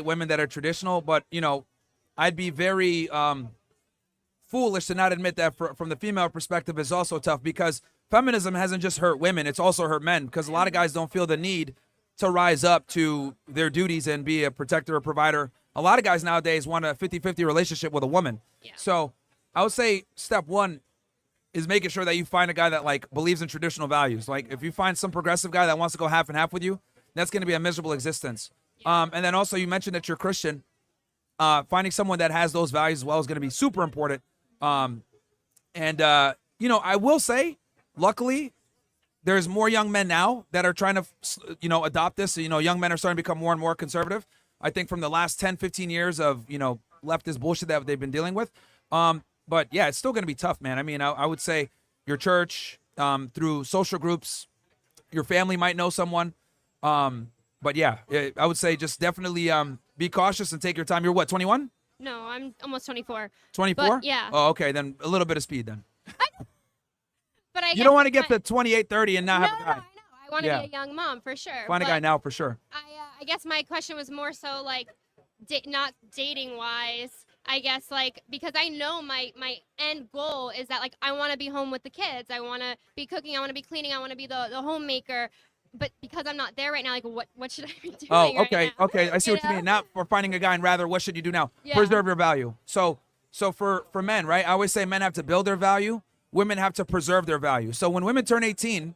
women that are traditional, but I'd be very foolish to not admit that from the female perspective is also tough, because feminism hasn't just hurt women, it's also hurt men, because a lot of guys don't feel the need to rise up to their duties and be a protector or provider. A lot of guys nowadays want a 50-50 relationship with a woman. Yeah. So I would say step one is making sure that you find a guy that like believes in traditional values. Like if you find some progressive guy that wants to go half and half with you, that's going to be a miserable existence. Yeah. And then also you mentioned that you're Christian. Finding someone that has those values as well is going to be super important. I will say, luckily, there's more young men now that are trying to, adopt this. So, young men are starting to become more and more conservative. I think from the last 10, 15 years of, leftist bullshit that they've been dealing with. But yeah, it's still going to be tough, man. I mean, I would say your church, through social groups, your family might know someone. But yeah, I would say just definitely be cautious and take your time. You're what, 21? No, I'm almost 24. 24? Yeah. Oh, okay. Then a little bit of speed then. But I you don't want to get to 28, 30 and not have a guy. No, I know. I want to be a young mom for sure. Find a guy now for sure. I guess my question was more so like not dating wise. I guess like because I know my end goal is that like I want to be home with the kids. I want to be cooking. I want to be cleaning. I want to be the homemaker. But because I'm not there right now, like what should I be doing? Oh, okay, right now? okay. I see what you mean. Not for finding a guy, and rather what should you do now? Yeah. Preserve your value. So for men, right? I always say men have to build their value. Women have to preserve their value. So when women turn 18,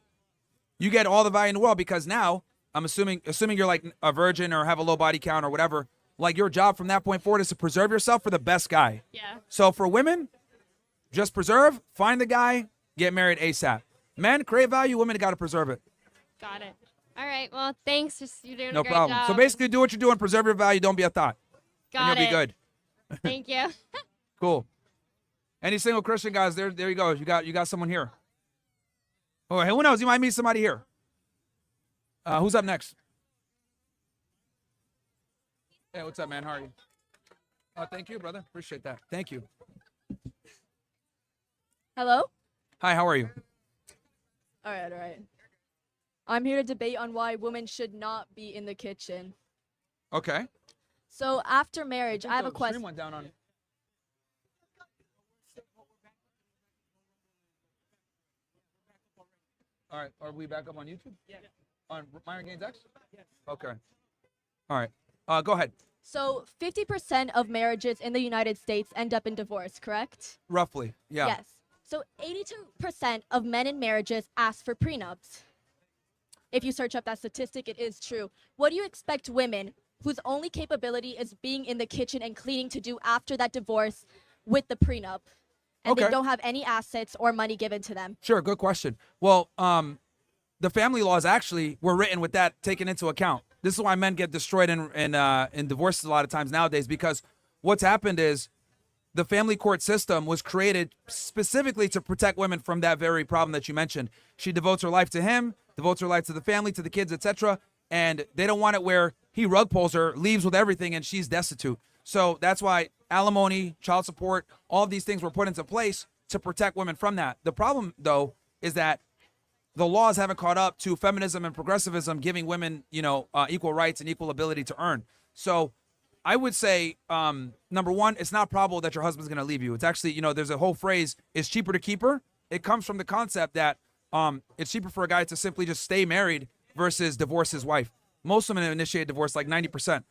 you get all the value in the world, because now I'm assuming you're like a virgin or have a low body count or whatever. Like your job from that point forward is to preserve yourself for the best guy. Yeah. So for women, just preserve, find the guy, get married ASAP. Men, create value. Women got to preserve it. Got it. All right. Well, thanks. You're doing no a great problem. job. So basically, do what you're doing. Preserve your value. Don't be a thought. Got and you'll be good. Thank you. Cool. Any single Christian guys? There you go. You got someone here. Oh, hey, who knows? You might meet somebody here. Who's up next? Hey, what's up, man? How are you? Thank you, brother. Appreciate that. Thank you. Hello? Hi, how are you? All right. I'm here to debate on why women should not be in the kitchen. Okay. So after marriage, I have a question. Went down on. All right. Are we back up on YouTube? Yeah. On Myron Gaines X? Yes. Okay. All right. Go ahead. So 50% of marriages in the United States end up in divorce, correct? Roughly, yeah. Yes. So 82% of men in marriages ask for prenups. If you search up that statistic, it is true. What do you expect women whose only capability is being in the kitchen and cleaning to do after that divorce with the prenup? And they don't have any assets or money given to them. Sure, good question. Well, the family laws actually were written with that taken into account. This is why men get destroyed in divorces a lot of times nowadays, because what's happened is the family court system was created specifically to protect women from that very problem that you mentioned. She devotes her life to him, devotes her life to the family, to the kids, etc. And they don't want it where he rug pulls her, leaves with everything, and she's destitute. So that's why alimony, child support, all of these things were put into place to protect women from that. The problem, though, is that the laws haven't caught up to feminism and progressivism giving women, equal rights and equal ability to earn. So I would say, number one, it's not probable that your husband's going to leave you. It's actually, there's a whole phrase, it's cheaper to keep her. It comes from the concept that it's cheaper for a guy to simply just stay married versus divorce his wife. Most women initiate divorce, like 90%.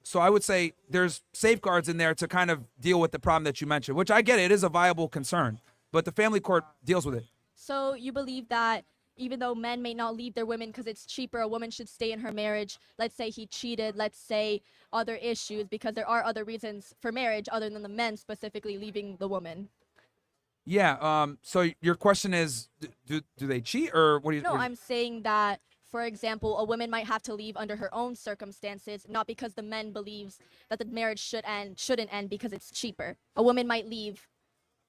So I would say there's safeguards in there to kind of deal with the problem that you mentioned, which I get it is a viable concern, but the family court deals with it. So you believe that even though men may not leave their women because it's cheaper, a woman should stay in her marriage. Let's say he cheated, let's say other issues, because there are other reasons for marriage other than the men specifically leaving the woman. Yeah. So your question is, do they cheat, or what do you? No, I'm saying that, for example, a woman might have to leave under her own circumstances, not because the men believes that the marriage shouldn't end because it's cheaper. A woman might leave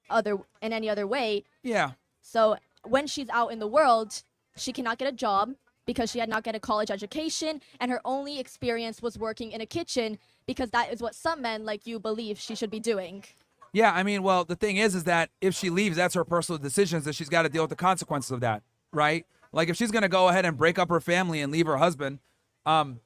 in any other way. Yeah. So when she's out in the world, she cannot get a job because she had not get a college education, and her only experience was working in a kitchen because that is what some men like you believe she should be doing. Yeah, I mean, well, the thing is that if she leaves, that's her personal decisions, and she's got to deal with the consequences of that, right? Like if she's going to go ahead and break up her family and leave her husband, then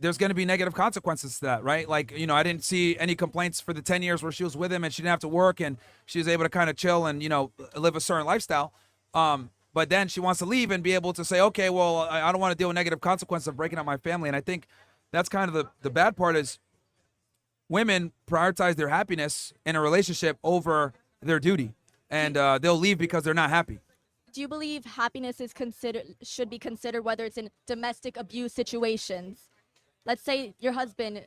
there's going to be negative consequences to that, right? Like, you know, I didn't see any complaints for the 10 years where she was with him and she didn't have to work and she was able to kind of chill and, you know, live a certain lifestyle. But then she wants to leave and be able to say, okay, well, I don't want to deal with negative consequences of breaking up my family. And I think that's kind of the bad part is women prioritize their happiness in a relationship over their duty. And they'll leave because they're not happy. Do you believe happiness is should be considered whether it's in domestic abuse situations? Let's say your husband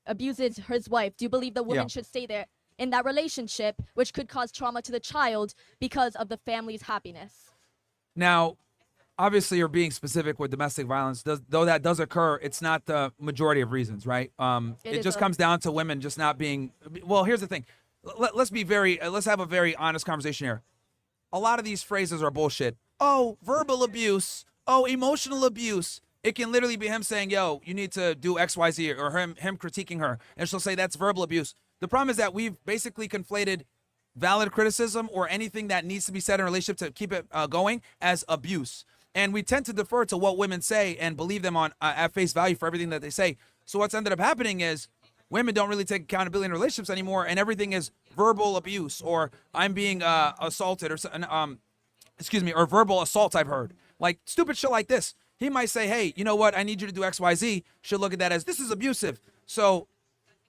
abuses his wife. Do you believe the woman should stay there in that relationship, which could cause trauma to the child because of the family's happiness? Now, obviously, you're being specific with domestic violence. Though that does occur, it's not the majority of reasons, right? It just comes down to women just not being. Well, here's the thing. Let's have a very honest conversation here. A lot of these phrases are bullshit. Oh, verbal abuse. Oh, emotional abuse. It can literally be him saying, yo, you need to do X, Y, Z, or him critiquing her. And she'll say that's verbal abuse. The problem is that we've basically conflated valid criticism or anything that needs to be said in a relationship to keep it going as abuse. And we tend to defer to what women say and believe them on at face value for everything that they say. So what's ended up happening is women don't really take accountability in relationships anymore, and everything is verbal abuse or I'm being assaulted or or verbal assault. I've heard like stupid shit like this. He might say, hey, you know what? I need you to do X, Y, Z. She'll look at that as this is abusive. So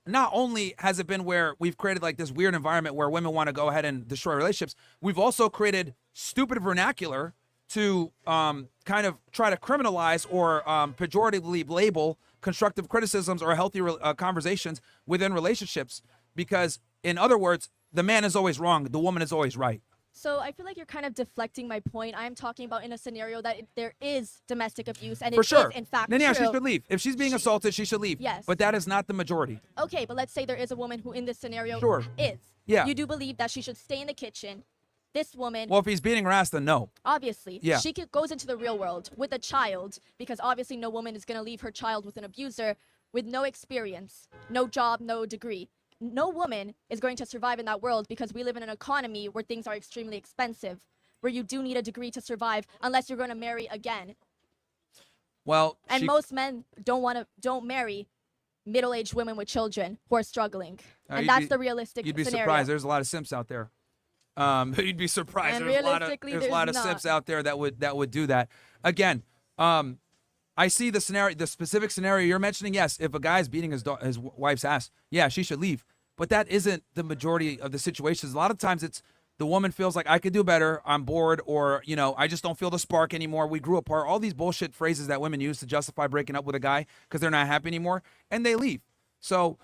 not only has it been where we've created like this weird environment where women want to go ahead and destroy relationships, we've also created stupid vernacular to kind of try to criminalize or pejoratively label constructive criticisms or healthy conversations within relationships. Because in other words, the man is always wrong. The woman is always right. So I feel like you're kind of deflecting my point. I'm talking about in a scenario that there is domestic abuse and For it sure. is in fact Then yeah, true. she should leave. If she's being assaulted, she should leave. Yes. But that is not the majority. Okay, but let's say there is a woman who in this scenario Sure. is. Yeah. You do believe that she should stay in the kitchen. This woman, Well, if he's beating her ass, then no. obviously, Yeah. she goes into the real world with a child because obviously no woman is going to leave her child with an abuser with no experience, no job, no degree. No woman is going to survive in that world because we live in an economy where things are extremely expensive, where you do need a degree to survive unless you're going to marry again. Well, And most men don't marry middle-aged women with children who are struggling. And that's the realistic You'd be scenario. surprised. There's a lot of simps out there. You'd be surprised. And There's a lot of realistically, simps out there that would do that. Again, I see the specific scenario you're mentioning. Yes, if a guy's beating his wife's ass, yeah, she should leave. But that isn't the majority of the situations. A lot of times it's the woman feels like I could do better. I'm bored, or I just don't feel the spark anymore. We grew apart. All these bullshit phrases that women use to justify breaking up with a guy because they're not happy anymore, and they leave. So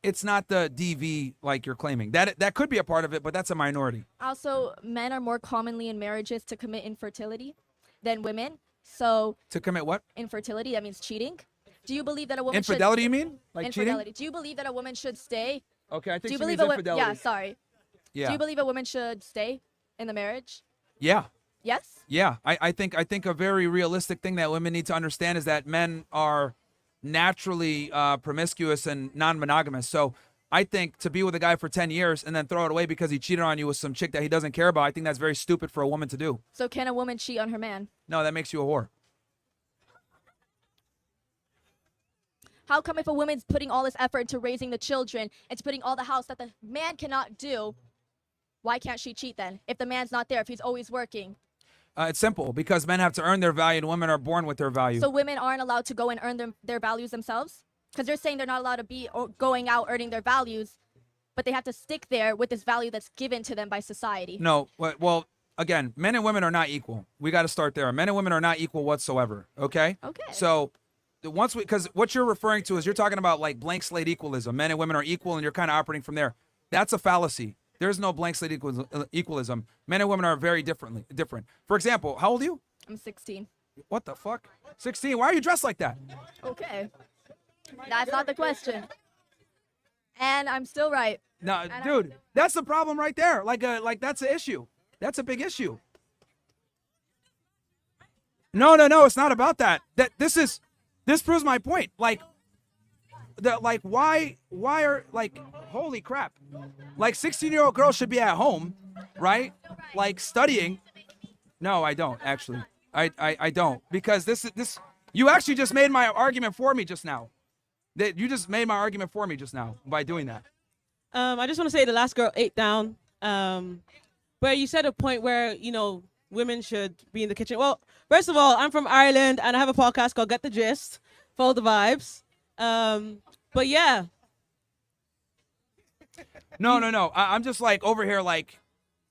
it's not the DV like you're claiming. That could be a part of it, but that's a minority. Also, men are more commonly in marriages to commit infertility than women. So To commit what? infertility, that means cheating. Do you believe that a woman Infidelity, should... you mean? Like Infidelity. cheating? Do you believe that a woman should stay? Okay, I think Do you she believe means a woman... infidelity. Yeah, sorry. Yeah. Do you believe a woman should stay in the marriage? Yeah. Yes? Yeah. I think a very realistic thing that women need to understand is that men are naturally promiscuous and non-monogamous. So I think to be with a guy for 10 years and then throw it away because he cheated on you with some chick that he doesn't care about, I think that's very stupid for a woman to do. So can a woman cheat on her man? No, that makes you a whore. How come if a woman's putting all this effort into raising the children, into putting all the house that the man cannot do, why can't she cheat then? If the man's not there, if he's always working. It's simple, because men have to earn their value and women are born with their value. So women aren't allowed to go and earn their values themselves? Because they're saying they're not allowed to be going out earning their values, but they have to stick there with this value that's given to them by society. No, well, again, men and women are not equal. We got to start there. Men and women are not equal whatsoever, okay? Okay. So because what you're referring to is you're talking about like blank slate equalism. Men and women are equal and you're kind of operating from there. That's a fallacy. There's no blank slate equalism. Men and women are very different. For example, how old are you? I'm 16. What the fuck? 16? Why are you dressed like that? Okay. That's not the question. And I'm still right. No, dude, that's the problem right there. Like that's an issue. That's a big issue. No, it's not about that. This proves my point. Why are holy crap. Like 16-year-old girls should be at home, right? Like studying. No, I don't actually. I don't, because this You actually just made my argument for me just now. You just made my argument for me just now by doing that. I just want to say the last girl ate down. But you said a point where, you know, women should be in the kitchen. Well, first of all, I'm from Ireland and I have a podcast called Get the Gist. Follow the vibes. But yeah. No. I'm just like over here like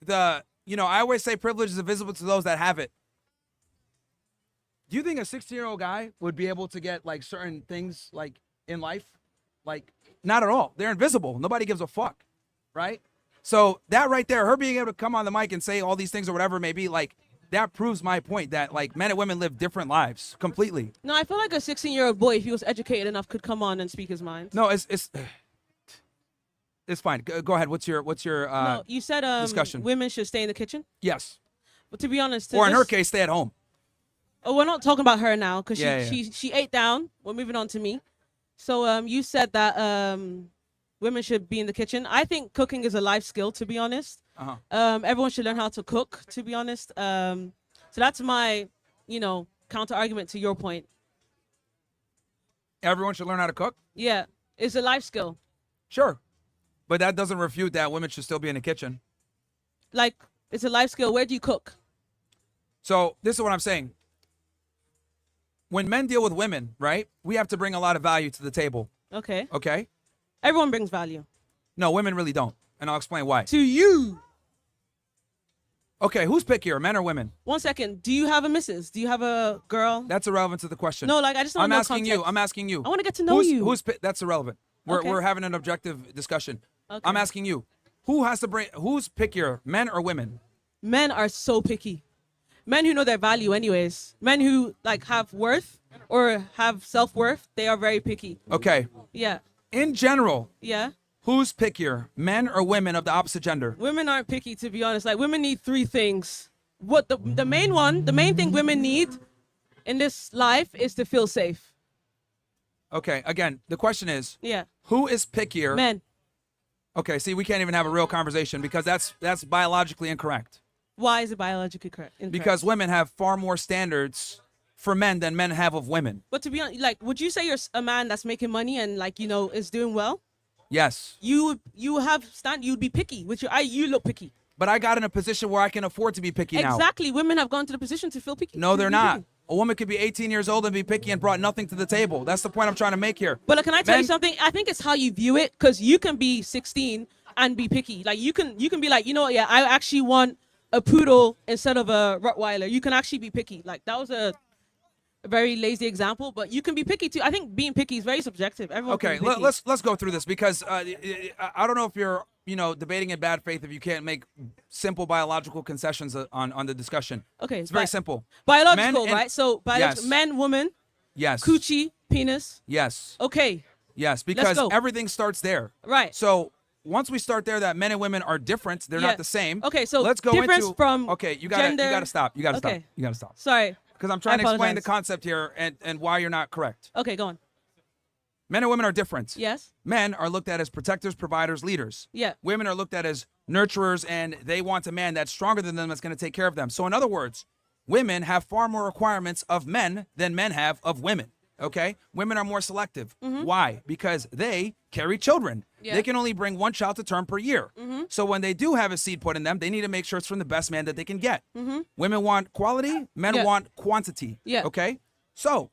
I always say privilege is invisible to those that have it. Do you think a 16-year-old guy would be able to get like certain things like in life? Like, not at all. They're invisible. Nobody gives a fuck, right? So that right there, her being able to come on the mic and say all these things or whatever it may be, like, that proves my point that like men and women live different lives completely. No, I feel like a 16-year-old boy, if he was educated enough, could come on and speak his mind. No, it's fine. Go ahead. What's your no, you said discussion? Women should stay in the kitchen. Yes. But to be honest, Or in her case, stay at home. Oh, we're not talking about her now because Yeah. she ate down. We're moving on to me. So you said that women should be in the kitchen. I think cooking is a life skill, to be honest. Uh-huh. Everyone should learn how to cook, to be honest. So that's my, counter argument to your point. Everyone should learn how to cook? Yeah, it's a life skill. Sure. But that doesn't refute that women should still be in the kitchen. Like, it's a life skill. Where do you cook? So this is what I'm saying. When men deal with women, right, we have to bring a lot of value to the table. Okay. Okay? Everyone brings value. No, women really don't. And I'll explain why. To you. Okay, who's pickier, men or women? 1 second. Do you have a missus? Do you have a girl? That's irrelevant to the question. No, like, I just don't know context. I'm asking you. I want to get to know you. That's irrelevant. We're Okay. we're having an objective discussion. Okay. I'm asking you. Who's pickier, men or women? Men are so picky. Men who know their value anyways. Men who like have worth or have self-worth, they are very picky. Okay. Yeah. In general, Yeah. who's pickier, men or women of the opposite gender? Women aren't picky, to be honest. Like, women need 3 things. What the main thing women need in this life is to feel safe. Okay, again, the question is, Yeah. who is pickier? Men. Okay, see, we can't even have a real conversation because that's biologically incorrect. Why is it biologically correct? Incorrect? Because women have far more standards for men than men have of women. But to be honest, like, would you say you're a man that's making money and like, is doing well? Yes. You'd be picky with you look picky. But I got in a position where I can afford to be picky now. Exactly. Women have gone to the position to feel picky. No, to they're be not. picky. A woman could be 18 years old and be picky and brought nothing to the table. That's the point I'm trying to make here. But can I tell you Men- something? I think it's how you view it, because you can be 16 and be picky. Like, you can be like, yeah, I actually want a poodle instead of a Rottweiler. You can actually be picky. Like, that was a very lazy example, but you can be picky too. I think being picky is very subjective. Everyone Okay, can be picky. let's go through this because I don't know if you're debating in bad faith if you can't make simple biological concessions on the discussion. Okay, It's very simple. Biological, Men and- right? So Yes. men, woman, Yes. coochie, penis. Yes. Okay, Yes, because go. everything starts there. right. So once we start there, that men and women are different. They're Yeah. not the same. Okay, so let's go difference into from okay. You gotta gender- stop. You gotta Okay. stop. You gotta stop. Sorry. Because I'm trying to explain the apologize. concept here and why you're not correct. Okay, go on. Men and women are different. Yes. Men are looked at as protectors, providers, leaders. Yeah. Women are looked at as nurturers, and they want a man that's stronger than them that's going to take care of them. So in other words, women have far more requirements of men than men have of women. Okay? Women are more selective. Why? Because they carry children. Yeah. They can only bring 1 child to term per year. So when they do have a seed put in them, they need to make sure it's from the best man that they can get. Women want quality, men Yeah. want quantity. Yeah. Okay? So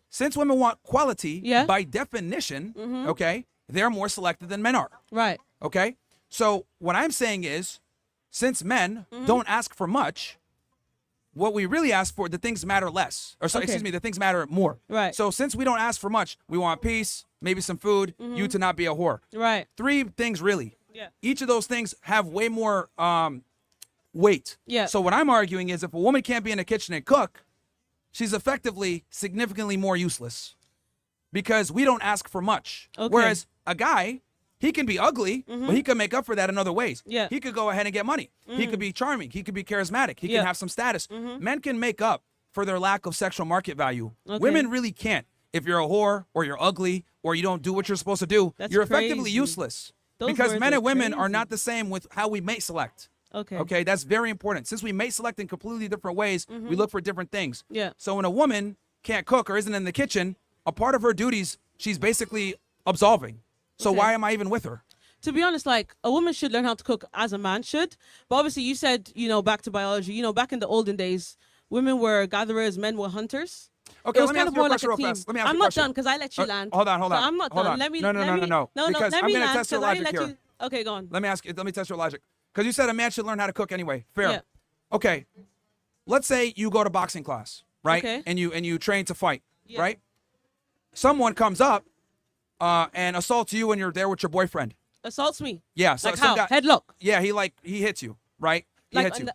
since women want quality, Yeah. by definition, okay, they're more selective than men are. Right. Okay? So what I'm saying is, since men don't ask for much, what we really ask for, the things matter less. Or sorry, Okay. excuse me, the things matter more. Right. So since we don't ask for much, we want peace, maybe some food, you to not be a whore. Right. 3 things really. Yeah. Each of those things have way more weight. Yeah. So what I'm arguing is if a woman can't be in the kitchen and cook, she's effectively significantly more useless because we don't ask for much. Okay. Whereas a guy, he can be ugly, but he can make up for that in other ways. Yeah. He could go ahead and get money. He could be charming. He could be charismatic. He Yeah. can have some status. Men can make up for their lack of sexual market value. Okay. Women really can't. If you're a whore or you're ugly or you don't do what you're supposed to do, That's you're effectively crazy. useless. Those Because words men are and women are crazy. not the same with how we mate select. Okay. Okay, that's very important. Since we mate select in completely different ways, we look for different things. Yeah. So in a woman, can't cook or isn't in the kitchen, a part of her duties she's basically absolving. So Okay. why am I even with her? To be honest, like a woman should learn how to cook as a man should. But obviously, you said, back to biology. Back in the olden days, women were gatherers, men were hunters. Okay, It was let me kind ask of you a more like question a real team. fast. Let me ask I'm you a not question. done because I let you land. Hold on. So I'm not Hold done. on. Let me. No, let me, no. No, Because let I'm me gonna land, test your 'cause I logic let here. you- Okay, go on. Let me test your logic. Because you said a man should learn how to cook anyway. Fair. Yeah. Okay. Let's say you go to boxing class, right? Okay. And you train to fight, Yeah. right? Someone comes up and assaults you when you're there with your boyfriend. Assaults me. Yeah. So Like some how? guy, Headlock. yeah, he hits you, right? He Like hits you.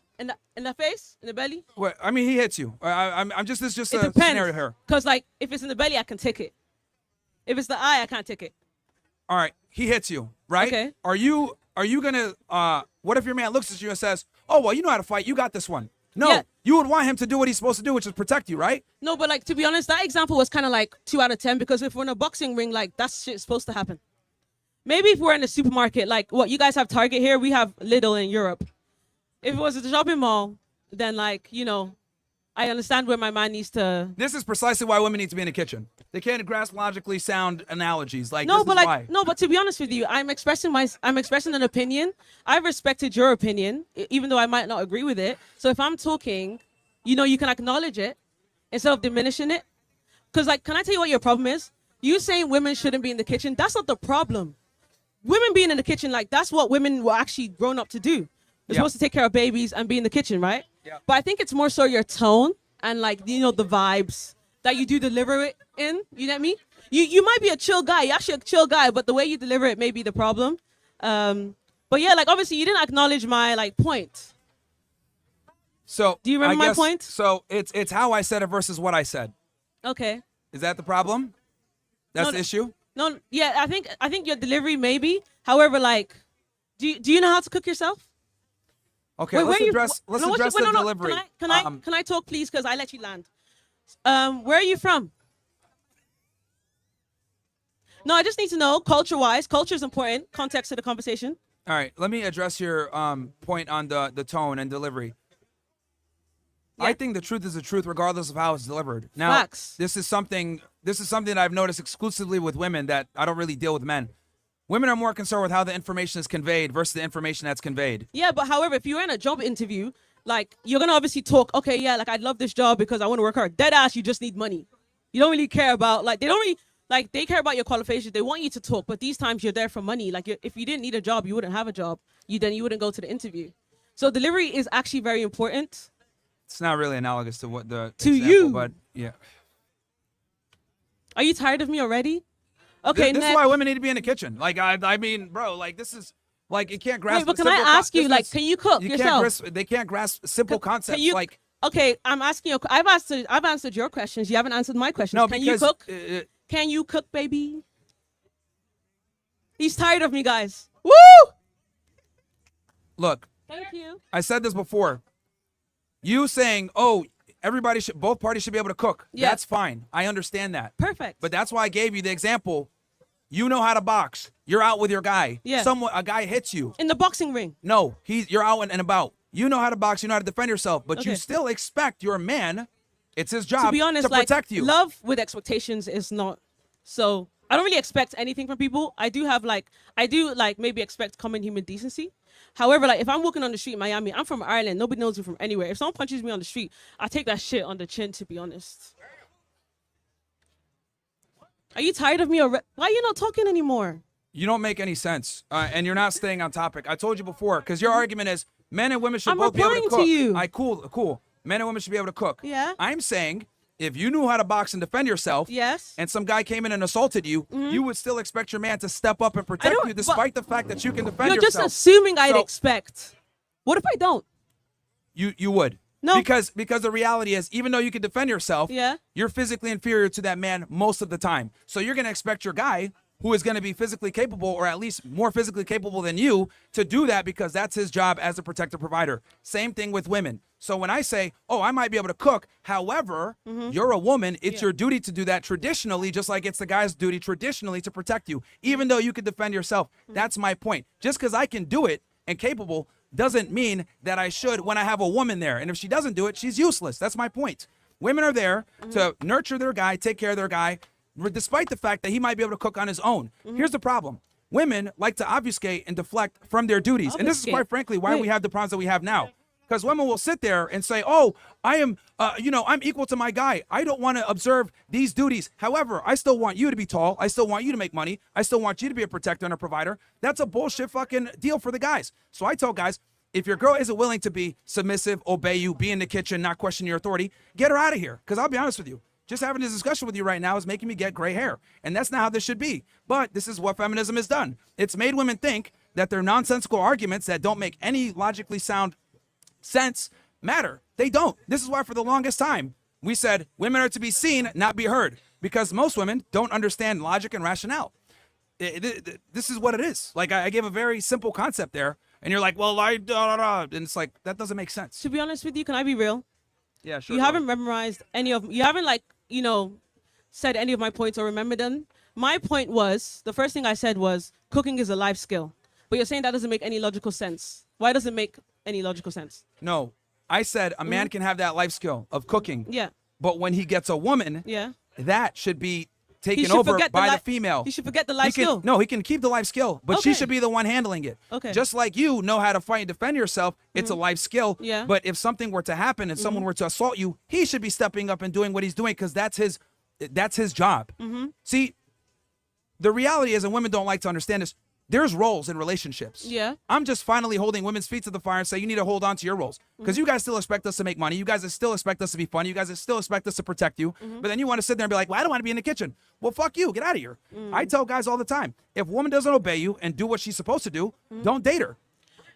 in the face, in the belly. Well, I mean, he hits you. I'm just this is just It a depends. scenario here. Cause like if it's in the belly, I can take it. If it's the eye, I can't take it. All right, he hits you, right? Okay. Are you gonna? What if your man looks at you and says, "Oh well, you know how to fight. You got this one." No, Yeah. you would want him to do what he's supposed to do, which is protect you, right? No, but like to be honest, that example was kind of like 2 out of 10 because if we're in a boxing ring, like that shit's supposed to happen. Maybe if we're in a supermarket, like what you guys have Target here, we have Lidl in Europe. If it was at the shopping mall, then like I understand where my man needs to. This is precisely why women need to be in the kitchen. They can't grasp logically sound analogies. Like No, this but is like why. no, but to be honest with you, I'm expressing an opinion. I've respected your opinion, even though I might not agree with it. So if I'm talking, you can acknowledge it instead of diminishing it. Because like, can I tell you what your problem is? You saying women shouldn't be in the kitchen. That's not the problem. Women being in the kitchen, like that's what women were actually grown up to do. They're Yeah. supposed to take care of babies and be in the kitchen, right? Yeah. But I think it's more so your tone and like the vibes that you do deliver it in. You get me? You might be a chill guy. You're actually a chill guy, but the way you deliver it may be the problem. But yeah, like obviously you didn't acknowledge my like point. So Do you remember I my guess- point? So it's how I said it versus what I said. Okay. Is that the problem? That's No, the issue. No, yeah, I think your delivery maybe. However, like, do you know how to cook yourself? Okay, Wait, let's where you- address no, what's the your- no, no, delivery. Can I talk, please? Because I let you land. Where are you from? No, I just need to know culture-wise. Culture is important. Context to the conversation. All right, let me address your point on the tone and delivery. I Yeah. think the truth is the truth, regardless of how it's delivered. Now, Facts. this is something that I've noticed exclusively with women that I don't really deal with men. Women are more concerned with how the information is conveyed versus the information that's conveyed. Yeah, but however, if you're in a job interview, like you're gonna obviously talk. Okay, yeah, like I'd love this job because I want to work hard. Dead ass, you just need money. You don't really care about like they care about your qualifications. They want you to talk, but these times you're there for money. Like if you didn't need a job, you wouldn't have a job. You wouldn't go to the interview. So delivery is actually very important. It's not really analogous to what the To example, you. but yeah. Are you tired of me already? Okay, This is next. why women need to be in the kitchen. Like I mean, bro, like this is like you can't grasp. Wait, but can I simple ask you, this like, is- can you cook you yourself? They can't grasp simple concepts. you- like Okay, I'm asking you. I've answered your questions. You haven't answered my questions. no, Can because you cook? Can you cook, baby? He's tired of me, guys. Woo! look, Thank you. I said this before. You saying, "Oh, both parties should be able to cook." Yeah. That's fine. I understand that. Perfect. But that's why I gave you the example. You know how to box. You're out with your guy. Yeah. A guy hits you. in the boxing ring. No, you're out and about. You know how to box. You know how to defend yourself. But you Okay. still expect your man. It's his job To be honest, like protect you. love with expectations is not. So I don't really expect anything from people. I do maybe expect common human decency. However, like if I'm walking on the street in Miami, I'm from Ireland. Nobody knows me from anywhere. If someone punches me on the street, I take that shit on the chin. To be honest. Are you tired of me already? Why are you not talking anymore? You don't make any sense, and you're not staying on topic. I told you before, because your argument is men and women should I'm both be able to replying cook. to you. Cool. Men and women should be able to cook. Yeah. I'm saying if you knew how to box and defend yourself, Yes. and some guy came in and assaulted you, you would still expect your man to step up and protect don't- you, but- despite the fact that you can defend You're yourself. just assuming I'd So- expect. What if I don't? You would. No. Because the reality is, even though you can defend yourself, Yeah. you're physically inferior to that man most of the time. So you're gonna expect your guy, who is gonna be physically capable, or at least more physically capable than you, to do that because that's his job as a protective provider. Same thing with women. So when I say, "Oh, I might be able to cook," however, you're a woman, it's your duty to do that traditionally, just like it's the guy's duty traditionally to protect you, even though you can defend yourself. That's my point. Just because I can do it and capable doesn't mean that I should when I have a woman there. And if she doesn't do it, she's useless. That's my point. Women are there to nurture their guy, take care of their guy, despite the fact that he might be able to cook on his own. Here's the problem. Women like to obfuscate and deflect from their duties. And this is quite frankly why we have the problems that we have now. Because women will sit there and say, oh, I am, I'm equal to my guy. I don't want to observe these duties. However, I still want you to be tall. I still want you to make money. I still want you to be a protector and a provider. That's a bullshit fucking deal for the guys. So I tell guys, if your girl isn't willing to be submissive, obey you, be in the kitchen, not question your authority, get her out of here. Because I'll be honest with you. Just having this discussion with you right now is making me get gray hair. And that's not how this should be. But this is what feminism has done. It's made women think that their nonsensical arguments that don't make any logically sound sense matter. They don't. This is why for the longest time we said women are to be seen, not be heard, because most women don't understand logic and rationale. This is what it is. Like I gave a very simple concept there, and you're like, well, and it's like that doesn't make sense. To be honest with you, can I be real? Yeah, sure. You haven't memorized any of. You haven't said any of my points or remembered them. My point was the first thing I said was cooking is a life skill, but you're saying that doesn't make any logical sense. Why does it make any logical sense? No, I said a man can have that life skill of cooking. Yeah. But when he gets a woman, that should be taken over by the female. He should forget the life skill. No, he can keep the life skill, but she should be the one handling it. Okay. Just like you know how to fight and defend yourself, it's a life skill. Yeah. But if something were to happen and someone were to assault you, he should be stepping up and doing what he's doing because that's his job. See, the reality is, and women don't like to understand this, there's roles in relationships. Yeah. I'm just finally holding women's feet to the fire and say you need to hold on to your roles. Because you guys still expect us to make money. You guys still expect us to be funny. You guys still expect us to protect you. But then you want to sit there and be like, well, I don't want to be in the kitchen. Well, fuck you. Get out of here. I tell guys all the time, if a woman doesn't obey you and do what she's supposed to do, don't date her.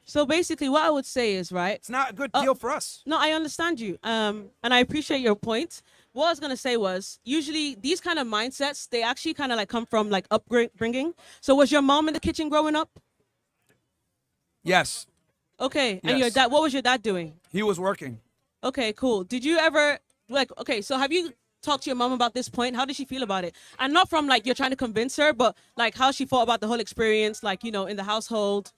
So basically what I would say is, right? It's not a good deal for us. No, I understand you. And I appreciate your point. What I was going to say was, usually these kind of mindsets, they actually kind of like come from like upbringing. So was your mom in the kitchen growing up? Yes. Okay. Yes. And your dad, what was your dad doing? He was working. Okay, cool. Did you ever, so have you talked to your mom about this point? How did she feel about it? And not from like you're trying to convince her, but like how she thought about the whole experience, like, in the household.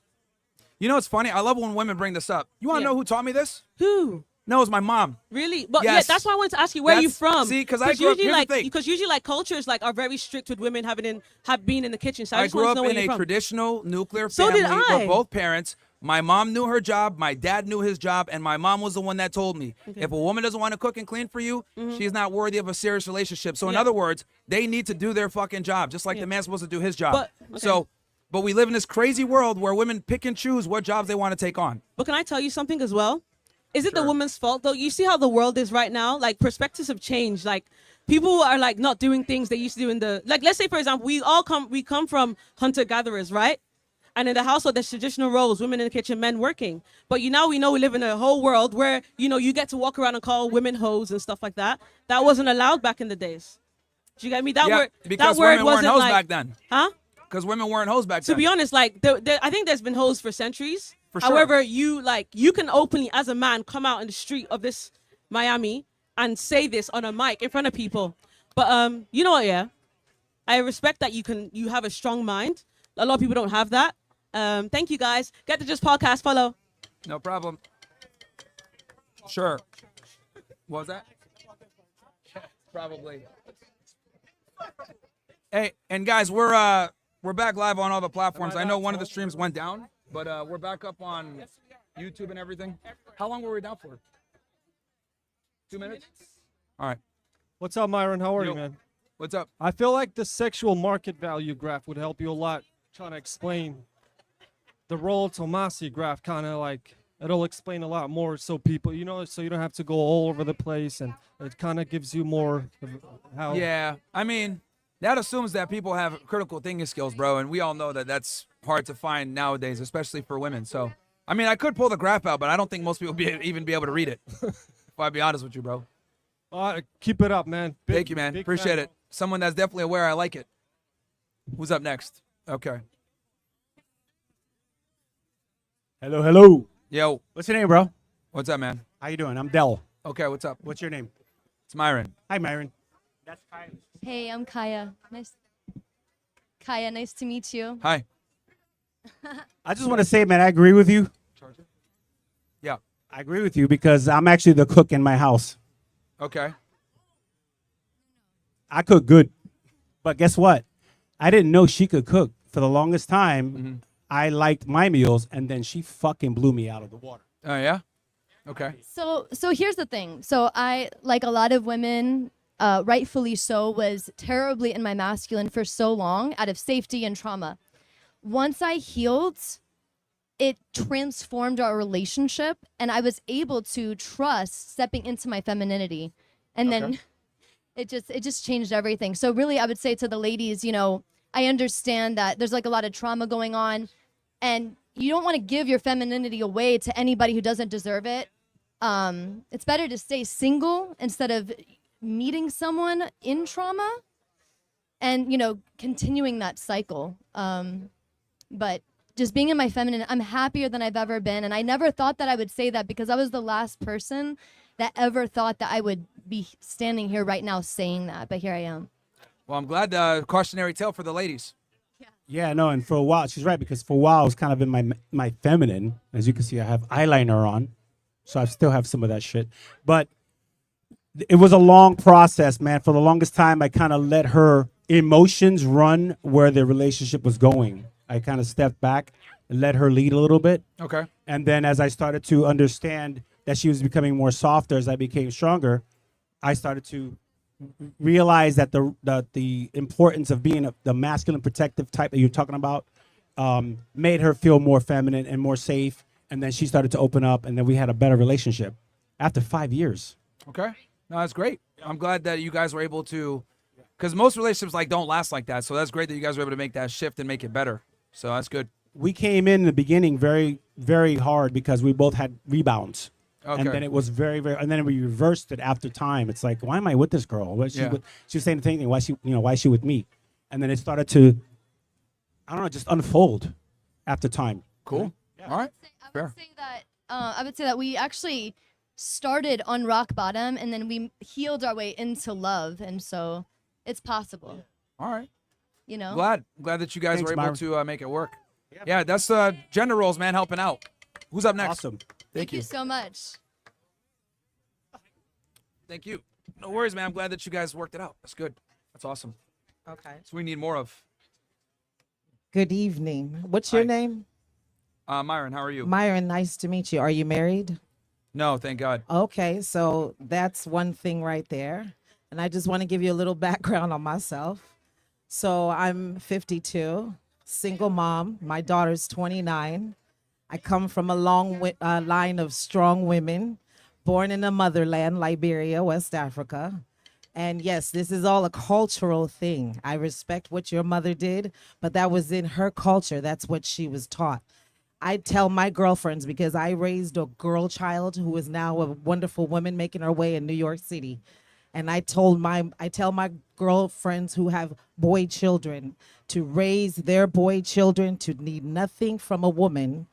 You know, it's funny. I love when women bring this up. You want to know who taught me this? Who? No, it's my mom. Really? But yes. that's why I wanted to ask you, where are you from? See, because I grew up, here's the thing. Because usually like cultures like are very strict with women have been in the kitchen. So I just grew want to up know in where you're a from. traditional nuclear So family did I. where both parents, my mom knew her job, my dad knew his job, and my mom was the one that told me, if a woman doesn't want to cook and clean for you, she's not worthy of a serious relationship. So in other words, they need to do their fucking job, just like the man's supposed to do his job. But we live in this crazy world where women pick and choose what jobs they want to take on. But can I tell you something as well? Is it the woman's fault though? You see how the world is right now? Like perspectives have changed. Like people are like not doing things they used to do in the, like, let's say for example, we come from hunter gatherers, right? And in the household, there's traditional roles, women in the kitchen, men working. But we know we live in a whole world where, you get to walk around and call women hoes and stuff like that. That wasn't allowed back in the days. Do you get me? Because women weren't hoes back then. Huh? Because women weren't hoes back then. To be honest, like I think there's been hoes for centuries. For sure. However, you can openly as a man come out in the street of this Miami and say this on a mic in front of people. But you know what? Yeah, I respect that you have a strong mind. A lot of people don't have that. Thank you guys. Get the Just Podcast follow. No problem. Sure. What was that? Probably. Hey, and guys, we're back live on all the platforms. I know one of the streams went down, but we're back up on YouTube and everything. How long were we down for? 2 minutes? All right. What's up, Myron? How are you, man? What's up? I feel like the sexual market value graph would help you a lot trying to explain the role Tomasi graph, kind of like it'll explain a lot more so people, so you don't have to go all over the place, and it kind of gives you more of how. Yeah, I mean, that assumes that people have critical thinking skills, bro, and we all know that that's hard to find nowadays, especially for women. So, I mean, I could pull the graph out, but I don't think most people even be able to read it. If I be honest with you, bro. Keep it up, man. Thank you, man. Appreciate fan. it. Someone that's definitely aware. I like it. Who's up next? Okay. Hello. Yo. What's your name, bro? What's up, man? How you doing? I'm Del. Okay, what's up? What's your name? It's Myron. Hi, Myron. That's Kaya. Hey, I'm Kaya. Kaya, nice to meet you. Hi. I just want to say, man, I agree with you. Yeah. I agree with you because I'm actually the cook in my house. Okay. I cook good, but guess what? I didn't know she could cook. For the longest time, I liked my meals, and then she fucking blew me out of the water. Oh yeah. Okay. So here's the thing. So I, like a lot of women, rightfully so, was terribly in my masculine for so long out of safety and trauma. Once I healed, it transformed our relationship, and I was able to trust stepping into my femininity, and then it just changed everything. So really, I would say to the ladies, you know, I understand that there's like a lot of trauma going on, and you don't want to give your femininity away to anybody who doesn't deserve it. It's better to stay single instead of meeting someone in trauma and, you know, continuing that cycle. But just being in my feminine, I'm happier than I've ever been. And I never thought that I would say that, because I was the last person that ever thought that I would be standing here right now saying that. But here I am. Well, I'm glad cautionary tale for the ladies. Yeah, no, and for a while, she's right, because for a while I was kind of in my feminine. As you can see, I have eyeliner on, so I still have some of that shit. But it was a long process, man. For the longest time, I kind of let her emotions run where the relationship was going. I kind of stepped back and let her lead a little bit. Okay. And then as I started to understand that she was becoming more softer as I became stronger, I started to realize that the importance of being the masculine protective type that you're talking about made her feel more feminine and more safe. And then she started to open up, and then we had a better relationship after 5 years. Okay. No, that's great. I'm glad that you guys were able to, because most relationships like don't last like that. So that's great that you guys were able to make that shift and make it better. So that's good. We came in the beginning very, very hard because we both had rebounds. Okay. And then it was very, very, and then we reversed it after time. It's like, why am I with this girl? She was saying the same thing. Why is she with me? And then it started to, I don't know, just unfold after time. Cool. Yeah. All right. I would say that we actually started on rock bottom, and then we healed our way into love. And so it's possible. All right. You know? Glad that you guys Thanks, were able Myron. to make it work. Yeah, that's gender roles, man, helping out. Who's up next? Awesome. Thank you so much. Thank you. No worries, man. I'm glad that you guys worked it out. That's good. That's awesome. Okay. So we need more of. Good evening. What's your Hi. name? Myron, how are you? Myron, nice to meet you. Are you married? No, thank God. Okay, so that's one thing right there. And I just want to give you a little background on myself. So I'm 52, single mom. My daughter's 29. I come from a long line of strong women, born in the motherland, Liberia, West Africa. And yes, this is all a cultural thing. I respect what your mother did, but that was in her culture. That's what she was taught. I tell my girlfriends, because I raised a girl child who is now a wonderful woman making her way in New York City. And I tell my girlfriends who have boy children to raise their boy children to need nothing from a woman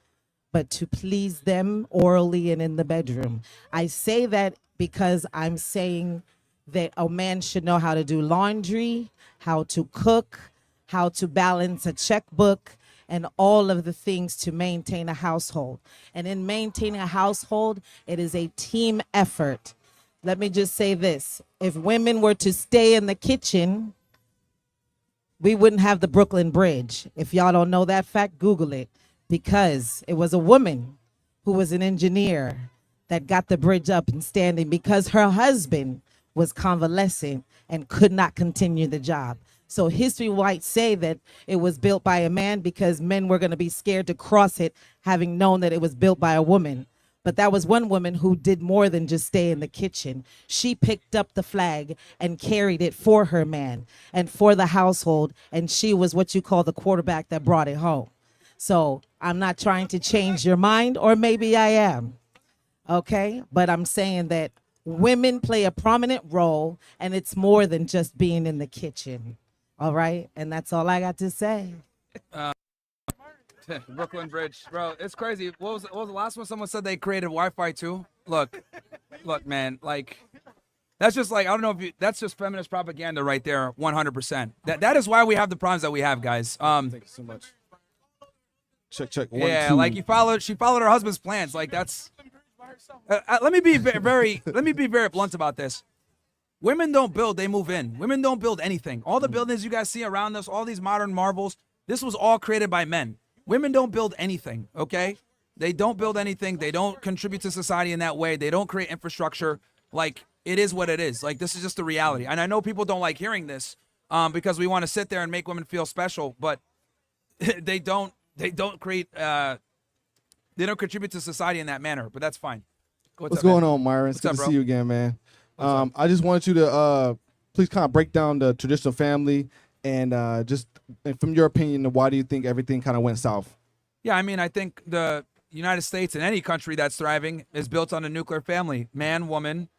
but to please them orally and in the bedroom. I say that because I'm saying that a man should know how to do laundry, how to cook, how to balance a checkbook, and all of the things to maintain a household. And in maintaining a household, it is a team effort. Let me just say this. If women were to stay in the kitchen, we wouldn't have the Brooklyn Bridge. If y'all don't know that fact, Google it. Because it was a woman who was an engineer that got the bridge up and standing because her husband was convalescent and could not continue the job. So history might say that it was built by a man because men were going to be scared to cross it, having known that it was built by a woman. But that was one woman who did more than just stay in the kitchen. She picked up the flag and carried it for her man and for the household. And she was what you call the quarterback that brought it home. So I'm not trying to change your mind, or maybe I am. Okay? But I'm saying that women play a prominent role, and it's more than just being in the kitchen. All right? And that's all I got to say. Brooklyn Bridge, bro, it's crazy. What was the last one? Someone said they created Wi-Fi too. Look, man, like that's just like, I don't know if that's just feminist propaganda right there, 100%. That is why we have the problems that we have, guys. Thank you so much. Check. Yeah, 1, 2. like she followed her husband's plans. Like that's. Let me be very blunt about this. Women don't build, they move in. Women don't build anything. All the buildings you guys see around us, all these modern marvels, this was all created by men. Women don't build anything, okay? They don't build anything. They don't contribute to society in that way. They don't create infrastructure. Like, it is what it is. Like, this is just the reality. And I know people don't like hearing this because we want to sit there and make women feel special, but they don't create, they don't contribute to society in that manner, but that's fine. What's up, going man? on, Myron? It's What's good up, to bro? see you again, man. I just wanted you to please kind of break down the traditional family and and from your opinion, why do you think everything kind of went south? Yeah, I mean, I think the United States and any country that's thriving is built on a nuclear family. Man, woman,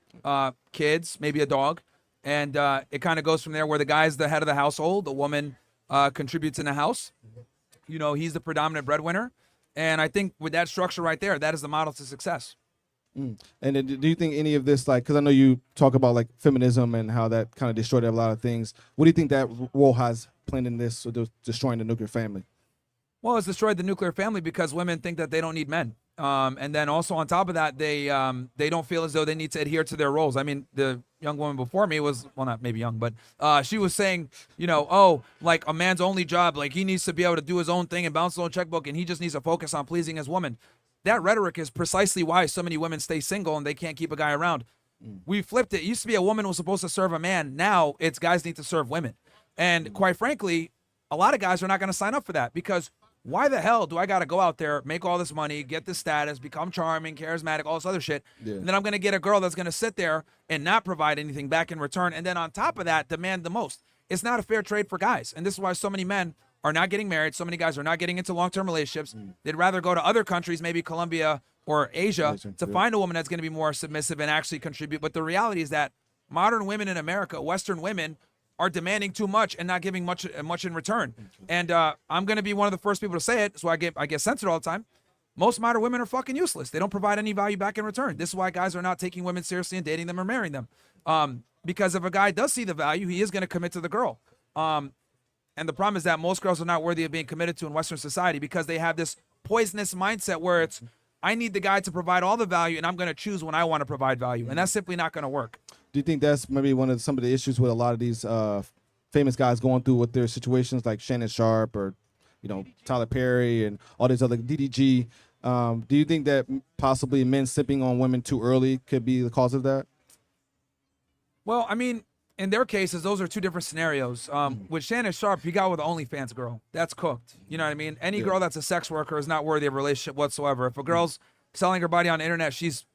kids, maybe a dog. And it kind of goes from there where the guy's the head of the household, the woman contributes in the house. You know, he's the predominant breadwinner. And I think with that structure right there, that is the model to success. And then do you think any of this, like, because I know you talk about like feminism and how that kind of destroyed a lot of things. What do you think that role has played in this, destroying the nuclear family? Well, it's destroyed the nuclear family because women think that they don't need men. And then also on top of that, they don't feel as though they need to adhere to their roles. I mean, the young woman before me was, well, not maybe young, but she was saying, you know, oh, like a man's only job, like he needs to be able to do his own thing and bounce his own checkbook, and he just needs to focus on pleasing his woman. That rhetoric is precisely why so many women stay single and they can't keep a guy around. We flipped it. It used to be a woman was supposed to serve a man. Now it's guys need to serve women. And quite frankly, a lot of guys are not going to sign up for that because why the hell do I got to go out there, make all this money, get this status, become charming, charismatic, all this other shit, and then I'm going to get a girl that's going to sit there and not provide anything back in return, and then on top of that, demand the most. It's not a fair trade for guys, and this is why so many men are not getting married. So many guys are not getting into long-term relationships. They'd rather go to other countries, maybe Colombia or Asia, to find a woman that's going to be more submissive and actually contribute. But the reality is that modern women in America, Western women, are demanding too much and not giving much in return. And I'm going to be one of the first people to say it, so I get censored all the time. Most modern women are fucking useless. They don't provide any value back in return. This is why guys are not taking women seriously and dating them or marrying them. Because if a guy does see the value, he is going to commit to the girl. And the problem is that most girls are not worthy of being committed to in Western society because they have this poisonous mindset where it's, I need the guy to provide all the value and I'm going to choose when I want to provide value. And that's simply not going to work. Do you think that's maybe some of the issues with a lot of these famous guys going through with their situations, like Shannon Sharp or, you know, Tyler Perry and all these other DDG? Do you think that possibly men sipping on women too early could be the cause of that? Well, I mean, in their cases, those are two different scenarios. With Shannon Sharp, he got with an OnlyFans girl. That's cooked. You know what I mean? Any girl that's a sex worker is not worthy of a relationship whatsoever. If a girl's selling her body on the internet, she's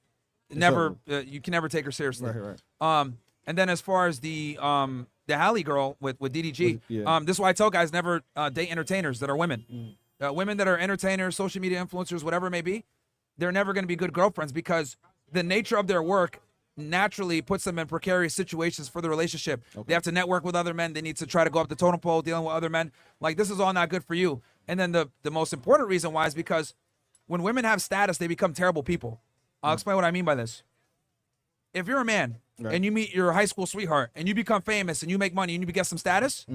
never. You can never take her seriously. Right. And then as far as the Halle girl with DDG, this is why I tell guys never date entertainers that are women. Women that are entertainers, social media influencers, whatever it may be, they're never going to be good girlfriends because the nature of their work naturally puts them in precarious situations for the relationship. They have to network with other men. They need to try to go up the totem pole dealing with other men. Like, this is all not good for you. And then the most important reason why is because when women have status, they become terrible people. I'll explain what I mean by this. If you're a man and you meet your high school sweetheart and you become famous and you make money and you get some status,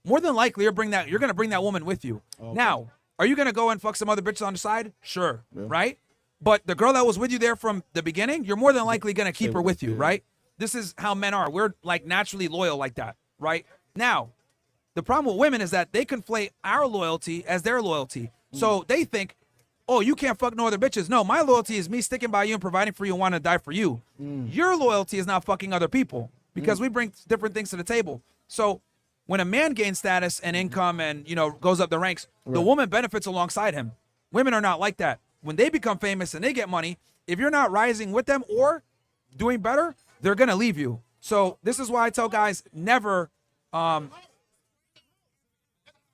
more than likely you're going to bring that woman with you. Now, are you going to go and fuck some other bitches on the side? Sure, right? But the girl that was with you there from the beginning, you're more than likely going to keep her with you, right? This is how men are. We're like naturally loyal like that, right? Now, the problem with women is that they conflate our loyalty as their loyalty. So they think, oh, you can't fuck no other bitches. No, my loyalty is me sticking by you and providing for you and wanting to die for you. Your loyalty is not fucking other people because we bring different things to the table. So when a man gains status and income and, you know, goes up the ranks, the woman benefits alongside him. Women are not like that. When they become famous and they get money, if you're not rising with them or doing better, they're going to leave you. So this is why I tell guys never, oh,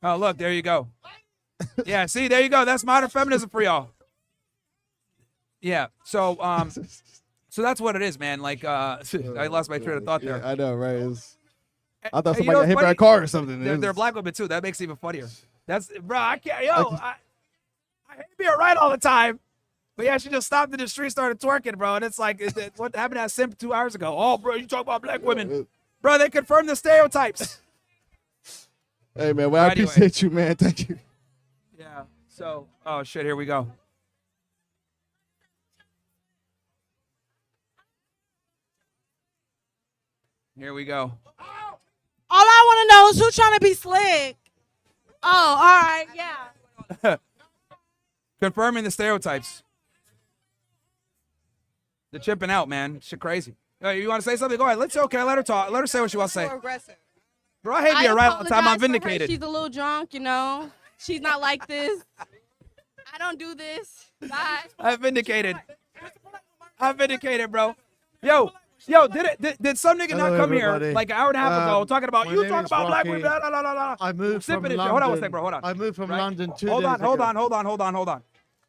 look, there you go. Yeah, see, there you go. That's modern feminism for y'all. Yeah, so so that's what it is, man. Like, I lost my train of thought there. I know, right? I thought You somebody know got what's hit by funny? a car or something. They're black women too. That makes it even funnier. That's, bro, I can't, I hate being right all the time. But yeah, she just stopped in the street, started twerking, bro. And it's like, what happened to that simp 2 hours ago? Oh, bro, you talk about black women. Bro, they confirmed the stereotypes. Hey, man, well, I Anyway. appreciate you, man. Thank you. Yeah, so, oh, shit, here we go. Here we go. All I want to know is who's trying to be slick. Oh, all right, yeah. Confirming the stereotypes. The chipping out, man. Shit crazy. You want to say something? Go ahead. Let her talk. Let her say what she wants to say. Aggressive. Bro, I hate being right all the time. I'm apologize for her. vindicated. She's a little drunk, you know. She's not like this. I don't do this. Bye. I'm vindicated. I'm vindicated, bro. Yo, did some nigga not come here like an hour and a half ago talking about you talking about black women? Blah, blah, blah, blah. I moved from London. Hold on one second, bro. Hold on. I moved from Right? London 2 Hold days on, hold ago. on, hold on, hold on, hold on.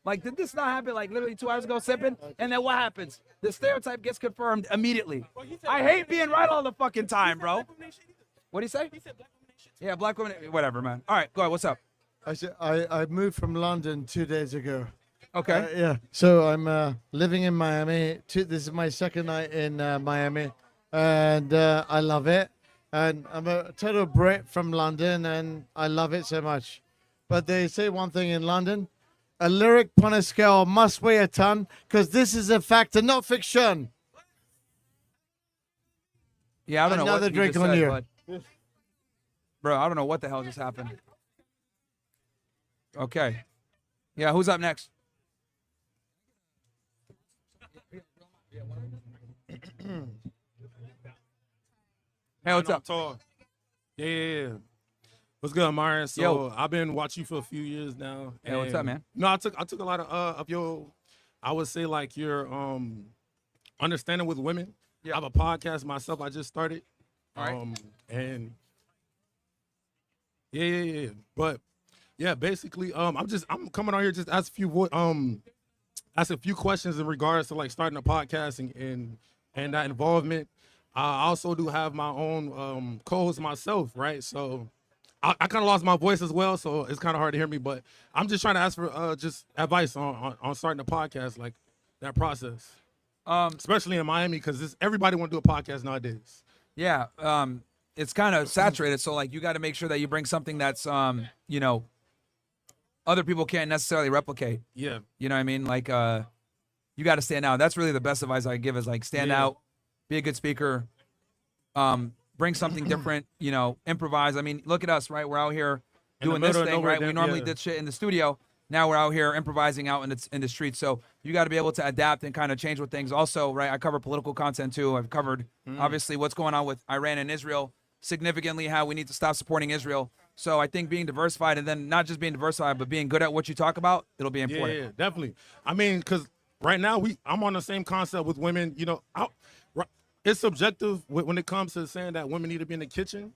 Like, did this not happen like literally 2 hours ago, sipping? And then what happens? The stereotype gets confirmed immediately. I hate being right all the fucking time, bro. What do you say? Yeah, black women, whatever, man. All right, go ahead. What's up? I moved from London 2 days ago. Okay. Yeah. So I'm living in Miami. This is my second night in Miami, and I love it. And I'm a total Brit from London, and I love it so much. But they say one thing in London: a lyric on a scale must weigh a ton, because this is a fact and not fiction. Yeah, I don't know Another what you drink just on said, you. but bro, I don't know what the hell just happened. Okay. Yeah, who's up next? Hey, what's up? Yeah. What's good, Myron? So Yo. I've been watching you for a few years now. Hey, what's up, man? No, I took a lot of your, I would say like your understanding with women. Yeah. I have a podcast myself. I just started. All right. And yeah. But yeah, basically, I'm coming on here just ask a few questions in regards to like starting a podcast and that involvement. I also do have my own co-host myself, right? So I kind of lost my voice as well, so it's kind of hard to hear me. But I'm just trying to ask for just advice on starting a podcast, like that process, especially in Miami, because everybody want to do a podcast nowadays. Yeah, it's kind of saturated, so like you got to make sure that you bring something that's other people can't necessarily replicate. Yeah. You know what I mean? Like you got to stand out. That's really the best advice I give is like stand out, be a good speaker, bring something different, improvise. I mean, look at us, right? We're out here doing this thing, right? We normally did shit in the studio. Now we're out here improvising out in the streets. So you got to be able to adapt and kind of change with things. Also, right, I cover political content too. I've covered obviously what's going on with Iran and Israel, significantly how we need to stop supporting Israel. So I think being diversified, and then not just being diversified, but being good at what you talk about, it'll be important. Yeah, definitely. I mean, because right now I'm on the same concept with women. It's subjective when it comes to saying that women need to be in the kitchen,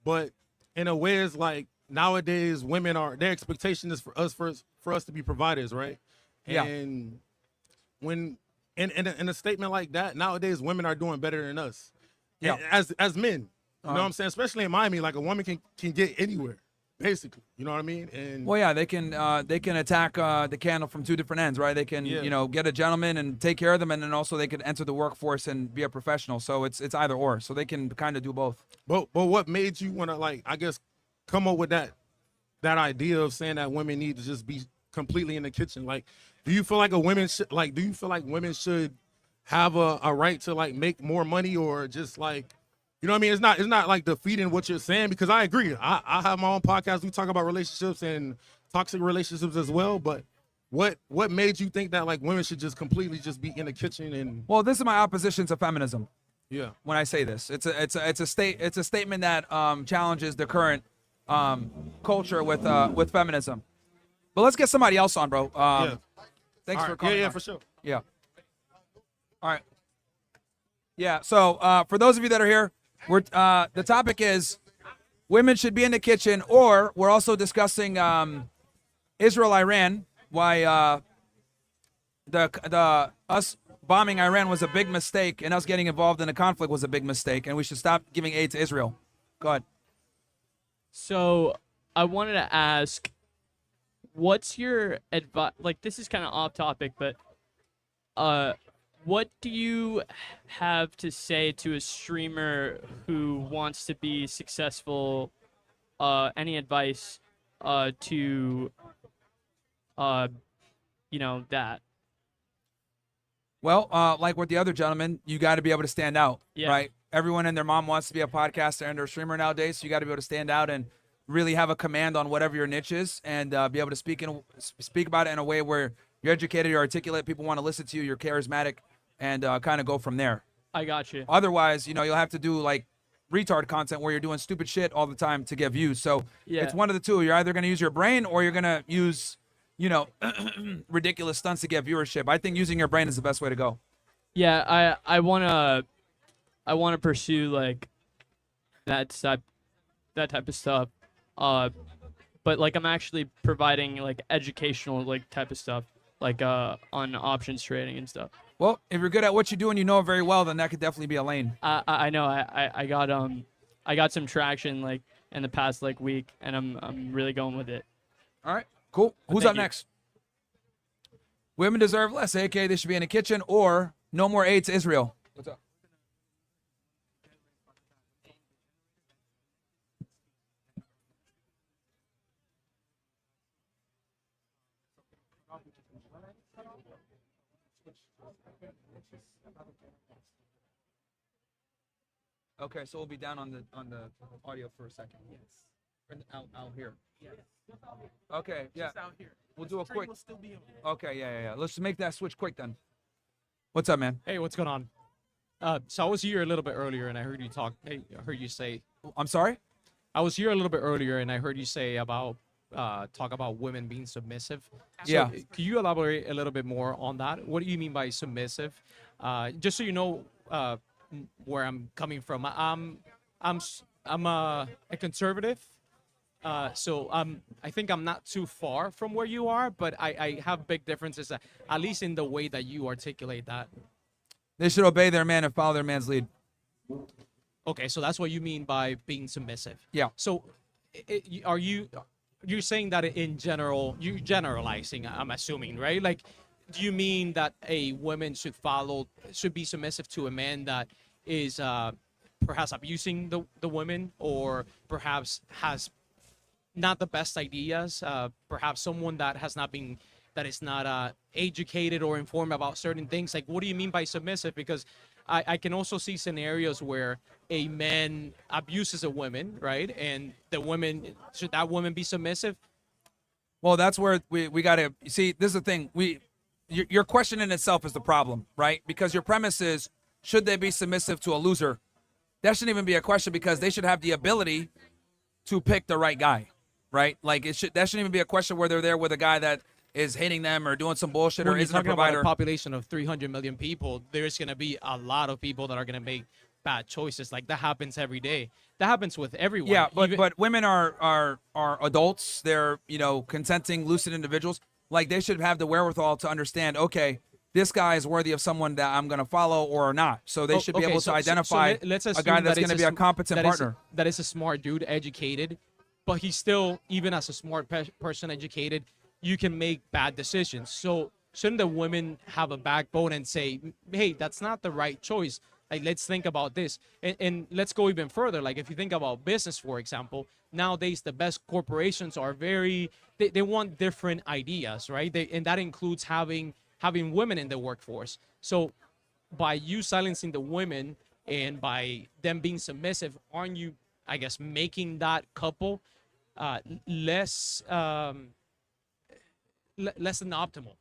but in a way, it's like nowadays women their expectation is for us to be providers, right? Yeah. And when in a statement like that, nowadays women are doing better than us. Yeah. As men. You know what I'm saying? Especially in Miami, like a woman can get anywhere, basically. You know what I mean? And Well, yeah, they can attack the candle from two different ends, right? They can get a gentleman and take care of them, and then also they can enter the workforce and be a professional. So it's either or. So they can kind of do both. But what made you want to, like, I guess, come up with that idea of saying that women need to just be completely in the kitchen? Like, do you feel like women should have a right to like make more money, or just like, you know what I mean? It's not like defeating what you're saying, because I agree. I have my own podcast. We talk about relationships and toxic relationships as well. But what made you think that like women should just completely just be in the kitchen? And Well, this is my opposition to feminism. yeah, When I say this, it's a statement that challenges the current culture with feminism. But let's get somebody else on, bro. Thanks All for right. coming. Yeah, on. for sure. Yeah. All right. Yeah. So for those of you that are here, the topic is women should be in the kitchen, or we're also discussing Israel-Iran, why the us bombing Iran was a big mistake, and us getting involved in the conflict was a big mistake, and we should stop giving aid to Israel. Go ahead. So I wanted to ask, what's your advice? Like, this is kind of off topic, but what do you have to say to a streamer who wants to be successful? Any advice to that? Well, like with the other gentleman, you got to be able to stand out, Yeah. right? Everyone and their mom wants to be a podcaster and or streamer nowadays, so you got to be able to stand out and really have a command on whatever your niche is, and be able to speak about it in a way where you're educated, you're articulate, people want to listen to you, you're charismatic, and kind of go from there. I got you. Otherwise, you'll have to do like retard content where you're doing stupid shit all the time to get views. So Yeah. it's one of the two. You're either going to use your brain or you're going to use, ridiculous stunts to get viewership. I think using your brain is the best way to go. Yeah, I wanna pursue like that type of stuff. But like I'm actually providing like educational like type of stuff, like on options trading and stuff. Well, if you're good at what you do and you know it very well, then that could definitely be a lane. I know I got some traction like in the past like week, and I'm really going with it. All right, cool. Who's thank up you. next? Women deserve less, aka they should be in the kitchen, or no more aid to Israel. What's up? Okay, so we'll be down on the audio for a second. Yes. Out here. Yes. Okay, yeah. Out here. We'll do a quick. Will still be Okay, yeah. Let's just make that switch quick then. What's up, man? Hey, what's going on? So I was here a little bit earlier, and I heard you talk. Hey, I heard you say. I'm sorry. I was here a little bit earlier, and I heard you say about talk about women being submissive. So, Yeah. Can you elaborate a little bit more on that? What do you mean by submissive? Just so you know where I'm coming from. I'm a conservative. So I think I'm not too far from where you are, but I have big differences, at least in the way that you articulate that. They should obey their man and follow their man's lead. Okay, so that's what you mean by being submissive. Yeah. So you're saying that in general, you're generalizing, I'm assuming, right? Like, do you mean that a woman should be submissive to a man that is perhaps abusing the women, or perhaps has not the best ideas, perhaps someone that is not educated or informed about certain things? Like, what do you mean by submissive? Because I can also see scenarios where a man abuses a woman, right? And should that woman be submissive? Well, that's where we got to see. This is the thing. Your question in itself is the problem, right? Because your premise is, should they be submissive to a loser? That shouldn't even be a question, because they should have the ability to pick the right guy, right? Like that shouldn't even be a question where they're there with a guy that is hating them or doing some bullshit When or you're isn't a talking provider. about a population of 300 million people, there's going to be a lot of people that are going to make bad choices. Like, that happens every day. That happens with everyone. Yeah, but women are adults. They're consenting, lucid individuals. Like, they should have the wherewithal to understand, okay, this guy is worthy of someone that I'm going to follow or not. So they should be able to identify let's a assume guy that's that going to be a competent partner. That is a smart dude, educated, but he's still, even as a smart person, educated, you can make bad decisions. So shouldn't the women have a backbone and say, hey, that's not the right choice? Like, let's think about this. And let's go even further. Like, if you think about business, for example, nowadays the best corporations are they want different ideas, right? And that includes having women in the workforce. So by you silencing the women and by them being submissive, aren't you, I guess, making that couple less than optimal?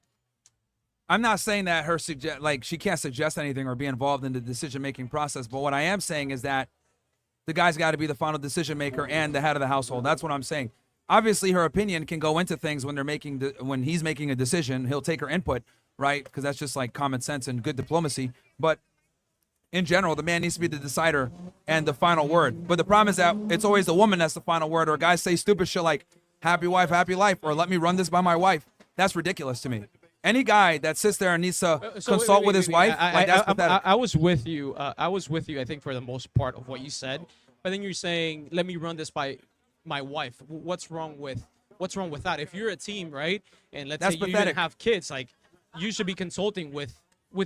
I'm not saying that she can't suggest anything or be involved in the decision-making process, but what I am saying is that the guy's got to be the final decision maker and the head of the household. That's what I'm saying. Obviously, her opinion can go into things when he's making a decision. He'll take her input, right? Because that's just like common sense and good diplomacy. But in general, the man needs to be the decider and the final word. But the problem is that it's always the woman that's the final word, or guys say stupid shit like, happy wife, happy life, or let me run this by my wife. That's ridiculous to me. Any guy that sits there and needs to consult with his wife, that's pathetic. I was with you. I think, for the most part of what you said. But then you're saying, let me run this by my wife. What's wrong with that? If you're a team, right? And let's say you even have kids, like, you should be consulting with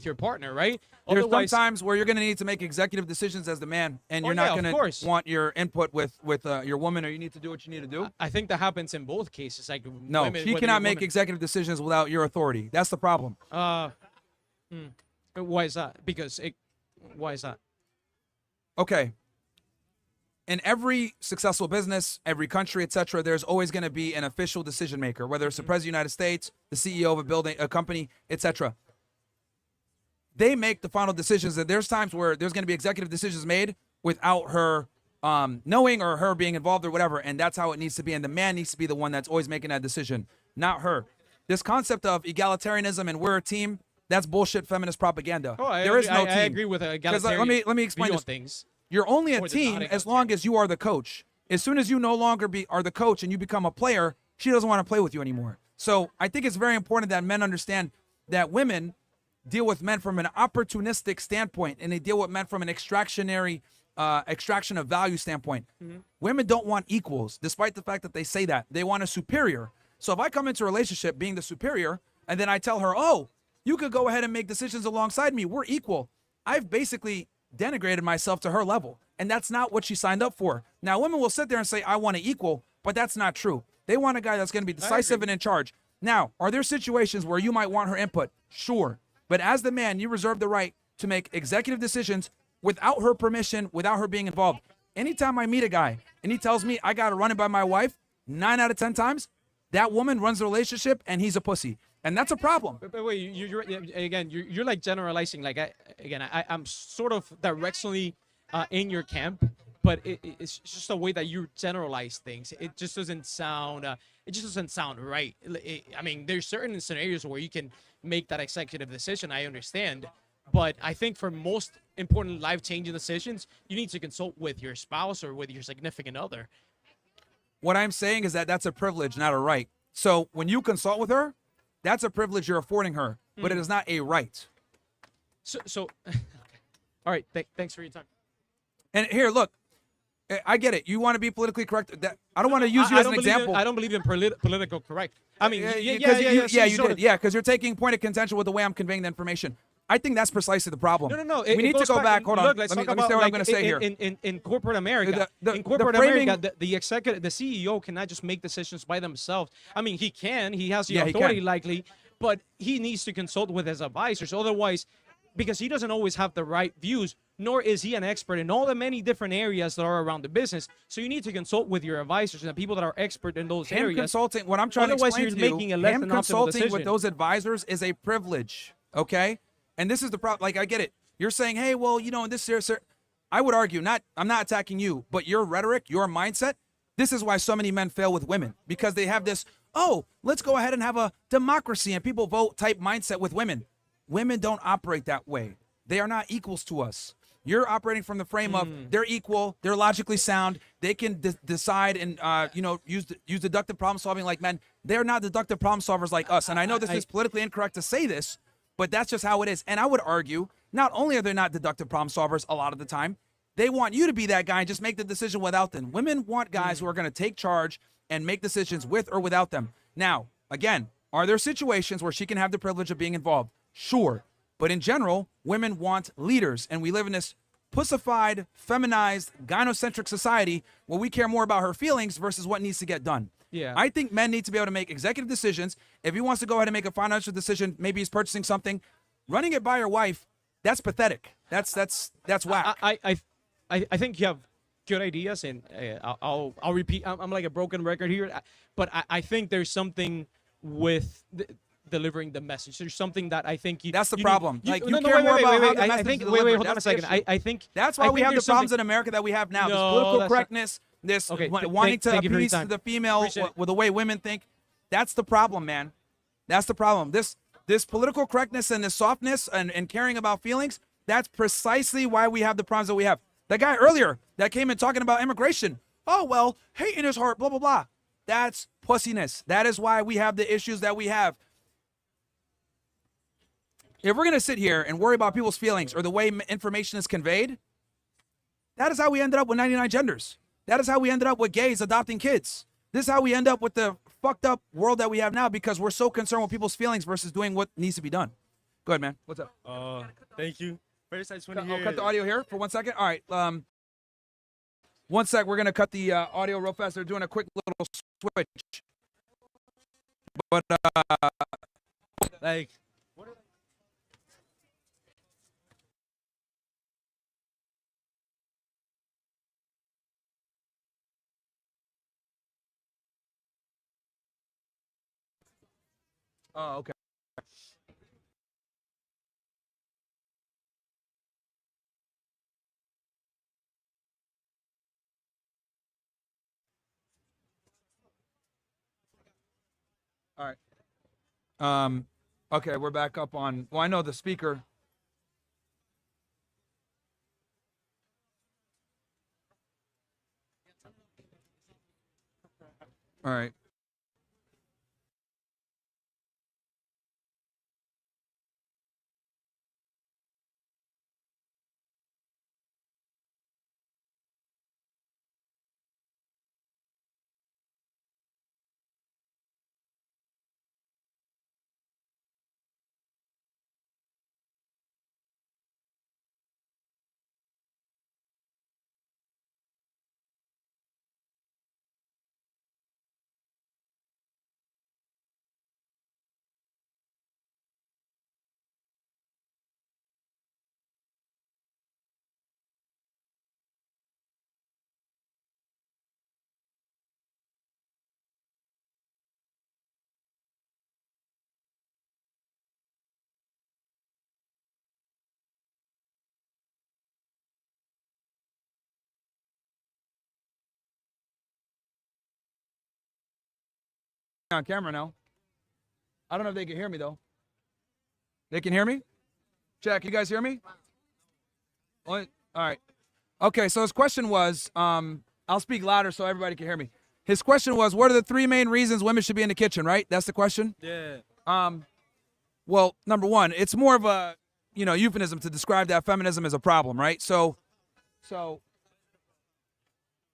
your partner, right? There's some times where you're going to need to make executive decisions as the man, and you're not going to want your input with your woman, or you need to do what you need to do. I think that happens in both cases. Like, no, she cannot make executive decisions without your authority. That's the problem. Go Why is that? Why is that? Okay. In every successful business, every country, etc., there's always going to be an official decision maker, whether it's the president of the United States, the CEO of a building, a company, etc. They make the final decisions. That there's times where there's going to be executive decisions made without her knowing or her being involved or whatever, and that's how it needs to be. And the man needs to be the one that's always making that decision, not her. This concept of egalitarianism and we're a team, that's bullshit feminist propaganda. There is no team. I agree with egalitarian. Let me explain this. Things. You're only a Or is it team not as long as you are the coach. As soon as you no longer are the coach and you become a player, she doesn't want to play with you anymore. So I think it's very important that men understand that women deal with men from an opportunistic standpoint, and they deal with men from an extraction of value standpoint. Women don't want equals, despite the fact that they say that. They want a superior. So if I come into a relationship being the superior, and then I tell her, oh, you could go ahead and make decisions alongside me, we're equal, I've basically denigrated myself to her level. And that's not what she signed up for. Now, women will sit there and say, I want to equal, but that's not true. They want a guy that's going to be decisive and in charge. Now, are there situations where you might want her input? Sure. But as the man, you reserve the right to make executive decisions without her permission, without her being involved. Anytime I meet a guy and he tells me I got to run it by my wife, 9 out of 10 times, that woman runs the relationship and he's a pussy. And that's a problem. But wait, you're like generalizing. Like I'm sort of directionally in your camp, but it's just a way that you generalize things. It just doesn't sound. It just doesn't sound right. I mean, there's certain scenarios where you can make that executive decision. I understand, but I think for most important life-changing decisions, you need to consult with your spouse or with your significant other. What I'm saying is that that's a privilege, not a right. So when you consult with her, that's a privilege you're affording her, but it is not a right. So okay. All right. Thanks for your time. And here, look, I get it. You want to be politically correct. I don't want to use you as an example. I don't believe in political correct. I mean, you did. Yeah, because you're taking point of contention with the way I'm conveying the information. I think that's precisely the problem. No. We need to go back. Hold on. Look, Let me talk say about, what I'm going to say here. In corporate America, the executive, the CEO cannot just make decisions by themselves. I mean, he can. He has the authority likely, but he needs to consult with his advisors. Otherwise, because he doesn't always have the right views, nor is he an expert in all the many different areas that are around the business. So you need to consult with your advisors and the people that are expert in those areas. Consulting, what I'm trying to explain to you, him consulting with those advisors is a privilege, okay? And this is the problem. Like, I get it. You're saying, hey, well, you know, in this sir, I would argue, I'm not attacking you, but your rhetoric, your mindset, this is why so many men fail with women, because they have this, oh, let's go ahead and have a democracy and people vote type mindset with women. Women don't operate that way. They are not equals to us. You're operating from the frame of they're equal, they're logically sound, they can decide and use deductive problem solving like men. They're not deductive problem solvers like us. And I know this is politically incorrect to say this, but that's just how it is. And I would argue, not only are they not deductive problem solvers a lot of the time, they want you to be that guy and just make the decision without them. Women want guys who are going to take charge and make decisions with or without them. Now, again, are there situations where she can have the privilege of being involved? Sure. But in general, women want leaders, and we live in this pussified, feminized, gynocentric society where we care more about her feelings versus what needs to get done. Yeah. I think men need to be able to make executive decisions. If he wants to go ahead and make a financial decision, maybe he's purchasing something, running it by your wife, that's pathetic. That's whack. I think you have good ideas, and I'll repeat. I'm like a broken record here, but I think there's something with delivering the message. There's something that I think you. That's the problem. Wait, hold on a second. I think that's why we have the problems in America that we have now. This political correctness, this wanting to appease to the female with the way women think. That's the problem, man. That's the problem. This political correctness and this softness and caring about feelings, that's precisely why we have the problems that we have. That guy earlier that came in talking about immigration. Oh, well, hate in his heart, blah, blah, blah. That's pussiness. That is why we have the issues that we have. If we're going to sit here and worry about people's feelings or the way information is conveyed, that is how we ended up with 99 genders. That is how we ended up with gays adopting kids. This is how we end up with the fucked up world that we have now because we're so concerned with people's feelings versus doing what needs to be done. Go ahead, man. What's up? Thank you. First, I just want to I'll cut the audio here for 1 second. All right. 1 sec. We're going to cut the audio real fast. They're doing a quick little switch. But, like, Oh, okay. All right. Okay, we're back up on. Well, I know the speaker. All right. On camera now. I don't know if they can hear me though. They can hear me? Jack, you guys hear me? All right. Okay, so his question was, I'll speak louder so everybody can hear me. His question was, what are the 3 main reasons women should be in the kitchen, right? That's the question? Yeah. Well, number one, it's more of a, euphemism to describe that feminism is a problem, right?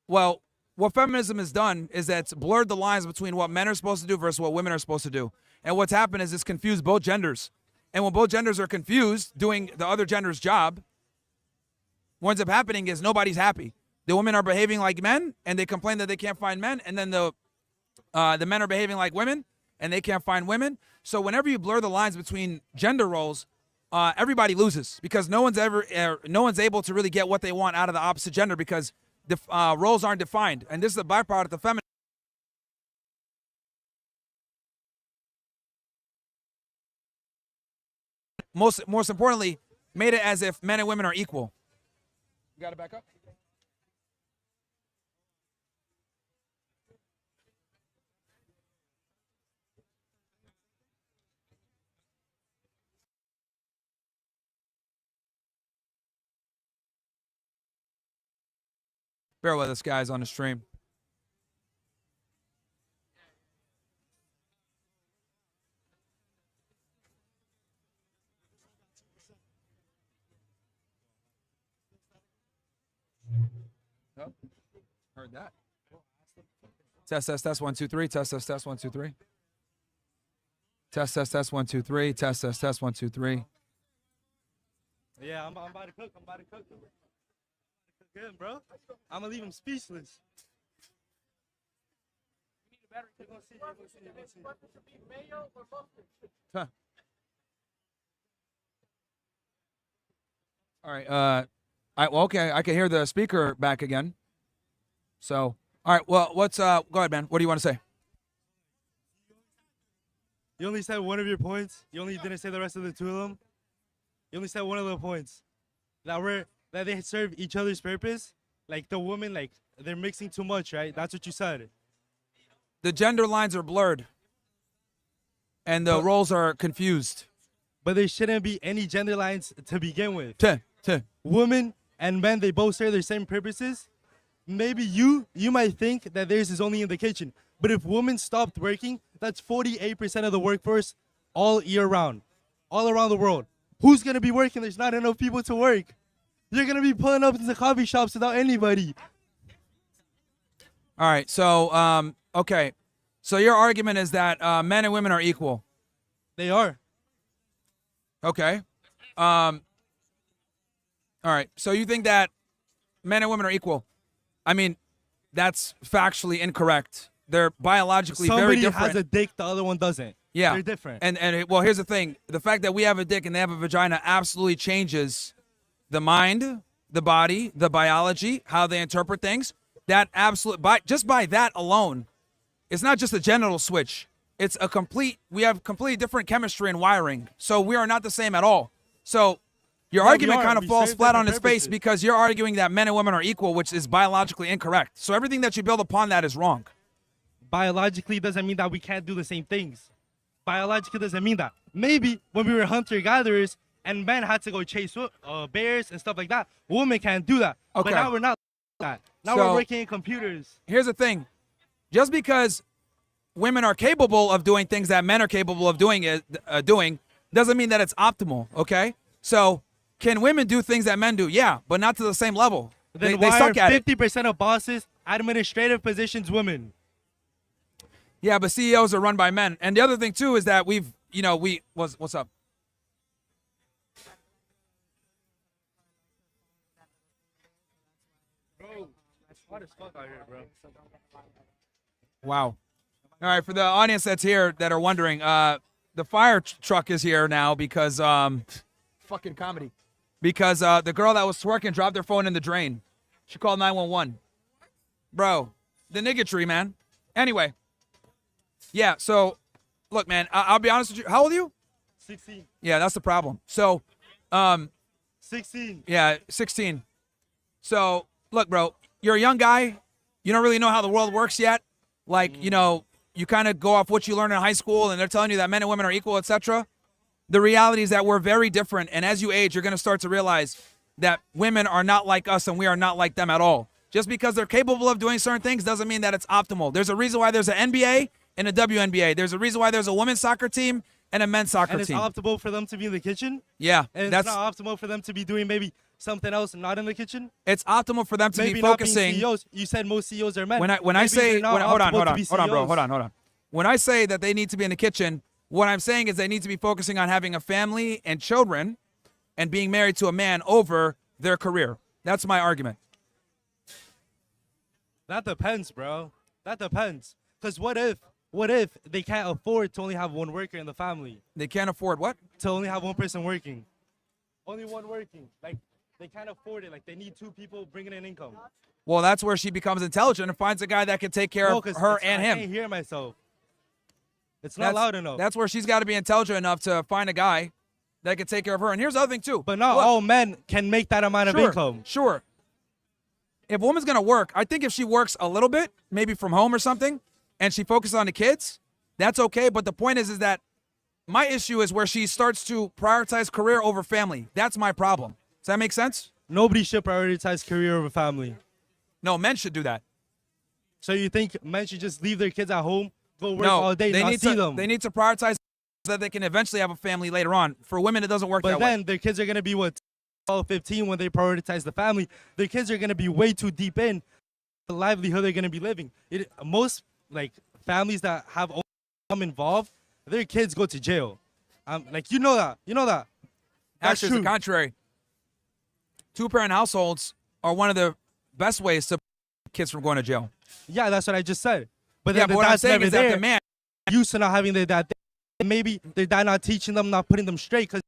Well, what feminism has done is that it's blurred the lines between what men are supposed to do versus what women are supposed to do. And what's happened is it's confused both genders. And when both genders are confused doing the other gender's job, what ends up happening is nobody's happy. The women are behaving like men, and they complain that they can't find men, and then the men are behaving like women, and they can't find women. So whenever you blur the lines between gender roles, everybody loses because no one's able to really get what they want out of the opposite gender because the roles aren't defined, and this is a byproduct of feminism. Most importantly, made it as if men and women are equal. You got to back up. Bear with us, guys, on the stream. Oh, heard that. Test 1 2 3. Test 1 2 3. Test 1 2 3. Test 1 2 3. Yeah, I'm about to cook. I'm about to cook. Good, bro. I'm gonna leave him speechless. Huh. All right. Well, okay. I can hear the speaker back again. So, all right. Well, go ahead, man. What do you want to say? You only said one of your points. You only didn't say the rest of the 2 of them. You only said one of the points that they serve each other's purpose. Like the woman, like they're mixing too much, right? That's what you said. The gender lines are blurred, and the roles are confused. But there shouldn't be any gender lines to begin with. Tuh. Women and men, they both serve their same purposes. Maybe you might think that theirs is only in the kitchen. But if women stopped working, that's 48% of the workforce all year round, all around the world. Who's going to be working? There's not enough people to work. You're going to be pulling up into coffee shops without anybody. All right. So, okay. So your argument is that men and women are equal. They are. Okay. All right. So you think that men and women are equal? I mean, that's factually incorrect. They're biologically very different. Somebody has a dick, the other one doesn't. Yeah. They're different. And well, here's the thing. The fact that we have a dick and they have a vagina absolutely changes the mind, the body, the biology, how they interpret things. That just by that alone, it's not just a genital switch. we have completely different chemistry and wiring. So we are not the same at all. So your Yeah, we argument are. kind of We falls serve flat on different its face purposes. because you're arguing that men and women are equal, which is biologically incorrect. So everything that you build upon that is wrong. Biologically doesn't mean that we can't do the same things. Biologically doesn't mean that. Maybe when we were hunter-gatherers and men had to go chase bears and stuff like that, women can't do that. Okay. But now we're not like that. Now So- we're working in computers. Here's the thing. Just because women are capable of doing things that men are capable of doing doesn't mean that it's optimal, okay? So can women do things that men do? Yeah, but not to the same level. Then They why suck are at it. 50% of bosses, administrative positions, women? Yeah, but CEOs are run by men. And the other thing too is that what's up? Bro, it's hot as fuck out here, bro. Wow. All right, for the audience that's here that are wondering, the fire truck is here now because fucking comedy. Because the girl that was twerking dropped her phone in the drain. She called 911. Bro, the niggatry, man. Anyway. Yeah, so look, man, I'll be honest with you. How old are you? 16. Yeah, that's the problem. So 16. yeah, 16. So, look, bro, you're a young guy. You don't really know how the world works yet. Like, you kind of go off what you learned in high school, and they're telling you that men and women are equal, etc. The reality is that we're very different, and as you age, you're going to start to realize that women are not like us, and we are not like them at all. Just because they're capable of doing certain things doesn't mean that it's optimal. There's a reason why there's an NBA and a WNBA. There's a reason why there's a women's soccer team and a men's soccer And it's team. optimal for them to be in the kitchen? Yeah, And it's not optimal for them to be doing maybe something else not in the kitchen? It's optimal for them to maybe be not being focusing. CEOs. You said most CEOs are men. When I Maybe say they're not hold on, optimal to be bro, CEOs. hold on. When I say that they need to be in the kitchen, what I'm saying is they need to be focusing on having a family and children and being married to a man over their career. That's my argument. That depends, bro. That depends. Because what if they can't afford to only have one worker in the family? They can't afford what? To only have one person working. Only one working. Like, they can't afford it. Like, they need two people bringing in income. Well, that's where she becomes intelligent and finds a guy that can take care No, of 'cause her it's- and I him. can't hear myself. It's not loud enough. That's where she's got to be intelligent enough to find a guy that can take care of her. And here's the other thing too. But not Look, all men can make that amount of income. Sure. If a woman's gonna work, I think if she works a little bit, maybe from home or something, and she focuses on the kids, that's okay. But the point is that my issue is where she starts to prioritize career over family. That's my problem. Does that make sense? Nobody should prioritize career over family. No, men should do that. So you think men should just leave their kids at home, go work No, all day, they not need see to. them? They need to prioritize so that they can eventually have a family later on. For women, it doesn't work But that then way. their kids are going to be, 12, 15 when they prioritize the family. Their kids are going to be way too deep in the livelihood they're going to be living. Most families that have income involved, their kids go to jail. You know that. That's Actually, true. it's the contrary. Two-parent households are one of the best ways to keep kids from going to jail. Yeah, that's what I just said. But Yeah, then but the what I'm dad's saying never is that there. the man used to not having their dad there. Maybe their dad not teaching them, not putting them straight, because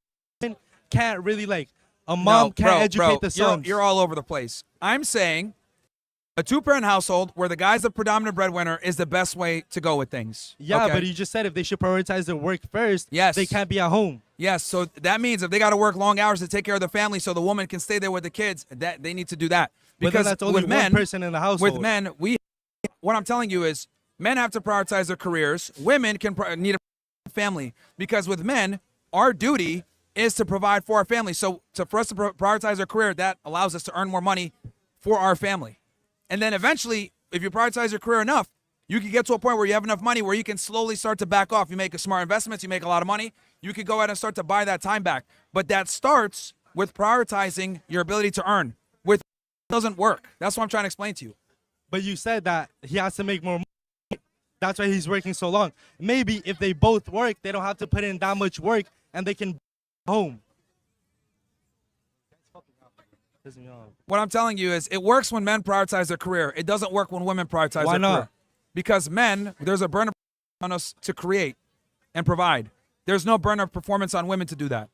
can't really a mom can't educate the sons. You're all over the place. I'm saying a two-parent household where the guy's the predominant breadwinner is the best way to go with things. Yeah, okay? but you just said if they should prioritize their work first, Yes. they can't be at home. Yes, so that means if they got to work long hours to take care of the family so the woman can stay there with the kids, that they need to do that. But then Because that's only with one men, person in the household. With men, what I'm telling you is men have to prioritize their careers. Women need a family because with men, our duty is to provide for our family. So for us to prioritize our career, that allows us to earn more money for our family. And then eventually, if you prioritize your career enough, you can get to a point where you have enough money where you can slowly start to back off. You make smart investments, you make a lot of money. You could go ahead and start to buy that time back. But that starts with prioritizing your ability to earn. With it doesn't work. That's what I'm trying to explain to you. But you said that he has to make more money. That's why he's working so long. Maybe if they both work, they don't have to put in that much work and they can be home. What I'm telling you is it works when men prioritize their career. It doesn't work when women prioritize Why their not? career. Because men, there's a burden on us to create and provide. There's no burden of performance on women to do that.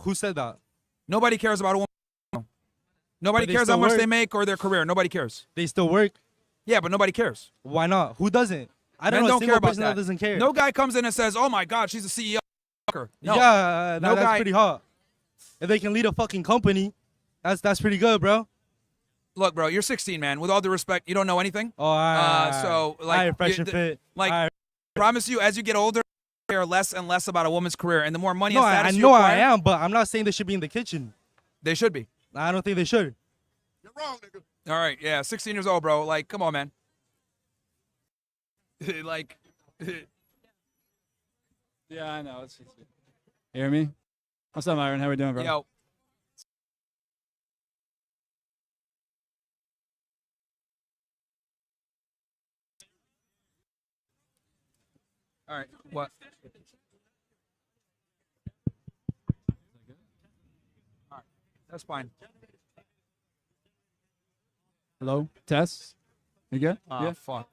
Who said that? Nobody cares about a woman. Nobody But they cares how still much work. they make or their career. Nobody cares. They still work. Yeah, but nobody cares. Why not? Who doesn't? I don't Men know a don't single care about person that doesn't care. No guy comes in and says, "Oh my God, she's a CEO." No. Yeah, no that's guy. pretty hot. If they can lead a fucking company, that's pretty good, bro. Look, bro, you're 16, man. With all due respect, you don't know anything. Oh, so like, fresh and fit. Like, promise you, as you get older, you care less and less about a woman's career, and the more money No, and I status you know acquire, I am, but I'm not saying they should be in the kitchen. They should be. I don't think they should. All right, yeah, 16 years old, bro. Like, come on, man. Like, yeah, I know. You hear me? What's up, Myron? How we doing, bro? yo, all right, what? All right, that's fine. Hello, Tess. You good? Yeah. Fuck.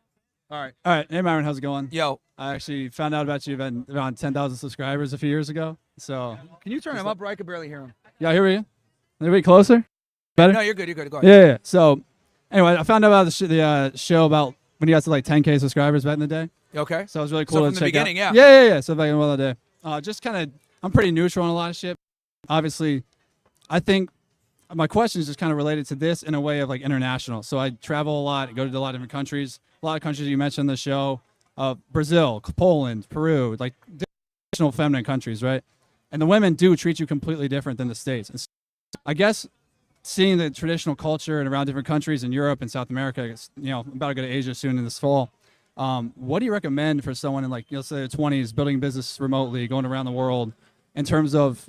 All right. All right. Hey, Myron, how's it going? Yo. I actually found out about you at around 10,000 subscribers a few years ago. So. Can you turn him up, bro? I can barely hear him. Yeah, here we go. A little bit closer. Better. No, you're good. You're good. Go ahead. Yeah. So, anyway, I found out about the show about when you got to like 10K subscribers back in the day. Okay. So it was really So cool from to the check beginning, out. yeah. Yeah. So back in the day. Just kind of, I'm pretty neutral on a lot of shit. Obviously, I think my question is just kind of related to this in a way of like international. So I travel a lot, go to a lot of different countries. A lot of countries you mentioned in the show, Brazil, Poland, Peru, like traditional feminine countries, right? And the women do treat you completely different than the States. And so I guess seeing the traditional culture and around different countries in Europe and South America, I'm about to go to Asia soon in this fall. What do you recommend for someone in like, say their 20s, building a business remotely, going around the world, in terms of,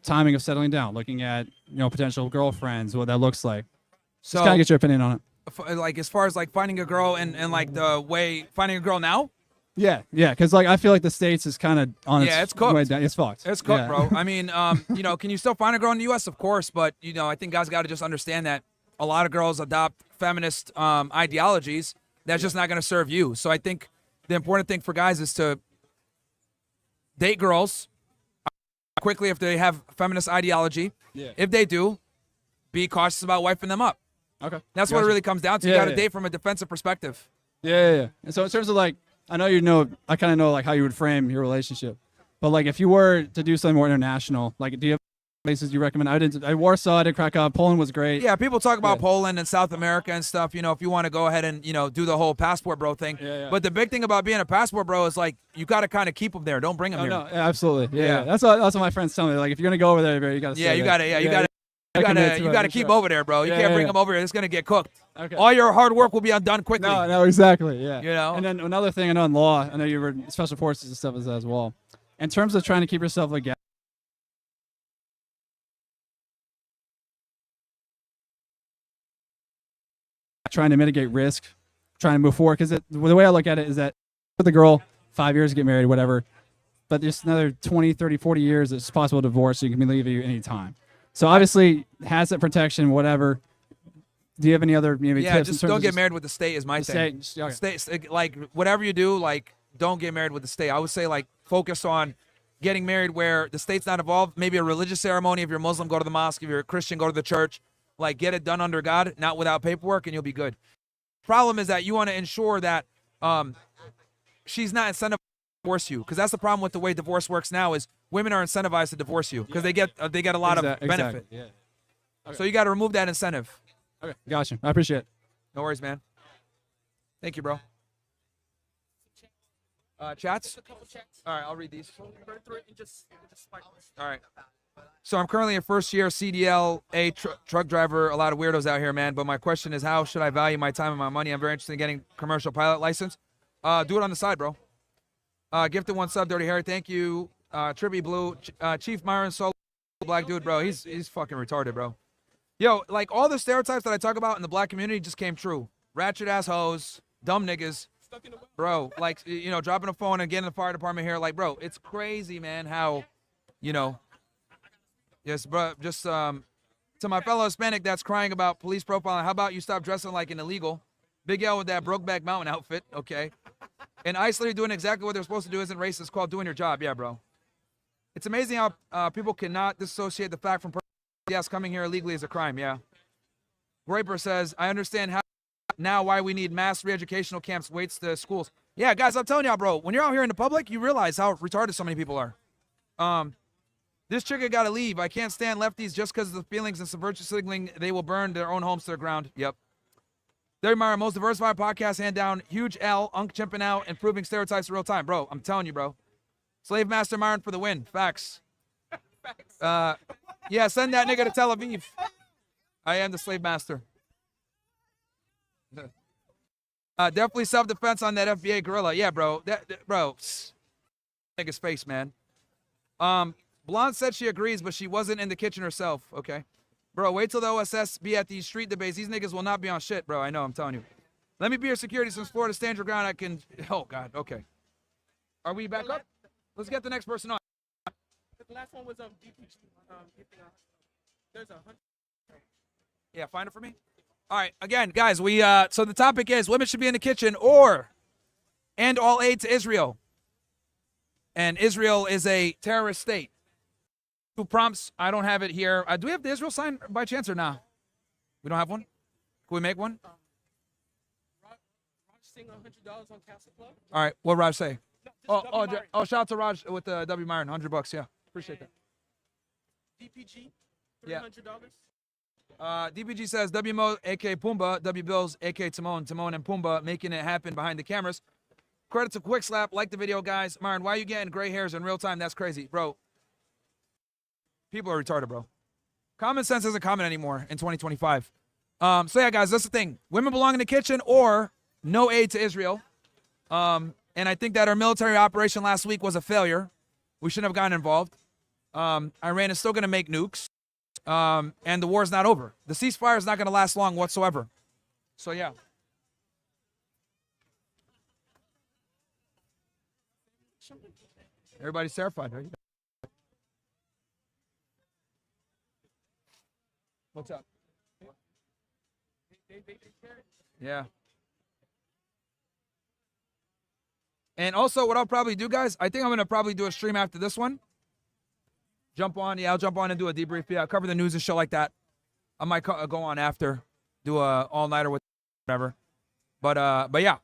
timing of settling down, looking at, potential girlfriends, what that looks like? So, just kind of get your opinion on it. Like, as far as like finding a girl and like the way finding a girl now. Yeah, because like I feel like the States is kind of on its it's cooked. way down. It's fucked. It's cooked, Yeah. bro. I mean, can you still find a girl in the U.S.? Of course, but I think guys got to just understand that a lot of girls adopt feminist ideologies. That's just not going to serve you. So I think the important thing for guys is to date girls quickly if they have feminist ideology. Yeah. If they do, be cautious about wiping them up. Okay. That's what it Gotcha. really comes down to. You Yeah, got to yeah. date from a defensive perspective. Yeah. And so in terms of like, I know I kind of know like how you would frame your relationship, but like if you were to do something more international, like do you have places you recommend? I Warsaw, I did Krakow, Poland was great. Yeah, people talk about Poland and South America and stuff, if you want to go ahead and, do the whole passport bro thing. Yeah. But the big thing about being a passport bro is like, you got to kind of keep them there. Don't bring them here. No, absolutely. Yeah. Yeah. That's what my friends tell me. Like if you're going to go over there, bro, you got to Yeah, you got to keep over there, bro. You can't bring them over here. It's going to get cooked. Okay. All your hard work will be undone quickly. No, exactly. Yeah. And then another thing I know in law, I know you were in special forces and stuff as well. In terms of trying to keep yourself legal, trying to mitigate risk, trying to move forward, because the way I look at it is that with the girl, 5 years to get married, whatever, but just another 20, 30, 40 years, it's possible divorce, so you can leave you any time. So obviously, asset protection, whatever. Do you have any other maybe tips? Just don't get married with the state is my thing. State, like whatever you do, like don't get married with the state. I would say like focus on getting married where the state's not involved. Maybe a religious ceremony. If you're Muslim, go to the mosque. If you're a Christian, go to the church. Like get it done under God, not without paperwork, and you'll be good. Problem is that you want to ensure that she's not incentivized to divorce you, because that's the problem with the way divorce works now is women are incentivized to divorce you because they get a lot of benefit. Exactly. Yeah. Okay. So you got to remove that incentive. Okay, gotcha. I appreciate it. No worries, man. Thank you, bro. Chats? All right, I'll read these. All right. So I'm currently a first-year CDL truck driver. A lot of weirdos out here, man. But my question is, how should I value my time and my money? I'm very interested in getting commercial pilot license. Do it on the side, bro. Gifted one sub, Dirty Harry. Thank you. Trippy Blue. Chief Myron, solo black dude, bro. He's fucking retarded, bro. Yo, like all the stereotypes that I talk about in the black community just came true. Ratchet ass hoes, dumb niggas, bro. Like, dropping a phone and getting the fire department here. Like, bro, it's crazy, man, how, yes, bro, just to my fellow Hispanic that's crying about police profiling, how about you stop dressing like an illegal? Big L with that Brokeback Mountain outfit, okay? And isolated doing exactly what they're supposed to do isn't racist, called doing your job. Yeah, bro. It's amazing how people cannot dissociate the fact from yes, coming here illegally is a crime, yeah. Groiper says, I understand now why we need mass re-educational camps, waits to schools. Yeah, guys, I'm telling y'all, bro, when you're out here in the public, you realize how retarded so many people are. This chick got to leave. I can't stand lefties just because of the feelings and subversive signaling. They will burn their own homes to the ground. Yep. There, Myron, most diversified podcast, hand down. Huge L, Unk chimping out, improving stereotypes in real time. Bro, I'm telling you, bro. Slave Master Myron for the win. Facts. Yeah, send that nigga to Tel Aviv. I am the Slave Master. Definitely self-defense on that FBA gorilla. Yeah, bro. Bro. Nigga's face, man. Blonde said she agrees, but she wasn't in the kitchen herself. Okay. Bro, wait till the OSS be at these street debates. These niggas will not be on shit, bro. I know, I'm telling you. Let me be your security since Florida stands your ground. I can... Oh, God. Okay. Are we back up? Let's get the next person on. The last one was DPG. There's 100. Yeah, find it for me. All right, again, guys, so the topic is women should be in the kitchen or end all aid to Israel. And Israel is a terrorist state. 2 prompts. I don't have it here. Do we have the Israel sign by chance or not? We don't have one? Can we make one? Raj saying $100 on CastleClub. All right, what Raj say? Shout out to Raj with the W Myron, $100. Yeah, appreciate that. DPG, $300. Yeah. DPG says WMO, aka Pumbaa, W Bills, aka Timon, and Pumbaa making it happen behind the cameras. Credit to Quick Slap. Like the video, guys. Myron, why are you getting gray hairs in real time? That's crazy, bro. People are retarded, bro. Common sense isn't common anymore in 2025. So yeah, guys, that's the thing. Women belong in the kitchen or no aid to Israel. And I think that our military operation last week was a failure. We shouldn't have gotten involved. Iran is still going to make nukes. And the war's not over. The ceasefire is not going to last long whatsoever. So yeah. Everybody's terrified, right? What's up? Yeah. And also, what I'll probably do, guys, I think I'm going to probably do a stream after this one. Jump on. Yeah, I'll jump on and do a debrief. Yeah, I'll cover the news and shit like that. I might go on after, do a all-nighter with whatever. But yeah.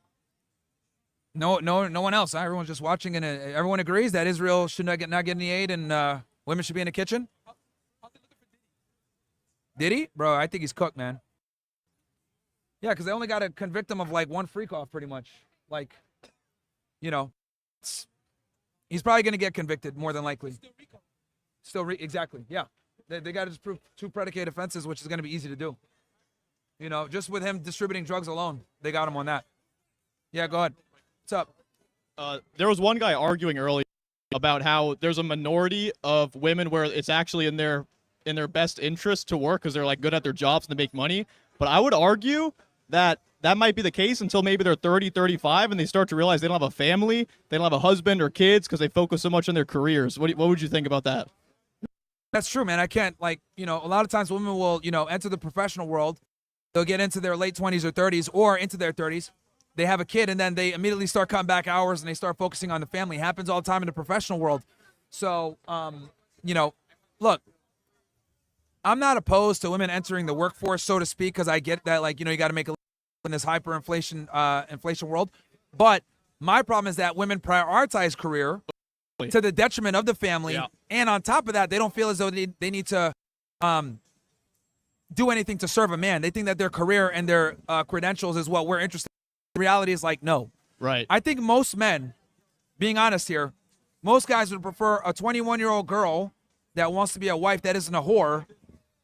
No one else. Huh? Everyone's just watching, and everyone agrees that Israel should not get any aid, and women should be in the kitchen. Did he? Bro, I think he's cooked, man. Yeah, because they only got to convict him of like 1 freak off, pretty much. Like, you know, he's probably going to get convicted more than likely. Exactly, yeah. They got to just prove 2 predicate offenses, which is going to be easy to do. You know, just with him distributing drugs alone, they got him on that. Yeah, go ahead. What's up? There was one guy arguing earlier about how there's a minority of women where it's actually in their best interest to work because they're like good at their jobs and they make money. But I would argue that might be the case until maybe they're 30, 35 and they start to realize they don't have a family, they don't have a husband or kids because they focus so much on their careers. What would you think about that? That's true, man. I can't, like, you know, a lot of times women will, you know, enter the professional world. They'll get into their late 20s or 30s or into their 30s. They have a kid and then they immediately start cutting back hours and they start focusing on the family. It happens all the time in the professional world. So, you know, look, I'm not opposed to women entering the workforce, so to speak, because I get that, like, you know, you got to make a living in this hyperinflation inflation world. But my problem is that women prioritize career to the detriment of the family. Yeah. And on top of that, they don't feel as though they need to do anything to serve a man. They think that their career and their credentials is what we're interested in. The reality is, like, no. Right. I think most men, being honest here, most guys would prefer a 21-year-old girl that wants to be a wife that isn't a whore,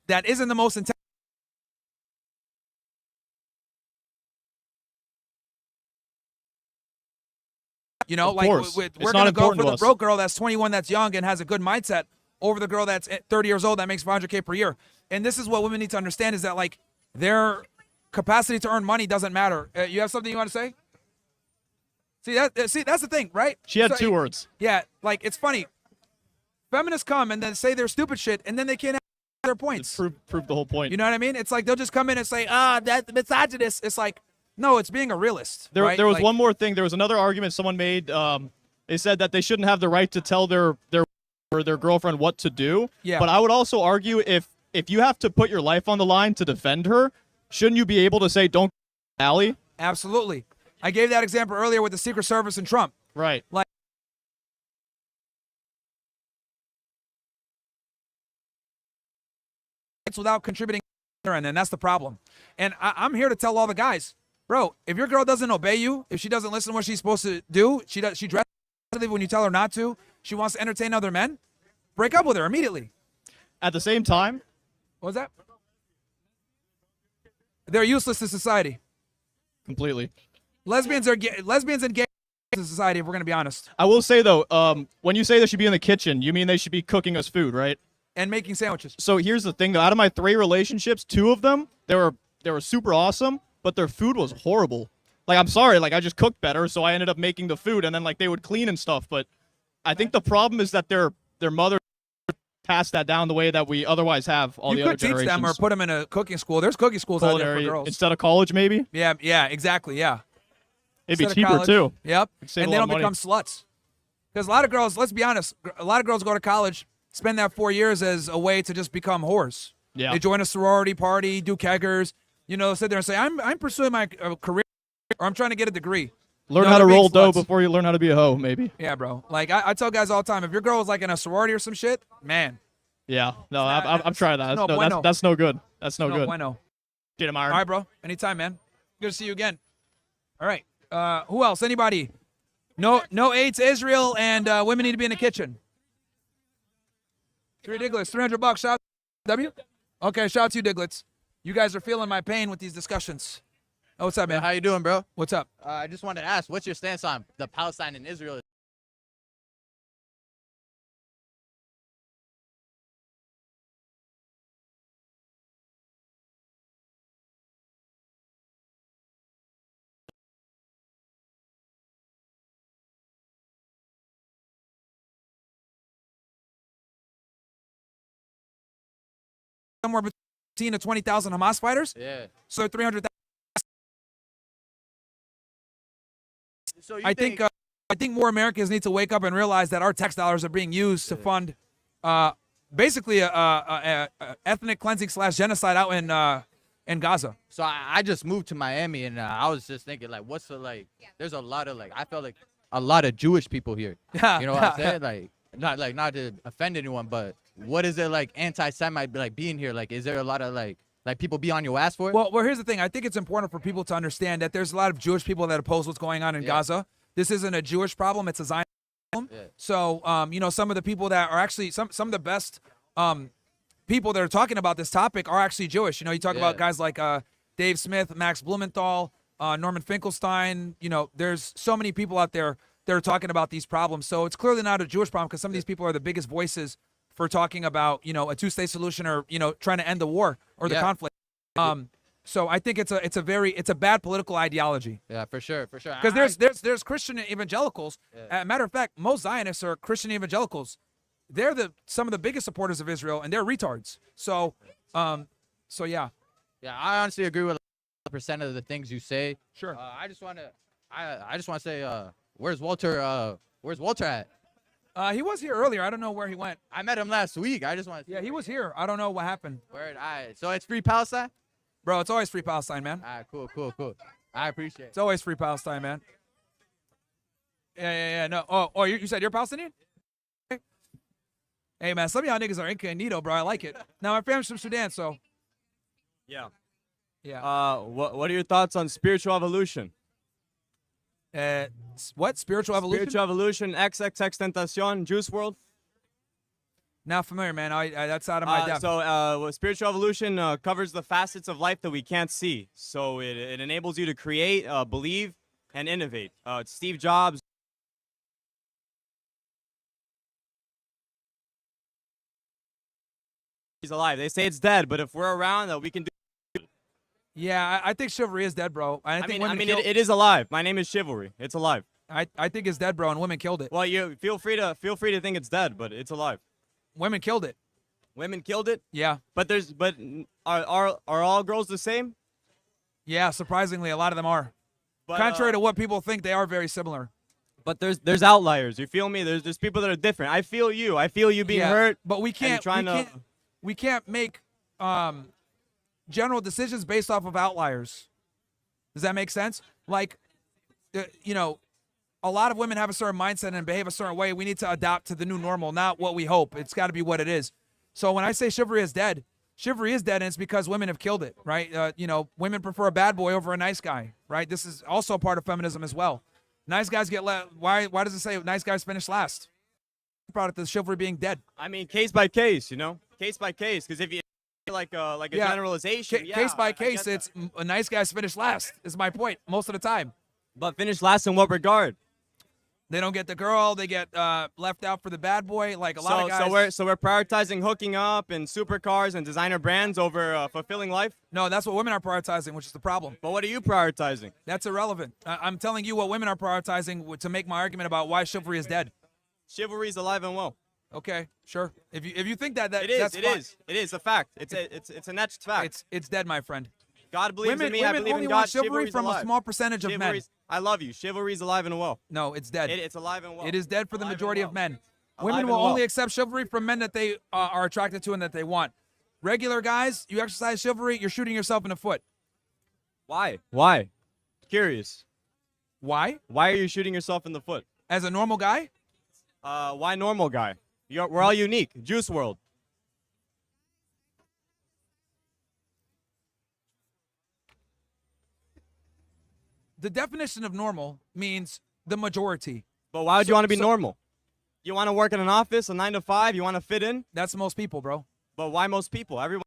that isn't the most intense. You know, like we're going to go for the broke girl that's 21, that's young and has a good mindset over the girl that's 30 years old that makes $500K per year. And this is what women need to understand is that, like, their capacity to earn money doesn't matter. You have something you want to say? See, that's the thing, right? She had 2 words. Yeah, like, it's funny. Feminists come and then say their stupid shit, and then they can't have their points. Prove the whole point. You know what I mean? It's like they'll just come in and say, that's misogynist. It's like, no, it's being a realist. There right? was like, one more thing. There was another argument someone made. They said that they shouldn't have the right to tell their girlfriend what to do. Yeah. But I would also argue if you have to put your life on the line to defend her, shouldn't you be able to say, don't alley? Absolutely. I gave that example earlier with the Secret Service and Trump. Right. Like, it's without contributing, and then that's the problem. And I'm here to tell all the guys, bro, if your girl doesn't obey you, if she doesn't listen to what she's supposed to do, she dresses when you tell her not to, she wants to entertain other men, break up with her immediately. At the same time, what was that? They're useless to society. Completely. Lesbians and gay to society, if we're gonna be honest. I will say though, when you say they should be in the kitchen, you mean they should be cooking us food, right? And making sandwiches. So here's the thing though, out of my 3 relationships, 2 of them, they were super awesome, but their food was horrible. Like, I'm sorry, like I just cooked better, so I ended up making the food, and then like they would clean and stuff. But I think the problem is that their mother passed that down the way that we otherwise have all the other generations. You could teach them or put them in a cooking school. There's cooking schools out there for girls. Instead of college, maybe? Yeah, exactly, yeah. It'd be Instead of cheaper college. too. Yep, Save and a they lot don't of money. become sluts. Because a lot of girls, let's be honest, a lot of girls go to college, spend that 4 years as a way to just become whores. Yeah. They join a sorority party, do keggers, sit there and say, I'm pursuing my career, or I'm trying to get a degree. Learn No, how to they're being roll dough sluts. before you learn how to be a hoe, maybe. Yeah, bro. Like, I tell guys all the time, if your girl is like in a sorority or some shit, man. Yeah, no, I'm trying that. no bueno. That's no good. That's no good. Bueno. Get him, Myron. All right, bro. Anytime, man. Good to see you again. All right. Who else? Anybody? No aid to Israel, and women need to be in the kitchen. It's ridiculous. $300. Shout out to W. Okay, shout out to you, Diglets. You guys are feeling my pain with these discussions. Oh, what's up, man? How you doing, bro? What's up? I just wanted to ask, what's your stance on the Palestine and Israel? Somewhere between the 20,000 Hamas fighters. Yeah. So 300,000. So I think more Americans need to wake up and realize that our tax dollars are being used to fund basically a ethnic cleansing / genocide out in Gaza. So I just moved to Miami, and I was just thinking, like, what's the, like, there's a lot of, like, I felt like a lot of Jewish people here. Yeah. You know what I'm saying? Like, not to offend anyone, but what is it like anti-Semite, like, being here? Like, is there a lot of, like people be on your ass for it? Well, here's the thing. I think it's important for people to understand that there's a lot of Jewish people that oppose what's going on in Gaza. This isn't a Jewish problem. It's a Zionist problem. Yeah. So, some of the people that are actually some of the best people that are talking about this topic are actually Jewish. You talk about guys like Dave Smith, Max Blumenthal, Norman Finkelstein. There's so many people out there that are talking about these problems. So it's clearly not a Jewish problem because some of these people are the biggest voices for talking about, a two-state solution or, trying to end the war or the conflict. So I think it's a bad political ideology. Yeah, for sure. Because there's Christian evangelicals. Matter of fact, most Zionists are Christian evangelicals. They're some of the biggest supporters of Israel, and they're retards. So yeah. Yeah, I honestly agree with 100% of the things you say. Sure. I just want to say, where's Walter? Where's Walter at? He was here earlier. I don't know where he went. I met him last week. I just want to. Yeah, he was here. I don't know what happened. Word. All right. So it's free Palestine? Bro, it's always free Palestine, man. All right, cool. I appreciate it. It's always free Palestine, man. Yeah. No. Oh, you said you're Palestinian? Okay. Hey, man, some of y'all niggas are incognito, bro. I like it. Now, my family's from Sudan, so. Yeah. Yeah. What are your thoughts on spiritual evolution? What? Spiritual evolution? Spiritual evolution, XXX Tentacion, Juice World. Not familiar, man. That's out of my depth. So spiritual evolution covers the facets of life that we can't see. So it enables you to create, believe, and innovate. Steve Jobs. He's alive. They say it's dead, but if we're around, we can do. Yeah, I think chivalry is dead, bro. I mean, it is alive. My name is Chivalry. It's alive. I think it's dead, bro, and women killed it. Well, you feel free to think it's dead, but it's alive. Women killed it. Women killed it? Yeah. But are all girls the same? Yeah, surprisingly, a lot of them are. But, contrary to what people think, they are very similar. But there's outliers. You feel me? There's people that are different. I feel you. I feel you being hurt. But we can't make general decisions based off of outliers. Does that make sense? Like, you know, a lot of women have a certain mindset and behave a certain way. We need to adapt to the new normal, not what we hope. It's got to be what it is. So when I say chivalry is dead, and it's because women have killed it, right? You know, women prefer a bad boy over a nice guy, right? This is also part of feminism as well. Nice guys get why does it say nice guys finish last? Product of chivalry being dead. I mean, case by case, you know, case by case. Because if you like a generalization, Case by case, it's a nice guys finish last. Is my point most of the time. But finish last in what regard? They don't get the girl. They get left out for the bad boy. Like a lot of guys. So we're prioritizing hooking up and supercars and designer brands over fulfilling life. No, that's what women are prioritizing, which is the problem. But what are you prioritizing? That's irrelevant. I'm telling you what women are prioritizing to make my argument about why chivalry is dead. Chivalry is alive and well. Okay, sure. If you think that it is, that's it is a fact. It's a natural fact. It's dead, my friend. God believes in me. I believe only in God. want chivalry from a small percentage of men. I love you. Chivalry is alive and well. No, it's dead. It's alive and well. It is dead for the majority of men. Alive Women and will well. only accept chivalry from men that they are attracted to and that they want. Regular guys, you exercise chivalry, you're shooting yourself in the foot. Why? Why? Curious. Why? Why are you shooting yourself in the foot? As a normal guy? Why normal guy? We're all unique. Juice World. The definition of normal means the majority. But why would you want to be normal? You want to work in an office, a 9 to 5? You want to fit in? That's most people, bro. But why most people? Everyone.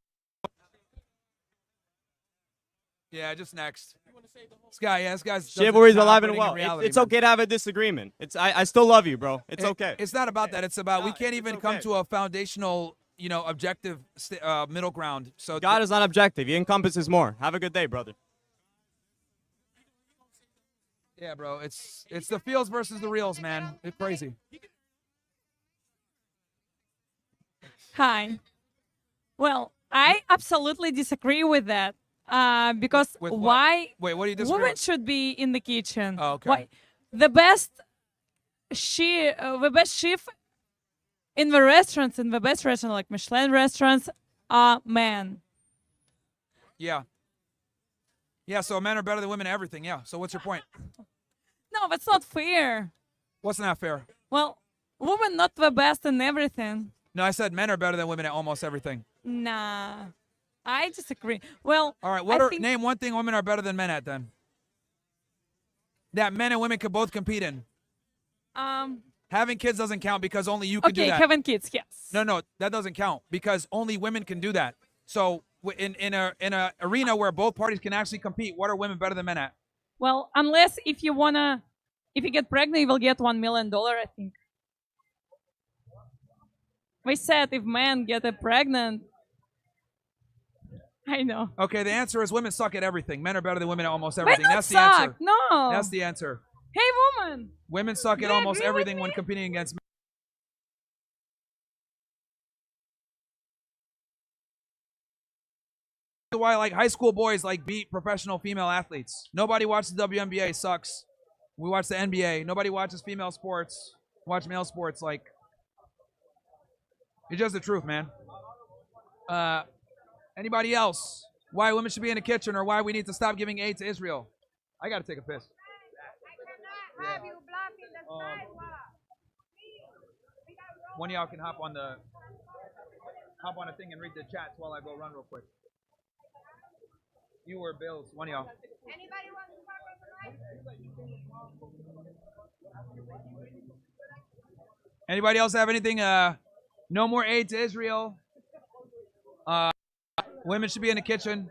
Yeah, just next. This guy's Chivalry's alive and operating in well. reality, It's man. okay to have a disagreement. I still love you, bro. It's okay. It's not about that. It's about we can't even come to a foundational, objective middle ground. So God is not objective. He encompasses more. Have a good day, brother. Yeah, bro. It's the feels versus the reals, man. It's crazy. Hi. Well, I absolutely disagree with that. Because With what? why Wait, what do you disagree women with? should be in the kitchen? Oh, okay. Why the best chef in the restaurants, in the best restaurants like Michelin restaurants, are men. Yeah. Yeah, so men are better than women at everything. Yeah. So what's your point? No, that's not fair. What's not fair? Well, women not the best in everything. No, I said men are better than women at almost everything. Nah, I disagree. Well, All right, name one thing women are better than men at then. That men and women could both compete in. Having kids doesn't count because only you can do okay, that. having kids, yes. No, that doesn't count because only women can do that. So in a arena where both parties can actually compete, what are women better than men at? Well, unless if you get pregnant, you will get $1 million, I think. We said if men get pregnant, I know. Okay, the answer is women suck at everything. Men are better than women at almost Men everything. not That's the suck. answer. No. That's the answer. Hey, woman. Women suck at Do you almost agree with everything when competing against men. That's why like high school boys like beat professional female athletes. Nobody watches the WNBA. Sucks. We watch the NBA. Nobody watches female sports. Watch male sports. Like it's just the truth, man. Anybody else? Why women should be in the kitchen or why we need to stop giving aid to Israel? I gotta take a piss. One of y'all can hop on the thing and read the chats while I go run real quick. You or Bills, one of y'all. Anybody else have anything? No more aid to Israel. Women should be in the kitchen.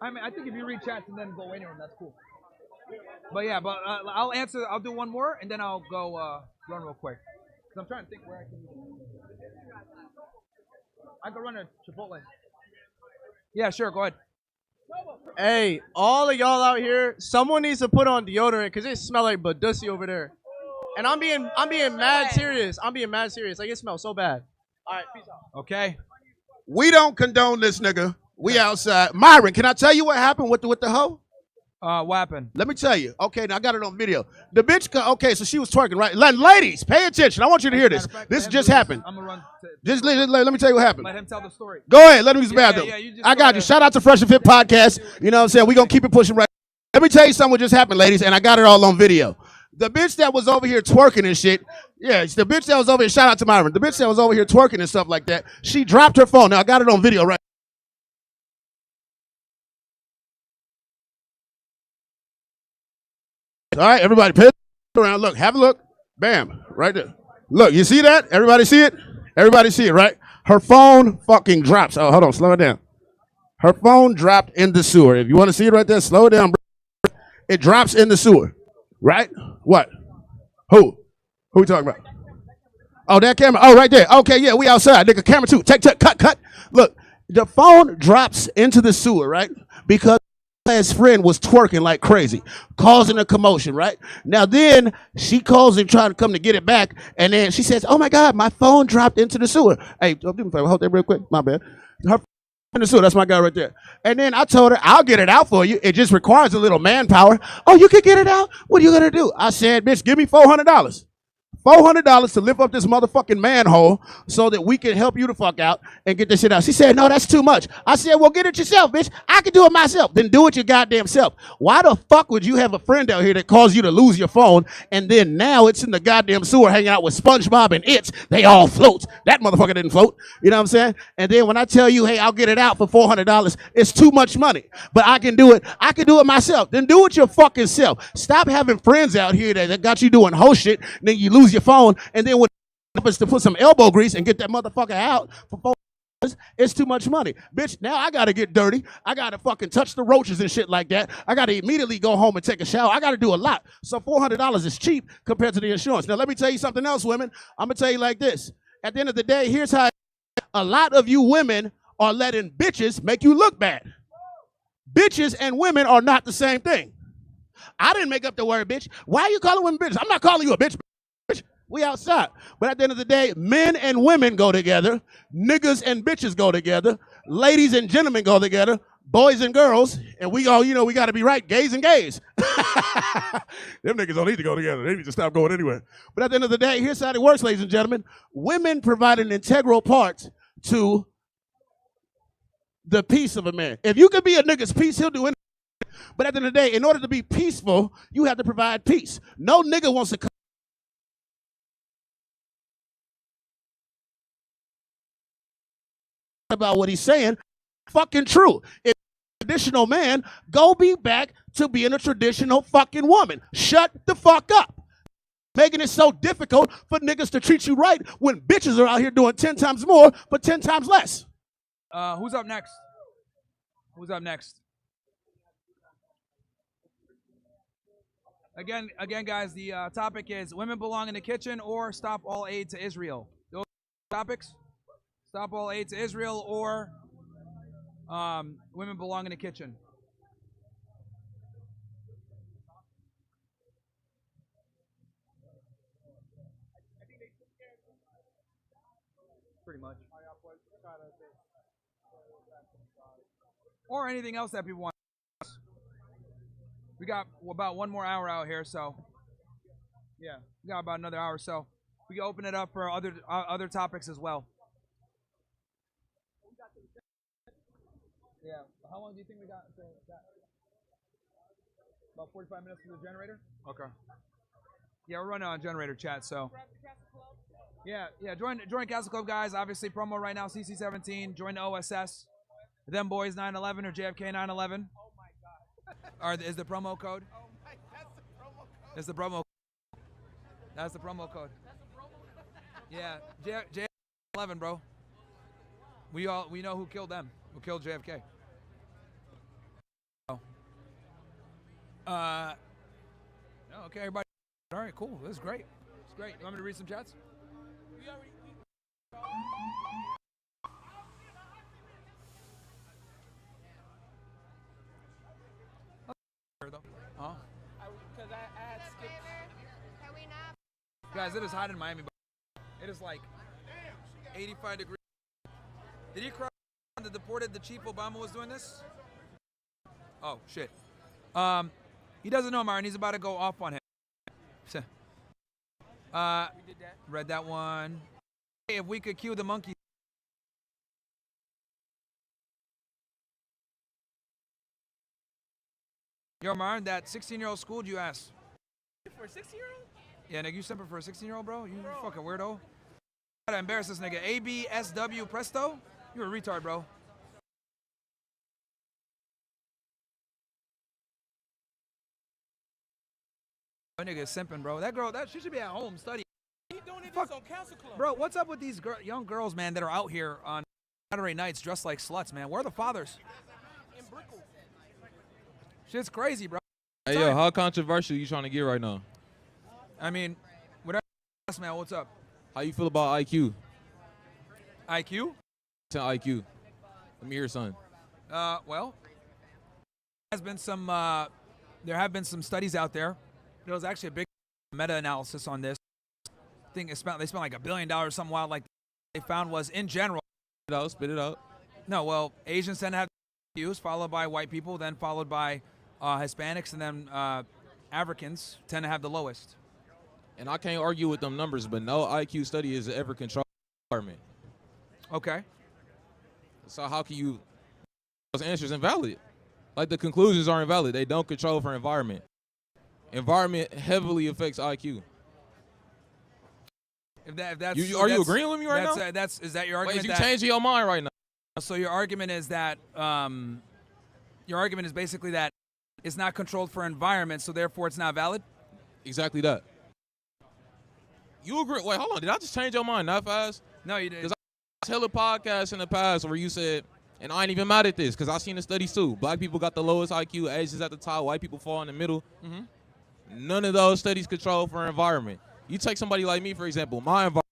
I mean, I think if you read chats and then go anywhere, that's cool. But yeah, I'll answer. I'll do one more and then I'll go run real quick. Cause I'm trying to think where I can run a Chipotle. Yeah, sure. Go ahead. Hey, all of y'all out here, someone needs to put on deodorant because it smells like Badussy over there. And I'm being mad serious. I'm being mad serious. Like it smells so bad. All right, peace out. Okay. We don't condone this, nigga. We outside. Myron, can I tell you what happened with the hoe? What happened? Let me tell you. Okay, now I got it on video. The bitch, okay, so she was twerking, right? Ladies, pay attention. I want you to hear this. This just happened. I'm gonna run. Just let me tell you what happened. Let him tell the story. Go ahead. Let me use the bathroom. I got you. Shout out to Fresh and Fit Podcast. You know what I'm saying? We're going to keep it pushing right. Let me tell you something what just happened, ladies, and I got it all on video. The bitch that was over here twerking and shit, yeah, it's the bitch that was over here, shout out to Myron. The bitch that was over here twerking and stuff like that, she dropped her phone. Now, I got it on video right. All right, everybody, pay around. Look, have a look. Bam, right there. Look, you see that? Everybody see it? Everybody see it, right? Her phone fucking drops. Oh, hold on, slow it down. Her phone dropped in the sewer. If you want to see it right there, slow it down. It drops in the sewer, right? What? Who we talking about? Oh, that camera. Oh, right there. Okay, yeah, we outside. Nigga, camera two. Take, cut. Look, the phone drops into the sewer, right? Because his friend was twerking like crazy, causing a commotion, right? Now then, she calls him trying to come to get it back, and then she says, oh my God, my phone dropped into the sewer. Hey, do me a favor, hold that real quick. My bad. Her in the sewer, that's my guy right there. And then I told her, I'll get it out for you. It just requires a little manpower. Oh, you can get it out? What are you gonna do? I said, bitch, give me $400. $400 to lift up this motherfucking manhole so that we can help you the fuck out and get this shit out. She said, no, that's too much. I said, well, get it yourself, bitch. I can do it myself. Then do it your goddamn self. Why the fuck would you have a friend out here that caused you to lose your phone and then now it's in the goddamn sewer hanging out with SpongeBob and they all float. That motherfucker didn't float. You know what I'm saying? And then when I tell you, hey, I'll get it out for $400, it's too much money. But I can do it. I can do it myself. Then do it your fucking self. Stop having friends out here that got you doing whole shit and then you lose your phone, and then when it happens to put some elbow grease and get that motherfucker out for $4, it's too much money. Bitch, now I gotta get dirty. I gotta fucking touch the roaches and shit like that. I gotta immediately go home and take a shower. I gotta do a lot. So $400 is cheap compared to the insurance. Now let me tell you something else, women. I'm gonna tell you like this. At the end of the day, here's how a lot of you women are letting bitches make you look bad. Bitches and women are not the same thing. I didn't make up the word bitch. Why are you calling women bitches? I'm not calling you a bitch. We outside. But at the end of the day, men and women go together. Niggas and bitches go together. Ladies and gentlemen go together. Boys and girls. And we all, we got to be right. Gays and gays. Them niggas don't need to go together. They need to stop going anywhere. But at the end of the day, here's how it works, ladies and gentlemen. Women provide an integral part to the peace of a man. If you can be a nigga's peace, he'll do anything. But at the end of the day, in order to be peaceful, you have to provide peace. No nigga wants to come about what he's saying. Fucking true. If you're a traditional man, go be back to being a traditional fucking woman. Shut the fuck up. Making it so difficult for niggas to treat you right when bitches are out here doing 10 times more for 10 times less. Who's up next? Who's up next? Again, guys, the topic is women belong in the kitchen or stop all aid to Israel. Those topics? Stop all aid to Israel or women belong in the kitchen. Pretty much. Or anything else that people want. We got about one more hour out here, so yeah, we got about another hour, so we can open it up for other topics as well. Yeah, how long do you think we got? About 45 minutes for the generator? Okay. Yeah, we're running on generator chat, so. Yeah, join CastleClub, guys. Obviously, promo right now, CC17. Join the OSS. Them Boys 911 or JFK 911. Is the promo code? Oh my, that's the promo code. That's the promo code. Yeah, JFK11, bro. We know who killed them. Who killed JFK? Oh. Okay, everybody. All right, cool. This is great. It's great. You want me to read some chats? Huh? Because I had skipped. Guys, it is hot in Miami. It is like 85 degrees. Did he cry when the deported the chief Obama was doing this? Oh, shit. He doesn't know, Myron. He's about to go off on him. Read that one. Hey, if we could cue the monkey. Yo, Myron, that 16-year-old schooled you asked. For a 16-year-old? Yeah, nigga, you simping for a 16-year-old, bro? You fucking weirdo. Gotta embarrass this nigga. ABSW Presto? You a retard, bro. That nigga is simping, bro. That girl, she should be at home studying. He doing it Fuck. on CastleClub. Bro, what's up with these young girls, man, that are out here on Saturday nights dressed like sluts, man? Where are the fathers? Shit's crazy, bro. Hey, yo, how controversial you trying to get right now? I mean, whatever, man, what's up? How you feel about IQ? IQ? IQ. Let me hear something. Well, there have been some studies out there. There was actually a big meta-analysis on this. I think they spent like $1 billion, something wild like that. They found was, in general. Spit it out. No, well, Asians tend to have IQs, followed by white people, then followed by Hispanics, and then Africans tend to have the lowest. And I can't argue with them numbers, but no IQ study is ever controlled environment. Okay. So how can you? Those answers invalid. Like the conclusions are invalid. They don't control for environment. Environment heavily affects IQ. If that's are you agreeing with me right now? Is that your argument? Wait, is you changing your mind right now? So your argument is that basically that it's not controlled for environment, so therefore it's not valid? Exactly that. You agree? Wait, hold on. Did I just change your mind that fast? No, you didn't. Because I hella podcasts in the past where you said, and I ain't even mad at this because I seen the studies too. Black people got the lowest IQ, Asians at the top, white people fall in the middle. Mm-hmm. None of those studies control for environment. You take somebody like me, for example, my environment,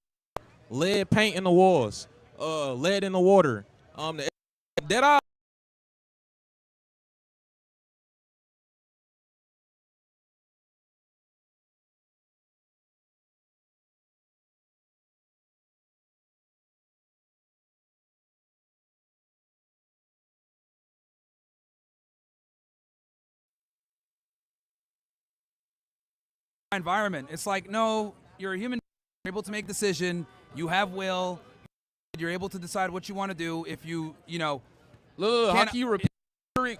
lead paint in the walls, lead in the water, that I. Environment. It's like, no, you're a human, you're able to make decision, you have will, you're able to decide what you want to do. If you know, look, how can you repeat when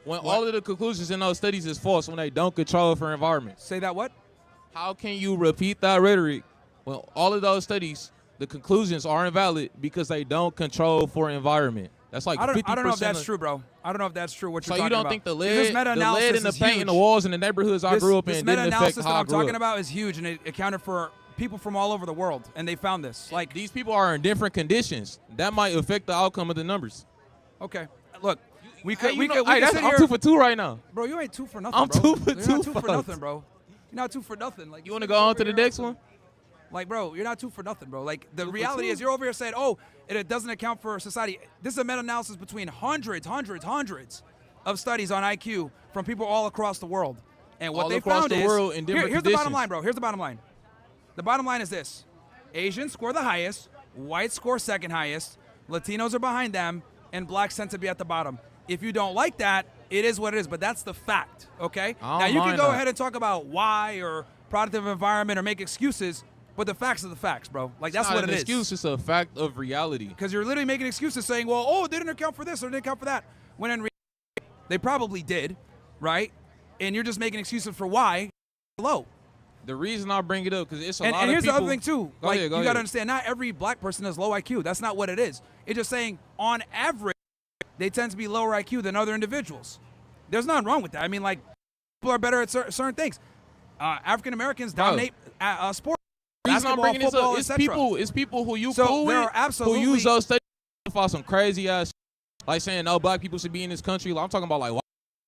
what? all of the conclusions in those studies is false when they don't control for environment? Say that what? How can you repeat that rhetoric when all of those studies, the conclusions are invalid because they don't control for environment? That's like 50%. I don't know if that's true, bro. I don't know if that's true. What you're so talking about. you don't think the lead in the paint in the walls in the neighborhoods I grew up in didn't affect how I grew up? This meta-analysis that I'm talking about is huge, and it accounted for people from all over the world, and they found this. Like these people are in different conditions. That might affect the outcome of the numbers. Okay, look, we Hey, could I'm sit here. 2 for 2 right now. Bro, you ain't 2 for nothing. I'm bro. 2 for You're 2. not 2 for nothing, bro. You're not 2 for nothing. Like you want to go on to the next one? Like, bro, you're not 2 for nothing, bro. Like, the reality is you're over here saying, oh, it doesn't account for society. This is a meta-analysis between hundreds of studies on IQ from people all across the world. And what All they across found the is, world in different here's the bottom conditions. line, bro. Here's the bottom line. The bottom line is this. Asians score the highest, whites score second highest, Latinos are behind them, and blacks tend to be at the bottom. If you don't like that, it is what it is, but that's the fact, okay? I don't Now, you can mind go that. ahead and talk about why or product of environment or make excuses, but the facts are the facts, bro. Like, that's It's not what an it is. excuse. It's a fact of reality. Because you're literally making excuses saying, well, oh, they didn't account for this or they didn't account for that. When in reality, they probably did, right? And you're just making excuses for why low. The reason I bring it up because it's a lot And of here's people. the other thing, too. Go Like, ahead, go you got ahead. to understand, not every black person has low IQ. That's not what it is. It's just saying, on average, they tend to be lower IQ than other individuals. There's nothing wrong with that. I mean, like, people are better at certain things. African Americans dominate sports. The reason I'm Basketball, bringing this football, up, it's etc. people who you So cool there with are absolutely who use those studies for some crazy ass shit. Like saying no black people should be in this country. Like, I'm talking about like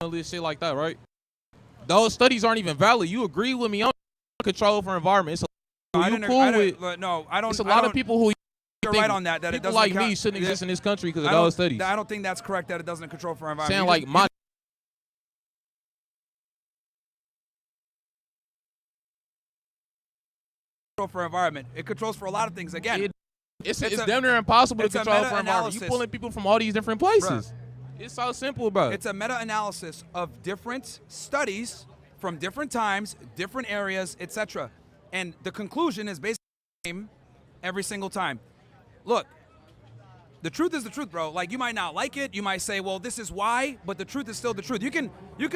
all this shit like that, right? Those studies aren't even valid. You agree with me on control for environment. It's a I you didn't- cool I with. didn't- no, I don't. It's a I lot don't- of people who You're think right on that. That it people doesn't like count- me shouldn't exist in this country because of I don't- those studies. I don't think that's correct. That it doesn't control for environment. Saying You like just- my control for environment. It controls for a lot of things. Again, it's a- damn near impossible to it's a control for environment. You meta-analysis. pulling people from all these different places. It's so simple, bro. It's a meta-analysis of different studies from different times, different areas, etc. And the conclusion is basically the same every single time. Look, the truth is the truth, bro. Like, you might not like it. You might say, well, this is why, but the truth is still the truth. You can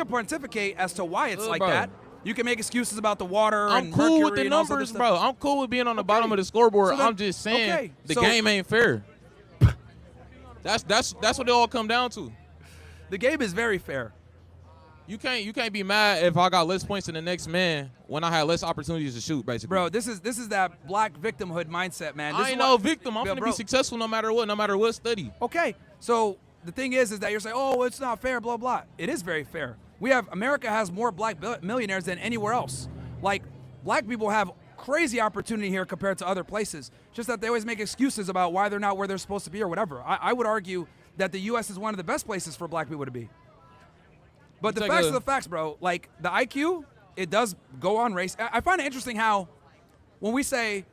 pontificate as to why it's like bro. that. You can make excuses about the water I'm and cool mercury with the and all this other numbers, stuff. bro. I'm cool with being on the bottom of the scoreboard. So then- I'm just saying okay, the so- game ain't fair. That's what it all come down to. The game is very fair. You can't be mad if I got less points than the next man when I had less opportunities to shoot, basically. Bro, this is that black victimhood mindset, man. This I is ain't what- no victim. I'm Yo, gonna bro. be successful no matter what study. Okay, so the thing is that you're saying, oh, it's not fair, blah, blah. It is very fair. America has more black millionaires than anywhere else. Like, black people have crazy opportunity here compared to other places. Just that they always make excuses about why they're not where they're supposed to be or whatever. I would argue that the U.S. is one of the best places for black people to be. But the facts are the facts, bro. Like, the IQ, it does go on race. I find it interesting how when we say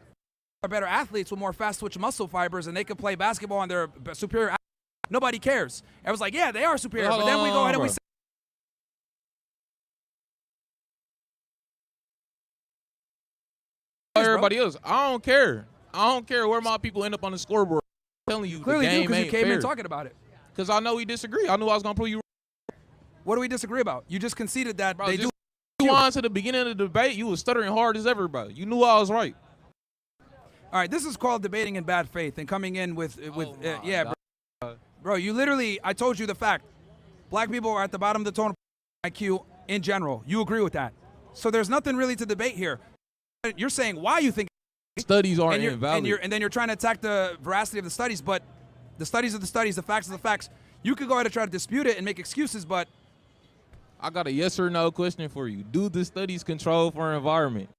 are better athletes with more fast-twitch muscle fibers and they can play basketball and they're superior, nobody cares. Everyone's like, yeah, they are superior. But then we go ahead and we say, Everybody else, I don't care. I don't care where my people end up on the scoreboard. I'm telling you, clearly the do game because you ain't came fair. in talking about it. Because I know we disagree. I knew I was gonna prove you. What do we disagree about? You just conceded that Bro, they do. You on to the beginning of the debate, you was stuttering hard as ever, bro. You knew I was right. All right, this is called debating in bad faith and coming in with yeah, bro. You literally, I told you the fact. Black people are at the bottom of the totem IQ in general. You agree with that? So there's nothing really to debate here. You're saying why you think Studies aren't and invalid. and then you're trying to attack the veracity of the studies, but the studies are the studies, the facts are the facts. You could go ahead and try to dispute it and make excuses, but I got a yes or no question for you. Do the studies control for environment?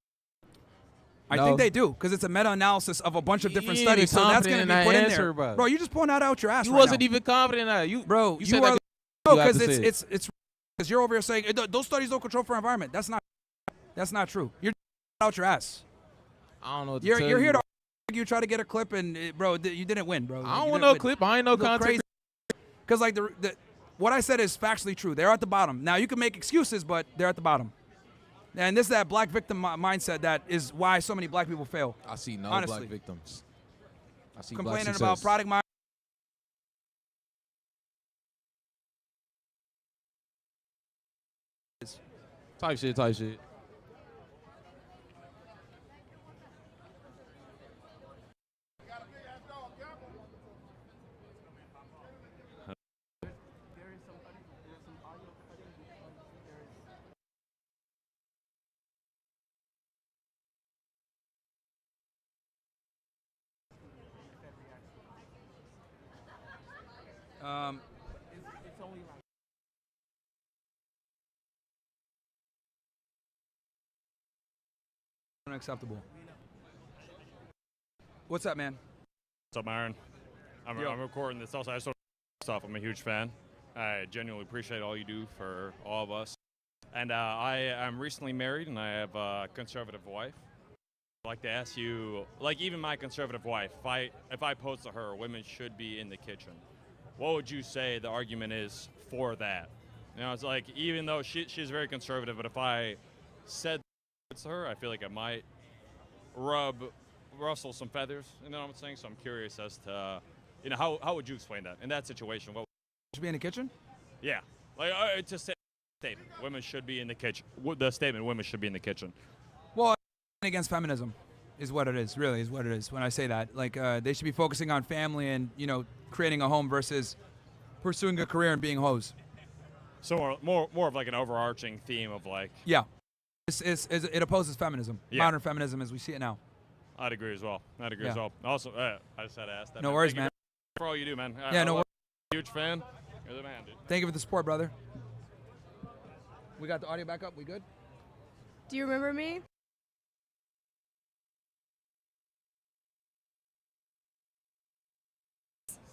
I think they do, because it's a meta-analysis of a bunch of different You ain't studies, so that's confident going to in be put that in answer, there. bro. You just pulling that out your ass You right wasn't now. even confident in that. You you said are that no, you have because to say it. it's because you're over here saying those studies don't control for environment. That's not true. You're out your ass. I don't know what to You're tell here you. to argue, try to get a clip, and bro, you didn't win, bro. I don't want no clip. I ain't no content. Because like what I said is factually true. They're at the bottom. Now you can make excuses, but they're at the bottom. And this is that black victim mindset that is why so many black people fail. I see no honestly. black victims. I see Complaining black about success. product mind. Type shit. Unacceptable. What's up, man? What's up, Myron? I'm recording this also. I just want to start off, I'm a huge fan. I genuinely appreciate all you do for all of us. And I am recently married, and I have a conservative wife. I'd like to ask you, like even my conservative wife, if I pose to her, women should be in the kitchen, what would you say the argument is for that? You know, it's like, even though she's very conservative, but if I said to her, I feel like it might rustle some feathers, you know what I'm saying? So I'm curious as to, you know, how would you explain that in that situation? What Should be in the kitchen? Yeah, like it's a statement. Women should be in the kitchen. The statement, women should be in the kitchen. Well, against feminism is what it is. Really, is what it is. When I say that, like they should be focusing on family and creating a home versus pursuing a career and being hoes. So more of like an overarching theme of like. Yeah, it opposes feminism, modern feminism as we see it now. I'd agree as well. Yeah. Also, I just had to ask that. No man. worries, Thank you man. for all you do, man. Yeah, no worries. Huge fan. You're the man, dude. Thank you for the support, brother. We got the audio back up. We good? Do you remember me?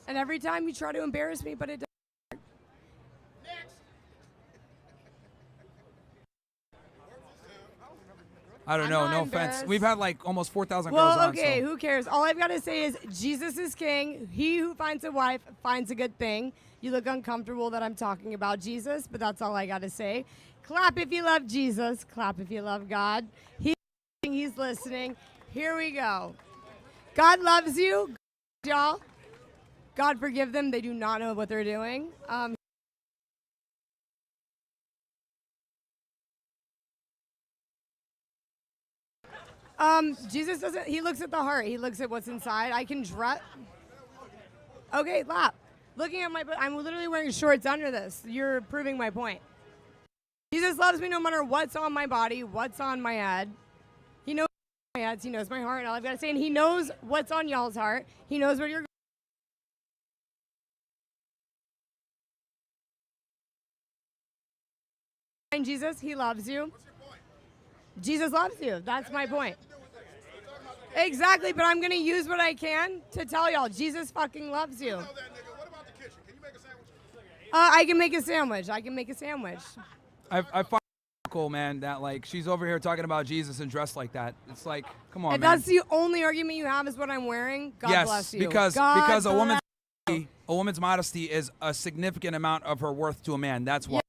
And every time you try to embarrass me, but it doesn't. I don't I'm know. not No offense. embarrassed. We've had like almost 4,000 Well, girls on. okay, So. who cares? All I've got to say is Jesus is king. He who finds a wife finds a good thing. You look uncomfortable that I'm talking about Jesus, but that's all I got to say. Clap if you love Jesus. Clap if you love God. He's listening. Here we go. God loves you, y'all. God forgive them. They do not know what they're doing. Jesus doesn't, he looks at the heart. He looks at what's inside. I can dress. Okay, lap. Looking at my, I'm literally wearing shorts under this. You're proving my point. Jesus loves me no matter what's on my body, what's on my head. He knows my head, he knows my heart, and all I've got to say, and he knows what's on y'all's heart. He knows where you're going. Jesus, he loves you. Jesus loves you. That's my point. Exactly, but I'm going to use what I can to tell y'all. Jesus fucking loves you. I can make a sandwich. I can make a sandwich. I find it cool, man, that like she's over here talking about Jesus and dressed like that. It's like, come on, If man. that's the only argument you have is what I'm wearing, God bless you. Because God because bless a woman's modesty is a significant amount of her worth to a man. That's why.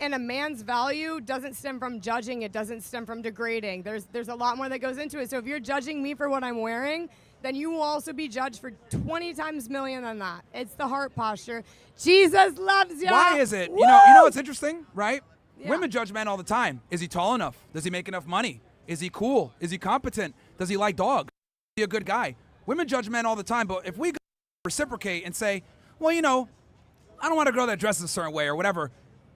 And a man's value doesn't stem from judging. It doesn't stem from degrading. There's a lot more that goes into it. So if you're judging me for what I'm wearing, then you will also be judged for 20 times million than that. It's the heart posture. Jesus loves you. Why is it? Woo! You know what's interesting, right? Yeah. Women judge men all the time. Is he tall enough? Does he make enough money? Is he cool? Is he competent? Does he like dogs? Is he a good guy? Women judge men all the time, but if we reciprocate and say, well, you know, I don't want a girl that dresses a certain way or whatever,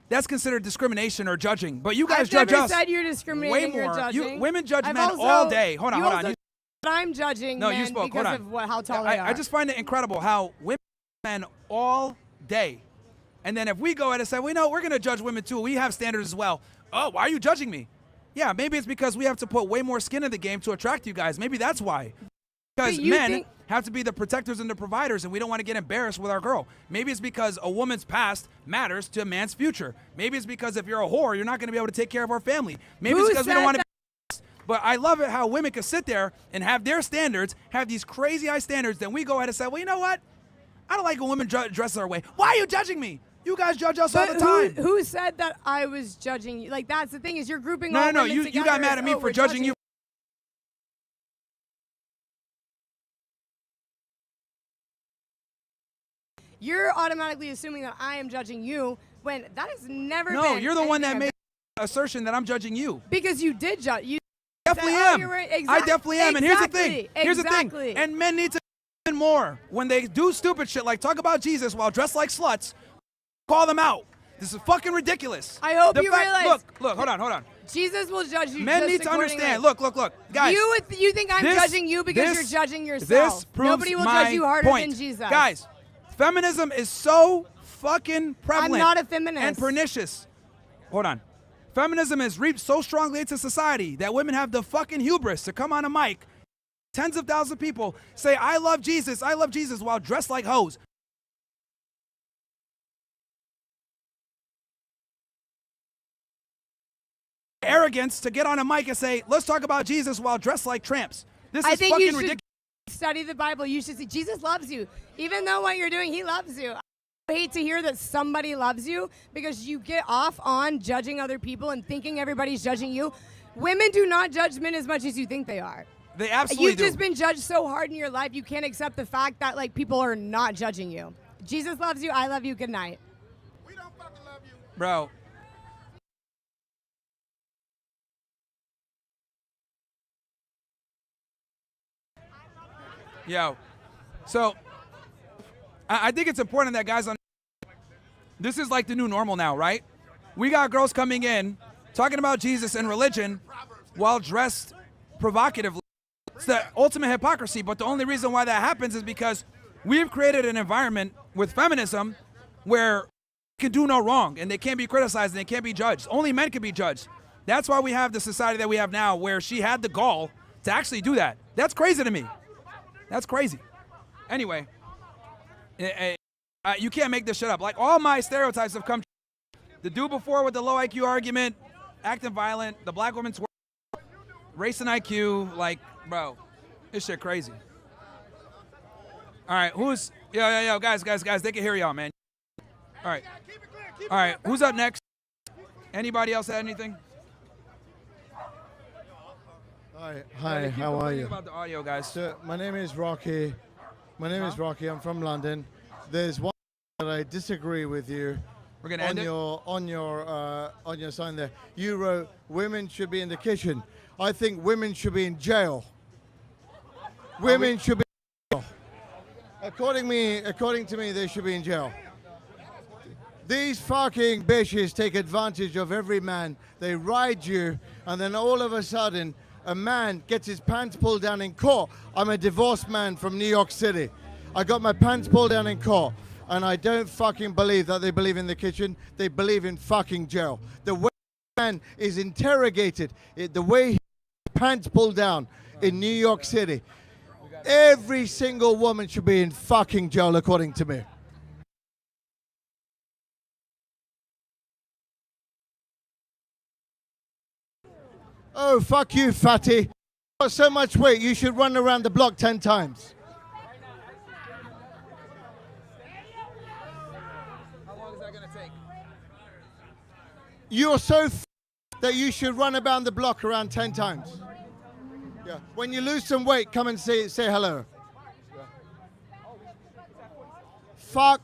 that's considered discrimination or judging. But you guys I've judge never us said you're discriminating way or more. judging. Women judge I've men also- all day. Hold on, you hold also on. said I'm judging No, men you spoke. because Hold on. of how tall they are. I just find it incredible how women judge men all day. And then if we go ahead and say, well, no, we're going to judge women too. We have standards as well. Oh, why are you judging me? Yeah, maybe it's because we have to put way more skin in the game to attract you guys. Maybe that's why. Because men have to be the protectors and the providers, and we don't want to get embarrassed with our girl. Maybe it's because a woman's past matters to a man's future. Maybe it's because if you're a whore, you're not going to be able to take care of our family. Maybe it's because we don't want to be. But I love it how women can sit there and have their standards, have these crazy high standards. Then we go ahead and say, well, you know what? I don't like a woman dresses our way. Why are you judging me? You guys judge us all the time. Who said that I was judging you? Like, that's the thing is you're grouping all No. women You together got mad as, at me oh, for we're judging you. You're automatically assuming that I am judging you when that has never been. No, you're the one that anything made the assertion that I'm judging you. because you did judge. You Definitely said, oh, am. you're right. I definitely am. And here's the thing. Exactly. Here's the Exactly. thing. And men need to more when they do stupid shit like talk about Jesus while dressed like sluts. Call them out. This is fucking ridiculous. I hope The you fact- realize. Look. Hold on. Jesus will judge you. Men just need to accordingly. understand. Look, guys. You think I'm this- judging you because this- you're judging yourself. This proves Nobody will my judge you harder point. than Jesus. Guys, feminism is so fucking prevalent. I'm not a feminist. And pernicious. Hold on. Feminism is reaped so strongly into society that women have the fucking hubris to come on a mic, tens of thousands of people say, I love Jesus, while dressed like hoes. Arrogance to get on a mic and say, let's talk about Jesus while dressed like tramps. This I is think fucking you should ridiculous. study the Bible. You should see Jesus loves you. Even though what you're doing, he loves you. I hate to hear that somebody loves you because you get off on judging other people and thinking everybody's judging you. Women do not judge men as much as you think they are. They absolutely You've do. just been judged so hard in your life, you can't accept the fact that like people are not judging you. Jesus loves you. I love you. Good night. Bro. Yo. So, I think it's important that guys this is like the new normal now, right? We got girls coming in talking about Jesus and religion while dressed provocatively. It's the ultimate hypocrisy, but the only reason why that happens is because we've created an environment with feminism where can do no wrong and they can't be criticized and they can't be judged. Only men can be judged. That's why we have the society that we have now where she had the gall to actually do that. That's crazy to me. That's crazy. Anyway, you can't make this shit up. Like all my stereotypes have come true. The dude before with the low IQ argument, acting violent, the black woman twerk, Racing IQ, like, bro, this shit crazy. All right, who's, yo, guys, they can hear y'all, man. All right, who's up next? Anybody else have anything? Hi, how are you? About the audio, guys. So, my name is Rocky. I'm from London. There's one that I disagree with you. We're gonna end it? On your sign there. You wrote women should be in the kitchen. I think women should be in jail. Women should be in jail. According to me, they should be in jail. These fucking bitches take advantage of every man. They ride you, and then all of a sudden, a man gets his pants pulled down in court. I'm a divorced man from New York City. I got my pants pulled down in court, and I don't fucking believe that they believe in the kitchen. They believe in fucking jail. The way a man is interrogated, the way his pants pulled down in New York City, every single woman should be in fucking jail, according to me. Oh, fuck you, fatty. You've got so much weight, you should run around the block 10 times. How long is that going to take? You're so that you should run around the block around 10 times. Yeah. When you lose some weight, come and say hello. Yeah. Fuck.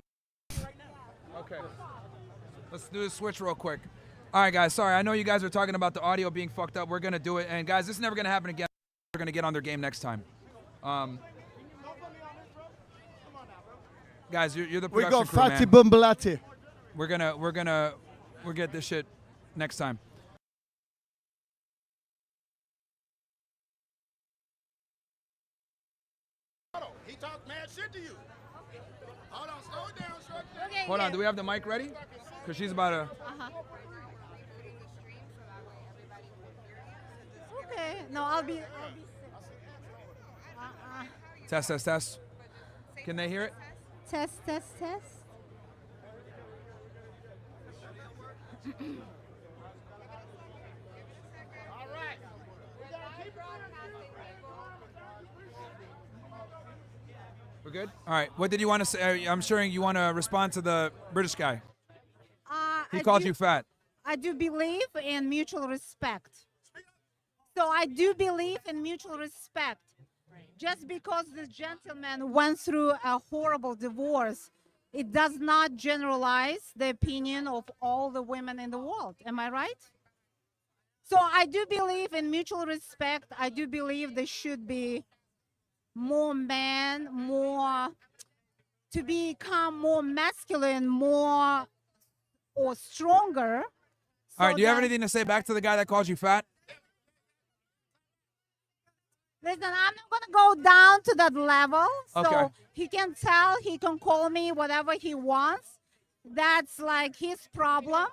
Okay. Let's do the switch real quick. All right, guys. Sorry, I know you guys are talking about the audio being fucked up. We're gonna do it, and guys, this is never gonna happen again. We're gonna get on their game next time. Guys, you're the We production got crew, Fatty man. Bumbalati. We'll get this shit next time. He talked mad shit to you. Hold on, slow it down, short. Hold on, do we have the mic ready? Because she's about to. Okay, no, I'll be Test. Can they hear it? test. We're good? All right. What did you want to say? I'm sure you want to respond to the British guy. He called you fat. I do believe in mutual respect. So I do believe in mutual respect. Just because this gentleman went through a horrible divorce, it does not generalize the opinion of all the women in the world. Am I right? So I do believe in mutual respect. I do believe there should be more men, to become more masculine, more or stronger. All right. Do you have anything to say back to the guy that called you fat? Listen, I'm not going to go down to that level. So Okay. he can tell, he can call me whatever he wants. That's like his problem.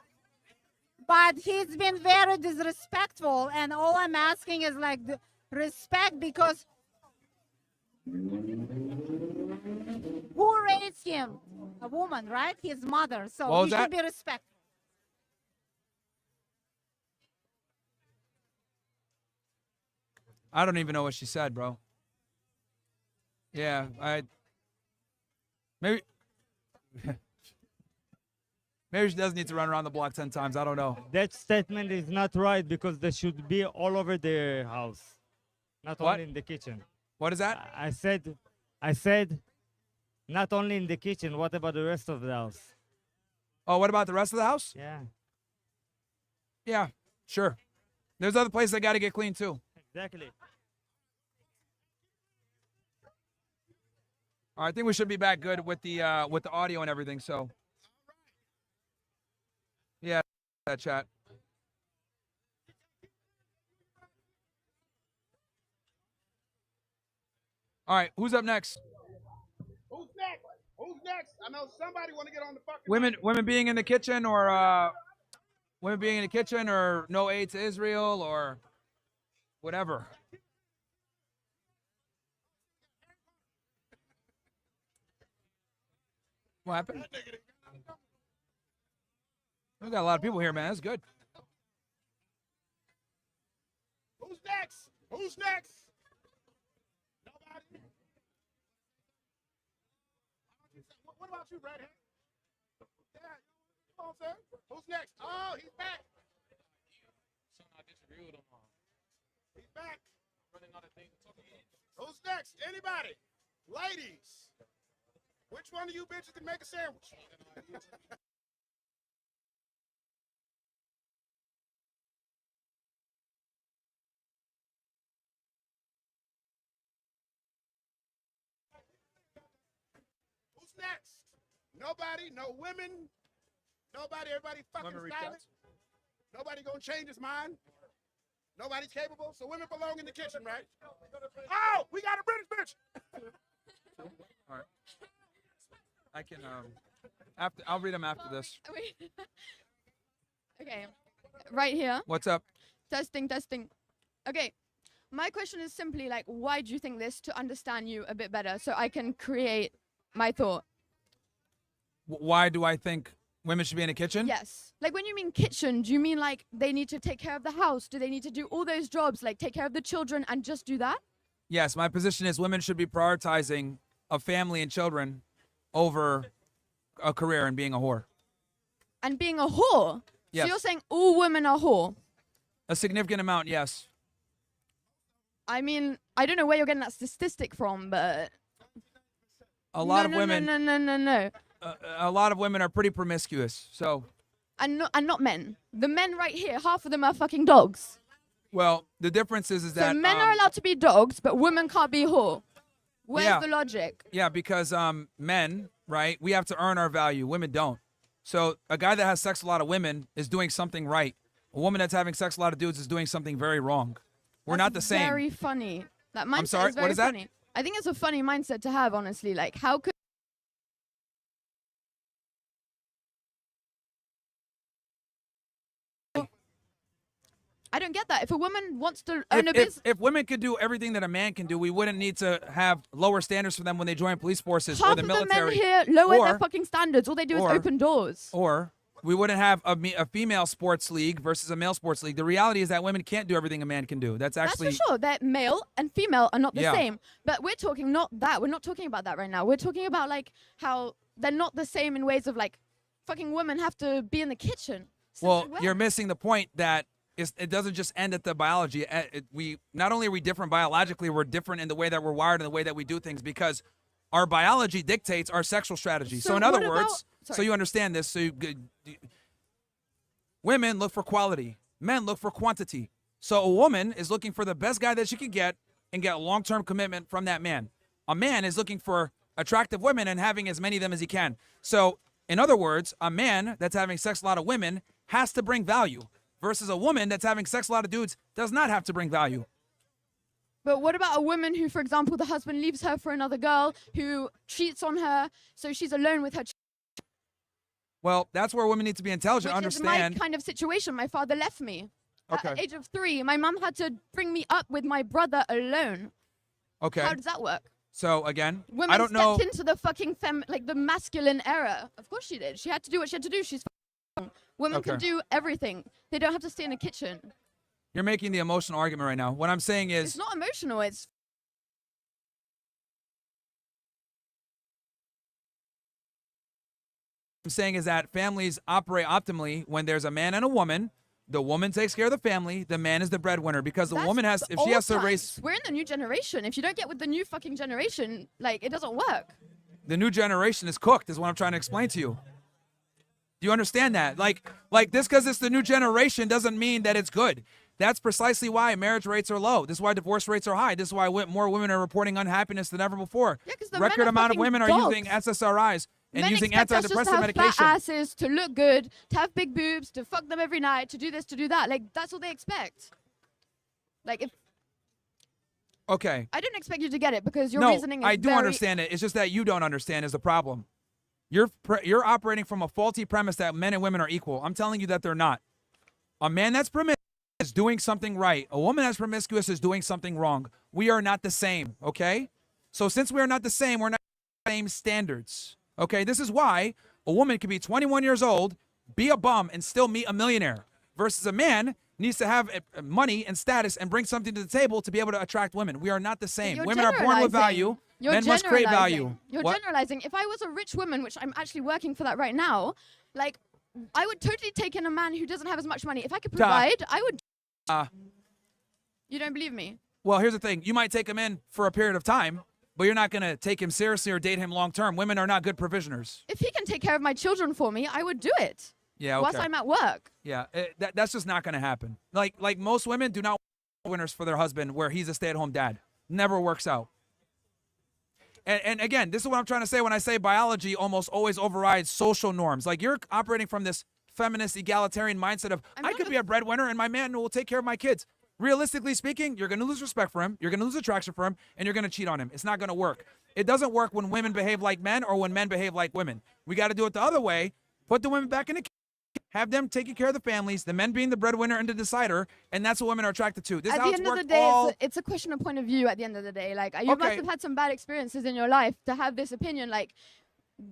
But he's been very disrespectful. And all I'm asking is like the respect, because who raised him? A woman, right? His mother. So What was he should that? be respectful. I don't even know what she said, bro. Yeah, maybe she does need to run around the block 10 times. I don't know. That statement is not right, because they should be all over the house, not What? only in the kitchen. What is that? I said, not only in the kitchen. What about the rest of the house? Oh, what about the rest of the house? Yeah, Yeah, sure. There's other places that got to get clean too. exactly. All right, I think we should be back good with the audio and everything. So, yeah, that chat. All right, who's up next? Who's next? Who's next? I know somebody want to get on the fucking. Women being in the kitchen, or women being in the kitchen, or no aid to Israel, or whatever. What happened? We got a lot of people here, man. That's good. Who's Who's next? Who's next? Nobody? What about you, redhead? Yeah, come on, sir. Who's next? Oh, he's back. He's back. Who's next? Anybody? Ladies. Which one of you bitches can make a sandwich? Who's next? Nobody? No women? Nobody? Everybody fucking silent? Nobody gonna change his mind? Nobody's capable? So women belong in the kitchen, right? Oh, we got a British bitch! All right. I can I'll read them after this. Wait. Okay, right here. What's up? Testing, testing. Okay, my question is simply like, why do you think this to understand you a bit better so I can create my thought? Why do I think women should be in a kitchen? Yes. Like when you mean kitchen, do you mean like they need to take care of the house? Do they need to do all those jobs, like take care of the children and just do that? Yes, my position is women should be prioritizing a family and children over a career and being a whore. And being a whore? Yes. So you're saying all women are whore? A significant amount, yes. I mean, I don't know where you're getting that statistic from, but... A lot of women... No. A lot of women are pretty promiscuous, so... And not men. The men right here, half of them are fucking dogs. Well, the difference is that... So men are allowed to be dogs, but women can't be whore. Where's yeah. the logic? Yeah, because men, right, we have to earn our value. Women don't. So a guy that has sex with a lot of women is doing something right. A woman that's having sex with a lot of dudes is doing something very wrong. We're not the same. Very funny. That mindset I'm sorry, is very what is that? funny. I think it's a funny mindset to have, honestly. Like, how could... I don't get that. If a woman wants to earn a business... If women could do everything that a man can do, we wouldn't need to have lower standards for them when they join police forces Half or the of military. the men here lower their fucking standards. All they do is open doors. Or we wouldn't have a female sports league versus a male sports league. The reality is that women can't do everything a man can do. That's actually... That's for sure. That male and female are not the Yeah. same. But we're talking not that. We're not talking about that right now. We're talking about, like, how they're not the same in ways of, like, fucking women have to be in the kitchen. Well, you're missing the point that it doesn't just end at the biology. We not only are we different biologically, we're different in the way that we're wired and the way that we do things because our biology dictates our sexual strategy. So in other words, so you understand this, women look for quality, men look for quantity. So a woman is looking for the best guy that she can get and get a long-term commitment from that man. A man is looking for attractive women and having as many of them as he can. So in other words, a man that's having sex with a lot of women has to bring value. Versus a woman that's having sex with a lot of dudes does not have to bring value. But what about a woman who, for example, the husband leaves her for another girl who cheats on her, so she's alone with her Well, that's where women need to be intelligent, which understand. is my kind of situation. My father left me. Okay. At the age of 3, my mom had to bring me up with my brother alone. Okay. How does that work? So again, Women I don't know. stepped into the fucking the masculine era. Of course she did. She had to do what she had to do. She's women can Okay. do everything. They don't have to stay in the kitchen. You're making the emotional argument right now. What I'm saying is, It's not emotional. It's that families operate optimally when there's a man and a woman. The woman takes care of the family. The man is the breadwinner because the woman has, if she has to raise, We're in the new generation. If you don't get with the new fucking generation, like, it doesn't work. the new generation is cooked, is what I'm trying to explain to you. Do you understand that? Like this, because it's the new generation doesn't mean that it's good. That's precisely why marriage rates are low. This is why divorce rates are high. This is why more women are reporting unhappiness than ever before. Yeah, 'cause the Record men are amount of fucking women are dogs. using SSRIs and Men using expect us just to antidepressant have medication. flat asses, to look good, to have big boobs, to fuck them every night, to do this, to do that. Like, that's what they expect. Like, if Okay. I didn't expect you to get it because your No, reasoning is I do very... understand it. It's just that you don't understand is the problem. You're operating from a faulty premise that men and women are equal. I'm telling you that they're not. A man that's promiscuous is doing something right. A woman that's promiscuous is doing something wrong. We are not the same, okay? So since we are not the same, we're not the same standards, okay? This is why a woman can be 21 years old, be a bum, and still meet a millionaire versus a man needs to have money and status and bring something to the table to be able to attract women. We are not the same. You're Women are born with value. You're Men must create value. You're What? generalizing. If I was a rich woman, which I'm actually working for that right now, like, I would totally take in a man who doesn't have as much money. If I could provide, I would. You don't believe me? Well, here's the thing. You might take him in for a period of time, but you're not going to take him seriously or date him long term. Women are not good provisioners. If he can take care of my children for me, I would do it. Yeah, okay. Whilst I'm at work. Yeah, that's just not going to happen. Like most women do not want winners for their husband where he's a stay-at-home dad. Never works out. And again, this is what I'm trying to say when I say biology almost always overrides social norms. Like, you're operating from this feminist egalitarian mindset of I could be a breadwinner and my man will take care of my kids. Realistically speaking, you're going to lose respect for him, you're going to lose attraction for him, and you're going to cheat on him. It's not going to work. It doesn't work when women behave like men or when men behave like women. We got to do it the other way. Put the women back in the have them taking care of the families, the men being the breadwinner and the decider, and that's what women are attracted to. This At is how the it's end of the worked day, all... it's a question of point of view at the end of the day. Like, you must have had some bad experiences in your life to have this opinion. Like,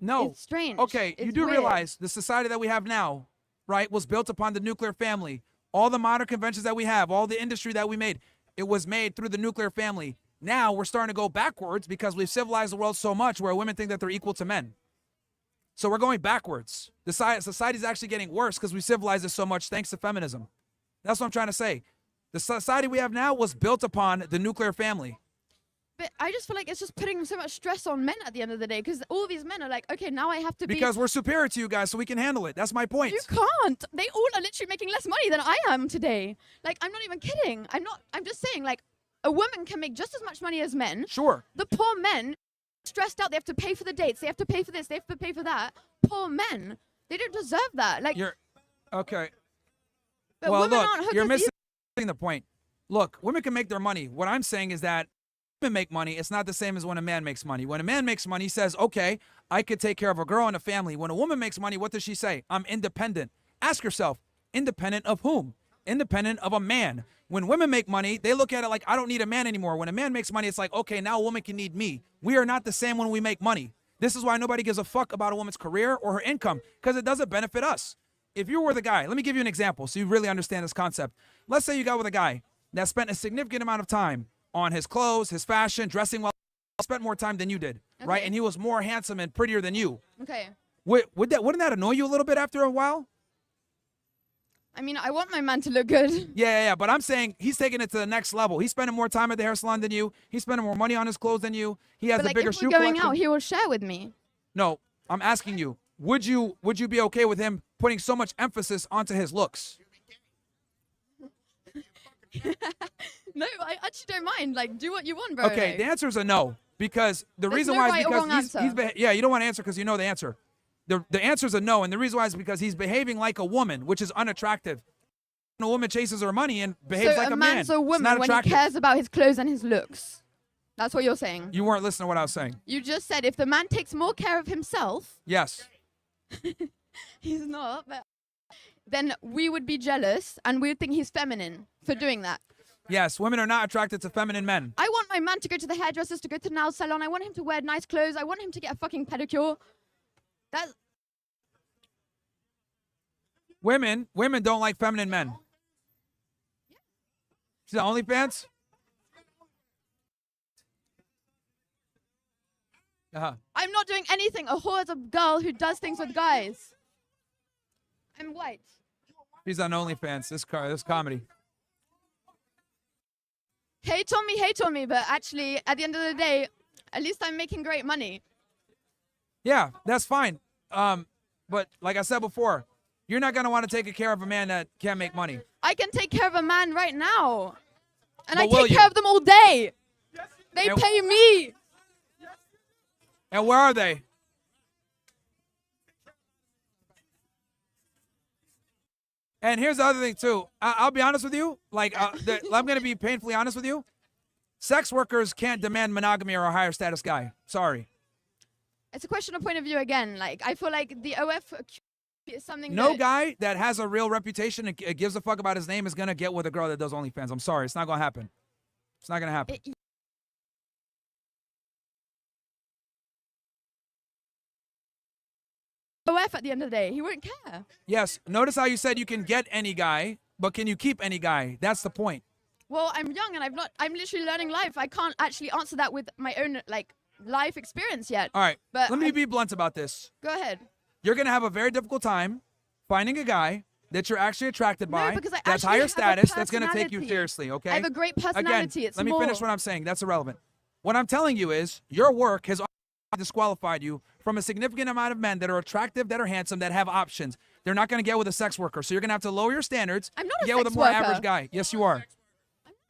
No. it's strange. Okay, you It's do weird. realize the society that we have now, right, was built upon the nuclear family. All the modern conventions that we have, all the industry that we made, it was made through the nuclear family. Now we're starting to go backwards because we've civilized the world so much where women think that they're equal to men. So we're going backwards. The society's actually getting worse because we civilized it so much thanks to feminism. That's what I'm trying to say. The society we have now was built upon the nuclear family. But I just feel like it's just putting so much stress on men at the end of the day because all these men are like, okay, now I have to be. Because we're superior to you guys, so we can handle it. That's my point. You can't. They all are literally making less money than I am today. Like, I'm not even kidding. I'm just saying, like, a woman can make just as much money as men. Sure. The poor men, stressed out, they have to pay for the dates, they have to pay for this, they have to pay for that. Poor men. They don't deserve that. Like, You're okay. But Well, women look, aren't hookers you're missing the point. Look, women can make their money. What I'm saying is that women make money. It's not the same as when a man makes money. When a man makes money, he says, okay, I could take care of a girl and a family. When a woman makes money, what does she say? I'm independent. Ask yourself, independent of whom? Independent of a man. When women make money, they look at it like, I don't need a man anymore. When a man makes money, it's like, okay, now a woman can need me. We are not the same when we make money. This is why nobody gives a fuck about a woman's career or her income, because it doesn't benefit us. If you were the guy, let me give you an example so you really understand this concept. Let's say you got with a guy that spent a significant amount of time on his clothes, his fashion, dressing well, spent more time than you did, right? And he was more handsome and prettier than you. okay. Wouldn't that annoy you a little bit after a while? I mean, I want my man to look good. Yeah, but I'm saying he's taking it to the next level. He's spending more time at the hair salon than you. He's spending more money on his clothes than you. He has But a like, bigger if shoe we're going collection. out, he will share with me. No, I'm asking you, would you be okay with him putting so much emphasis onto his looks? No, I actually don't mind. Like, do what you want, bro. Okay, the answer is a no, because the There's reason no why right is or because wrong answer. yeah, you don't want to answer because you know the answer. The answer is a no, and the reason why is because he's behaving like a woman, which is unattractive. A woman chases her money and behaves so like a man. man's a It's woman not when he attractive. cares about his clothes and his looks. That's what you're saying. You weren't listening to what I was saying. You just said if the man takes more care of himself, Yes. he's not, but then we would be jealous and we would think he's feminine for doing that. Yes, women are not attracted to feminine men. I want my man to go to the hairdressers, to go to the nail salon. I want him to wear nice clothes. I want him to get a fucking pedicure. That's Women don't like feminine men. See the OnlyFans? I'm not doing anything. A whore is a girl who does things with guys. I'm white. He's on OnlyFans. This comedy. Hate on me, but actually, at the end of the day, at least I'm making great money. Yeah, that's fine. But like I said before, you're not gonna want to take care of a man that can't make money. I can take care of a man right now. And But I will take you? care of them all day. They And- pay me. And where are they? And here's the other thing too. I'll be honest with you. Like, I'm gonna be painfully honest with you. Sex workers can't demand monogamy or a higher status guy. Sorry. It's a question of point of view again. Like, I feel like the OF is something No that... guy that has a real reputation and gives a fuck about his name is gonna get with a girl that does OnlyFans. I'm sorry, it's not gonna happen. It's not gonna happen. OF at the end of the day. He won't care. Yes. Notice how you said you can get any guy but can you keep any guy? That's the point. Well, I'm young and I'm literally learning life. I can't actually answer that with my own like life experience yet. All right, But let me be blunt about this. Go ahead. You're going to have a very difficult time finding a guy that you're actually attracted by, because I that's actually higher have a status, that's going to take you personality. seriously, okay? I have a great personality. Again, It's let me finish more. what I'm saying. That's irrelevant. What I'm telling you is your work has disqualified you from a significant amount of men that are attractive, that are handsome, that have options. They're not going to get with a sex worker. So you're going to have to lower your standards I'm not to a get with a sex more worker. average guy. Yes, you are.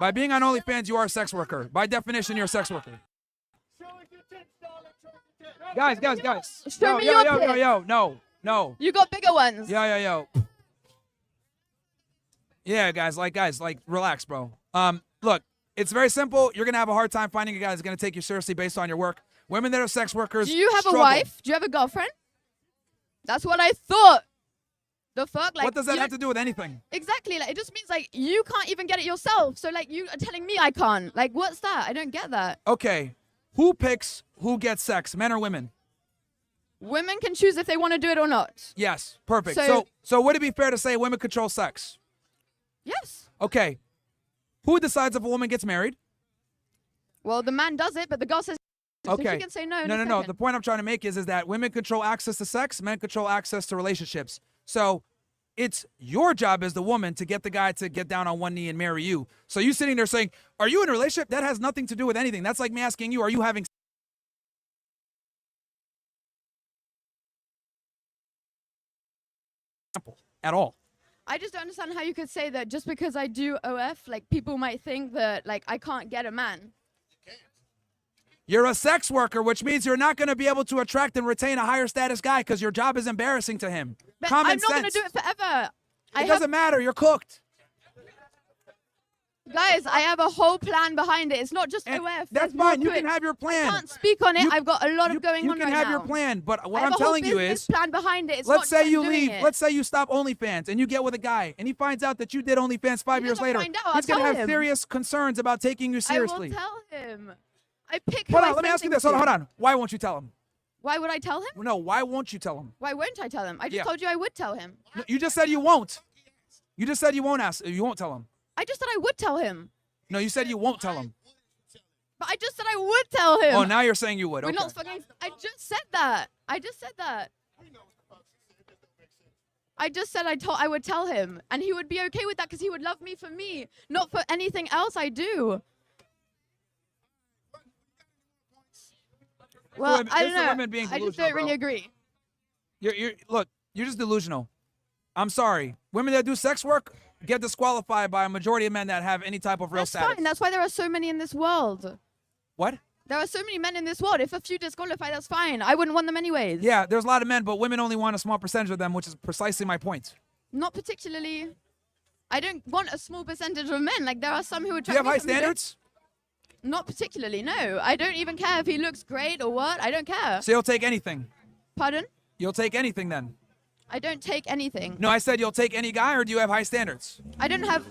By being on OnlyFans, you are a sex worker. By definition, you're a sex worker. Guys. Show me your tits. No. You got bigger ones. Yo. Yeah, guys, relax, bro. Look, it's very simple. You're gonna have a hard time finding a guy that's gonna take you seriously based on your work. Women that are sex workers. Do you have struggle. a wife? Do you have a girlfriend? That's what I thought. The fuck? Like, What does that you have don't- to do with anything? Exactly. Like, it just means like you can't even get it yourself. So like you are telling me I can't. Like, what's that? I don't get that. Okay, who picks who gets sex, men or women? Women can choose if they want to do it or not. Yes, perfect. So- So would it be fair to say women control sex? Yes. Okay, who decides if a woman gets married? Well, the man does it, but the girl says. So Okay. she can say no. in a No. second. The point I'm trying to make is that women control access to sex, men control access to relationships. So it's your job as the woman to get the guy to get down on one knee and marry you. So you sitting there saying, "Are you in a relationship?" That has nothing to do with anything. That's like me asking you, "Are you having?" At all. I just don't understand how you could say that just because I do OF, like people might think that like I can't get a man. You're a sex worker, which means you're not going to be able to attract and retain a higher status guy because your job is embarrassing to him. But Common I'm not sense. gonna do it forever. It doesn't matter. You're cooked. Guys, I have a whole plan behind it. It's not just OF. That's There's more fine. You to can it. have your plan. I can't speak on it. I've got a lot of going You on can right have now. your plan, but what I have I'm a whole telling you business is, plan behind it. It's let's not say just you doing leave. it. Let's say you stop OnlyFans and you get with a guy, and he finds out that you did OnlyFans 5 years later. find out, He's gonna I'll have tell him. serious concerns about taking you seriously. I will tell him. I pick who Hold I on. Let me send ask you things this. Hold to. on. Why won't you tell him? Why would I tell him? No. Why won't you tell him? Why won't I tell him? I just Yeah. told you I would tell him. No, you just said you won't. You just said you won't ask. You won't tell him. I just said I would tell him. No, you said you won't tell him. But I just said I would tell him. Oh, now you're saying you would. We're Okay. not fucking. I just said that. I just said that. I just said I would tell him, and he would be okay with that because he would love me for me, not for anything else I do. Well, women- I it's don't the know. women being I just delusional, don't really bro. agree. Look, you're just delusional. I'm sorry. Women that do sex work get disqualified by a majority of men that have any type of real That's status. fine. That's why there are so many in this world. What? There are so many men in this world. If a few disqualify, that's fine. I wouldn't want them anyways. Yeah, there's a lot of men, but women only want a small percentage of them, which is precisely my point. Not particularly. I don't want a small percentage of men. Like there are some who would. Do you have high standards? Not particularly. No, I don't even care if he looks great or what. I don't care. So you'll take anything. Pardon? You'll take anything then. I don't take anything. No, I said you'll take any guy, or do you have high standards? I don't have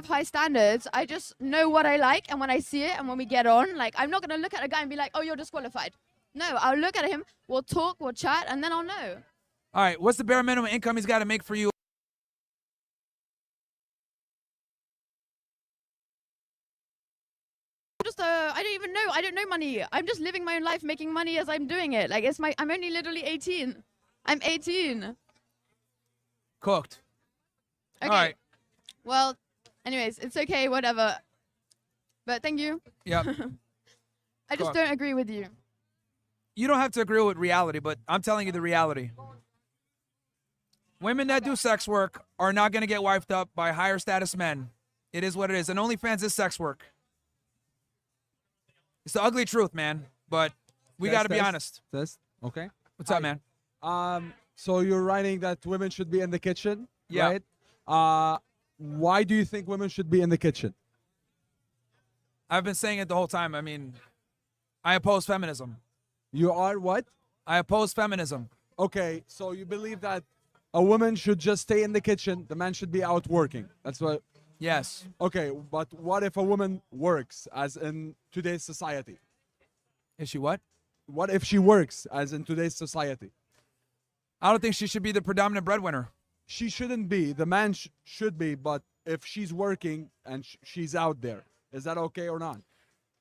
high standards. I just know what I like, and when I see it, and when we get on, like I'm not gonna look at a guy and be like, "Oh, you're disqualified." No, I'll look at him. We'll talk. We'll chat, and then I'll know. All right, what's the bare minimum income he's got to make for you? I don't even know. I don't know money. I'm just living my own life, making money as I'm doing it. Like I'm only literally 18. I'm 18. Cooked. Okay. All right. Well, anyways, it's okay, whatever. But thank you. Yep. I just Cooked. don't agree with you. You don't have to agree with reality, but I'm telling you the reality. Women that do sex work are not going to get wifed up by higher status men. It is what it is. And OnlyFans is sex work. It's the ugly truth, man. But we got to be honest. Okay. What's up, man? So you're writing that women should be in the kitchen, Yeah. right? Why do you think women should be in the kitchen? I've been saying it the whole time. I mean, I oppose feminism. You are what? I oppose feminism. Okay, so you believe that a woman should just stay in the kitchen, the man should be out working. That's what. Yes. Okay, but what if a woman works, as in today's society? Is she what? What if she works, as in today's society? I don't think she should be the predominant breadwinner. she shouldn't be. The man should be, but if she's working and she's out there, is that okay or not?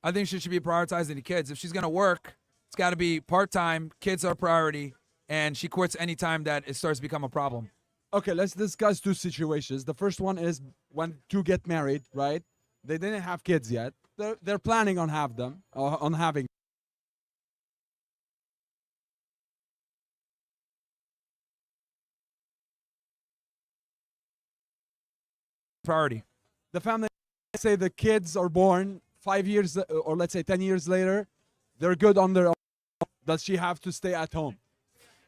I think she should be prioritizing the kids. If she's gonna work, it's got to be part-time. Kids are priority, and she quits anytime that it starts to become a problem. Okay, let's discuss two situations. The first one is when two get married, right? They didn't have kids yet. They're planning on having. Priority. The family, say the kids are born 5 years or let's say 10 years later, they're good on their own. Does she have to stay at home?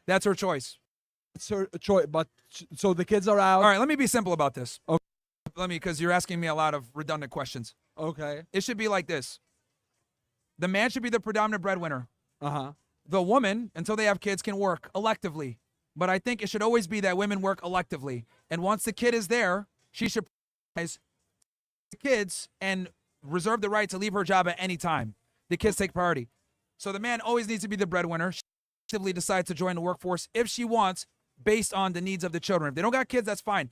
That's her choice. It's her choice, but so the kids are out. All right, let me be simple about this. Okay. Because you're asking me a lot of redundant questions. Okay. It should be like this. The man should be the predominant breadwinner. Uh-huh. The woman, until they have kids, can work electively. But I think it should always be that women work electively. And once the kid is there, she should prioritize the kids and reserve the right to leave her job at any time. The kids take priority. So the man always needs to be the breadwinner. She actively decides to join the workforce if she wants, based on the needs of the children. If they don't got kids, that's fine.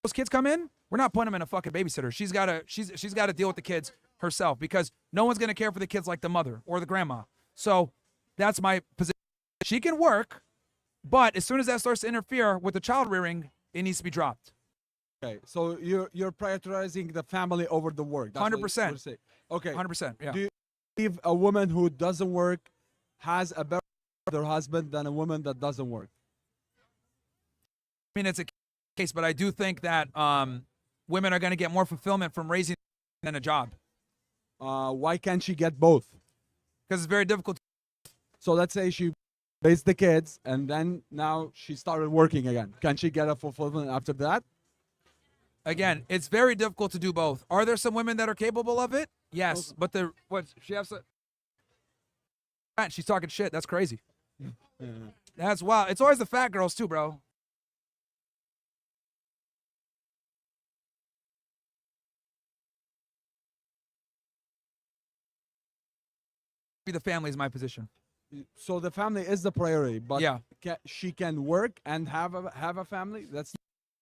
Those kids come in, we're not putting them in a fucking babysitter. She's gotta deal with the kids herself, because no one's gonna care for the kids like the mother or the grandma. So that's my position. She can work, but as soon as that starts to interfere with the child rearing, it needs to be dropped. Okay, so you're prioritizing the family over the work. That's what 100%. you're saying. Okay. 100%. Yeah. Do you believe a woman who doesn't work has a better their husband than a woman that doesn't work? I mean, it's a case, but I do think that women are going to get more fulfillment from raising than a job. Why can't she get both? Because it's very difficult. So let's say she raised the kids and then now she started working again. Can she get a fulfillment after that? Again, it's very difficult to do both. Are there some women that are capable of it? Yes, but she has she's talking shit. That's crazy. That's wild. It's always the fat girls too, bro. The family is my position. So the family is the priority, but yeah, she can work and have a family. That's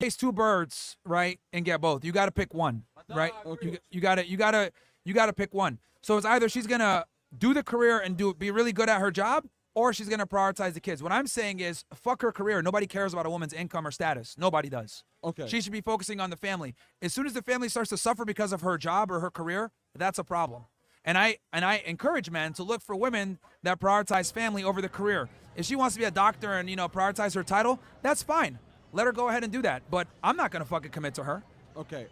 chase two birds, right, and get both. You got to pick one, right? Okay. You got to pick one. So it's either she's gonna do the career and be really good at her job, or she's gonna prioritize the kids. What I'm saying is, fuck her career. Nobody cares about a woman's income or status. Nobody does. Okay. She should be focusing on the family. As soon as the family starts to suffer because of her job or her career, that's a problem. And I encourage men to look for women that prioritize family over the career. If she wants to be a doctor and prioritize her title, that's fine. Let her go ahead and do that. But I'm not gonna fucking commit to her. Okay.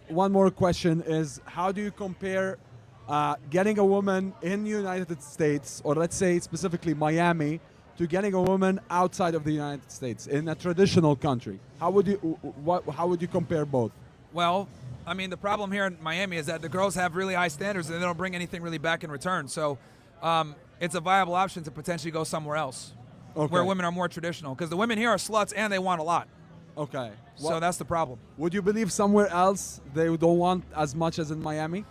One more question is, how do you compare getting a woman in the United States, or let's say specifically Miami, to getting a woman outside of the United States in a traditional country? How would you compare both? Well, I mean, the problem here in Miami is that the girls have really high standards and they don't bring anything really back in return. So it's a viable option to potentially go somewhere else where women are more traditional, because the women here are sluts and they want a lot. Okay. So that's the problem. Would you believe somewhere else they don't want as much as in Miami?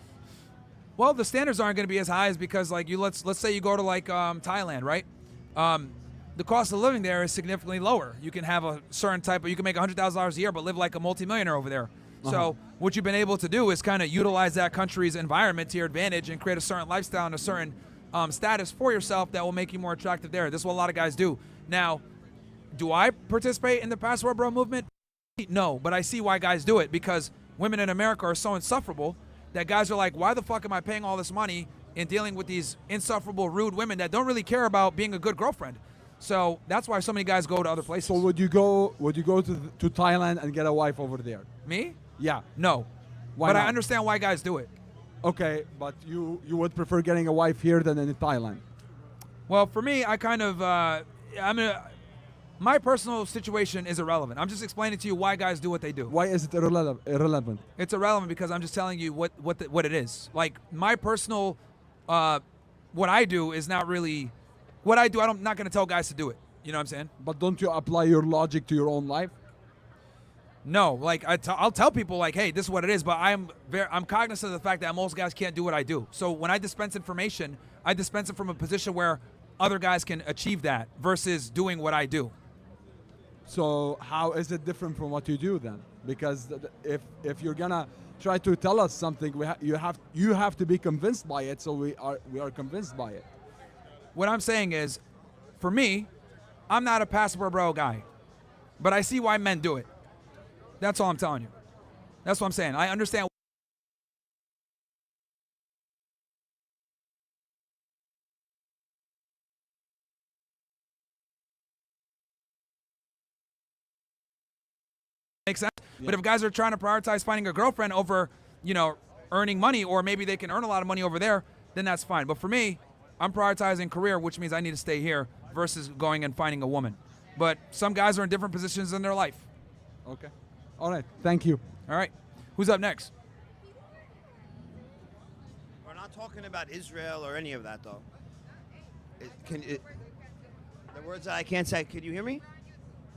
Well, the standards aren't going to be as high as, because like let's say you go to like Thailand, right? The cost of living there is significantly lower. You can have a certain you can make $100,000 a year but live like a multimillionaire over there. So what you've been able to do is kind of utilize that country's environment to your advantage and create a certain lifestyle and a certain status for yourself that will make you more attractive there. This is what a lot of guys do. Now, do I participate in the passport bro movement? No, but I see why guys do it, because women in America are so insufferable that guys are like, why the fuck am I paying all this money in dealing with these insufferable, rude women that don't really care about being a good girlfriend? So that's why so many guys go to other places. So would you go to Thailand and get a wife over there? Me? Yeah. No. Why but not? I understand why guys do it. Okay, but you would prefer getting a wife here than in Thailand? Well, for me, I kind of, my personal situation is irrelevant. I'm just explaining to you why guys do what they do. Why is it irrelevant? It's irrelevant because I'm just telling you what it is. Like, my personal, what I do is not really, what I do, I'm not going to tell guys to do it. You know what I'm saying? But don't you apply your logic to your own life? No, like I'll tell people like, hey, this is what it is, but I'm cognizant of the fact that most guys can't do what I do. So when I dispense information, I dispense it from a position where other guys can achieve that versus doing what I do. So how is it different from what you do then? Because if you're gonna try to tell us something, you have to be convinced by it. So we are convinced by it. What I'm saying is, for me, I'm not a passport bro guy, but I see why men do it. That's all I'm telling you. That's what I'm saying. I understand. Makes sense. Yeah. But if guys are trying to prioritize finding a girlfriend over, earning money, or maybe they can earn a lot of money over there, then that's fine. But for me, I'm prioritizing career, which means I need to stay here versus going and finding a woman. But some guys are in different positions in their life. Okay. All right. Thank you. All right. Who's up next? We're not talking about Israel or any of that, though. The words that I can't say, can you hear me?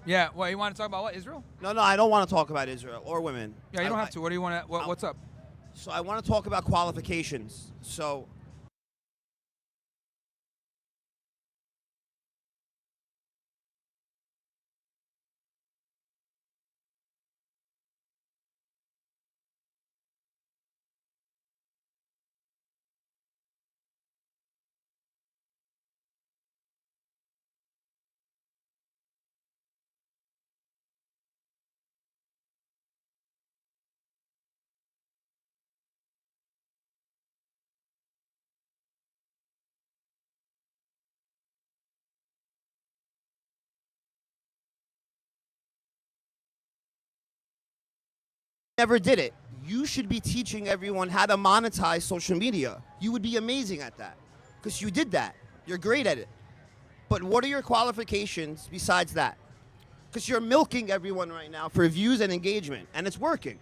Yeah. Well, you want to talk about what? Israel? No, I don't want to talk about Israel or women. Yeah, you don't have to. What do you want to? What's up? So I want to talk about qualifications. So never did it. You should be teaching everyone how to monetize social media. You would be amazing at that because you did that. You're great at it. But what are your qualifications besides that? Because you're milking everyone right now for views and engagement, and it's working.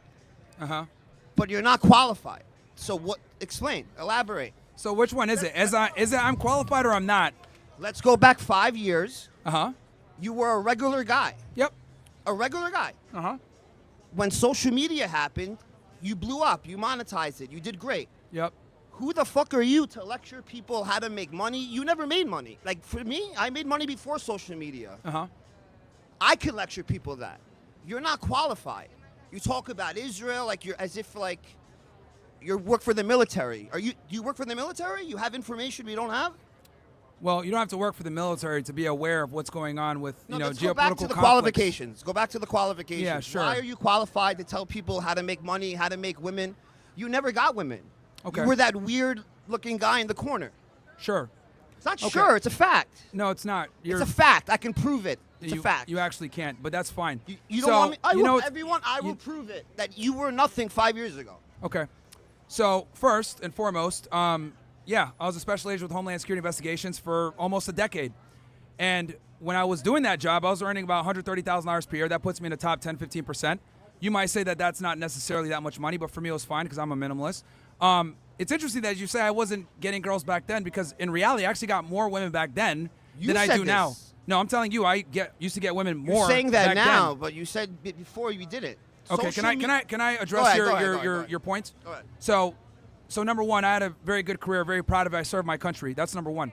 But you're not qualified. So what? Explain. Elaborate. So which one is it? Is it I'm qualified or I'm not? Let's go back 5 years. You were a regular guy. Yep. A regular guy. When social media happened, you blew up. You monetized it. You did great. Yep. Who the fuck are you to lecture people how to make money? You never made money. Like, for me, I made money before social media. I can lecture people that. You're not qualified. You talk about Israel like you're as if like you work for the military. Do you work for the military? You have information we don't have? Well, you don't have to work for the military to be aware of what's going on with Let's geopolitical go back to the conflicts. qualifications. Go back to the qualifications. Yeah, sure. Why are you qualified to tell people how to make money, how to make women? You never got women. Okay. You were that weird-looking guy in the corner. Sure. It's not sure. It's a fact. No, it's not. It's a fact. I can prove it. It's a fact. You actually can't, but that's fine. You don't want me? I will prove it that you were nothing 5 years ago. Okay. So first and foremost, yeah, I was a special agent with Homeland Security Investigations for almost a decade. And when I was doing that job, I was earning about $130,000 per year. That puts me in the top 10, 15%. You might say that that's not necessarily that much money, but for me it was fine because I'm a minimalist. It's interesting that you say I wasn't getting girls back then because in reality, I actually got more women back then than I do now. No, I'm telling you, I used to get women more. You're saying that back now, then. but you said before you did it. Okay, can I address your points? Go ahead. So number one, I had a very good career, very proud of it. I served my country. That's number one.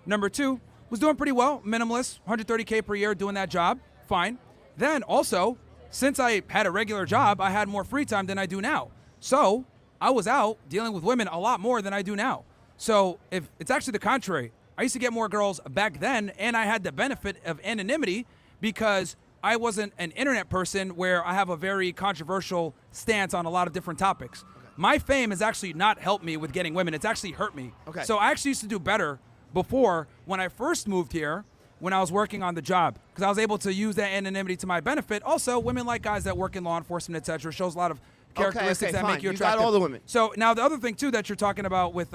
Number two, was doing pretty well, minimalist, 130K per year doing that job, fine. Then also, since I had a regular job, I had more free time than I do now. So I was out dealing with women a lot more than I do now. So if it's actually the contrary, I used to get more girls back then, and I had the benefit of anonymity because I wasn't an internet person where I have a very controversial stance on a lot of different topics. My fame has actually not helped me with getting women. It's actually hurt me. Okay. So I actually used to do better before when I first moved here when I was working on the job because I was able to use that anonymity to my benefit. Also, women like guys that work in law enforcement, etc. Shows a lot of characteristics that make you attractive. You got all the women. So now the other thing too that you're talking about with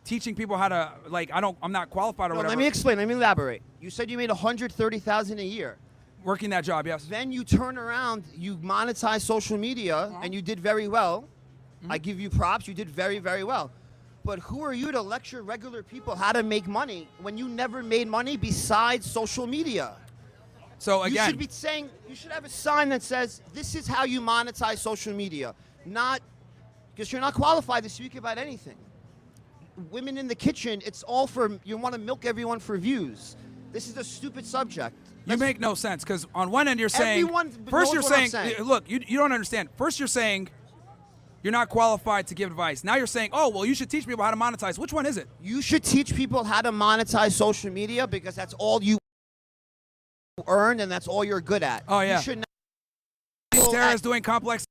teaching people how to I'm not qualified or whatever. Let me explain. Let me elaborate. You said you made $130,000 a year. Working that job, yes. Then you turn around, you monetize social media, and you did very well. I give you props. You did very, very well. But who are you to lecture regular people how to make money when you never made money besides social media? So again, you should be saying, you should have a sign that says, this is how you monetize social media. Not, because you're not qualified to speak about anything. Women in the kitchen, it's all for, you want to milk everyone for views. This is a stupid subject. You make no sense because on one end you're saying Everyone first knows you're what I'm saying, saying. look, you don't understand. First you're saying you're not qualified to give advice. Now you're saying, oh well, you should teach people how to monetize. Which one is it? You should teach people how to monetize social media because that's all you earn and that's all you're good at. Oh yeah. You should not Terrorists doing complex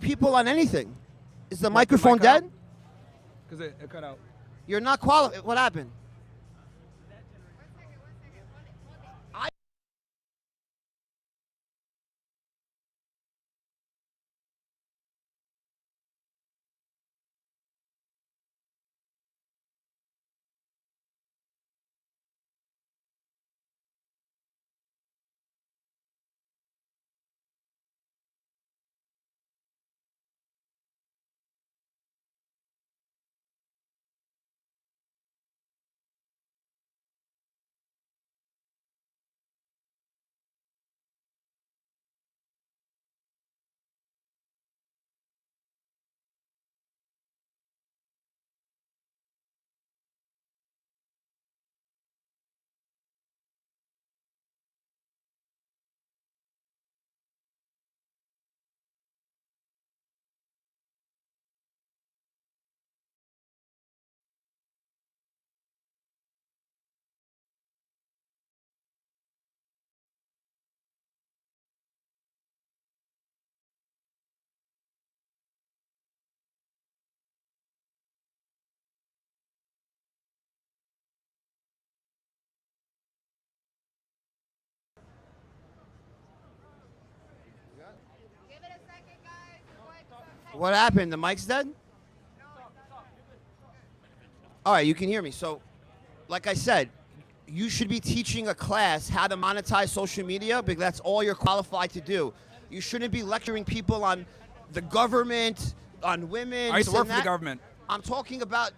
people on anything. Is the microphone mic cut dead? Because it cut out. You're not qualified. What happened? What happened? The mic's dead? All right, you can hear me. So, like I said, you should be teaching a class how to monetize social media because that's all you're qualified to do. You shouldn't be lecturing people on the government, on women. I used to work for the government. I'm talking about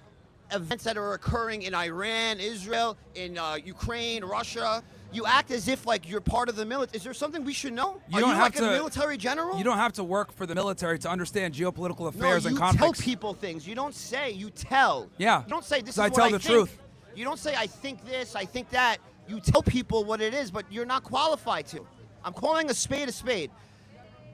events that are occurring in Iran, Israel, in Ukraine, Russia. You act as if like you're part of the military. Is there something we should know? You Are don't you have like a military general? You don't have to work for the military to understand geopolitical affairs and you conflicts. tell people things. You don't say. You tell. Yeah. You don't say this is So I what tell I the think. truth. You don't say I think this, I think that. You tell people what it is, but you're not qualified to. I'm calling a spade a spade.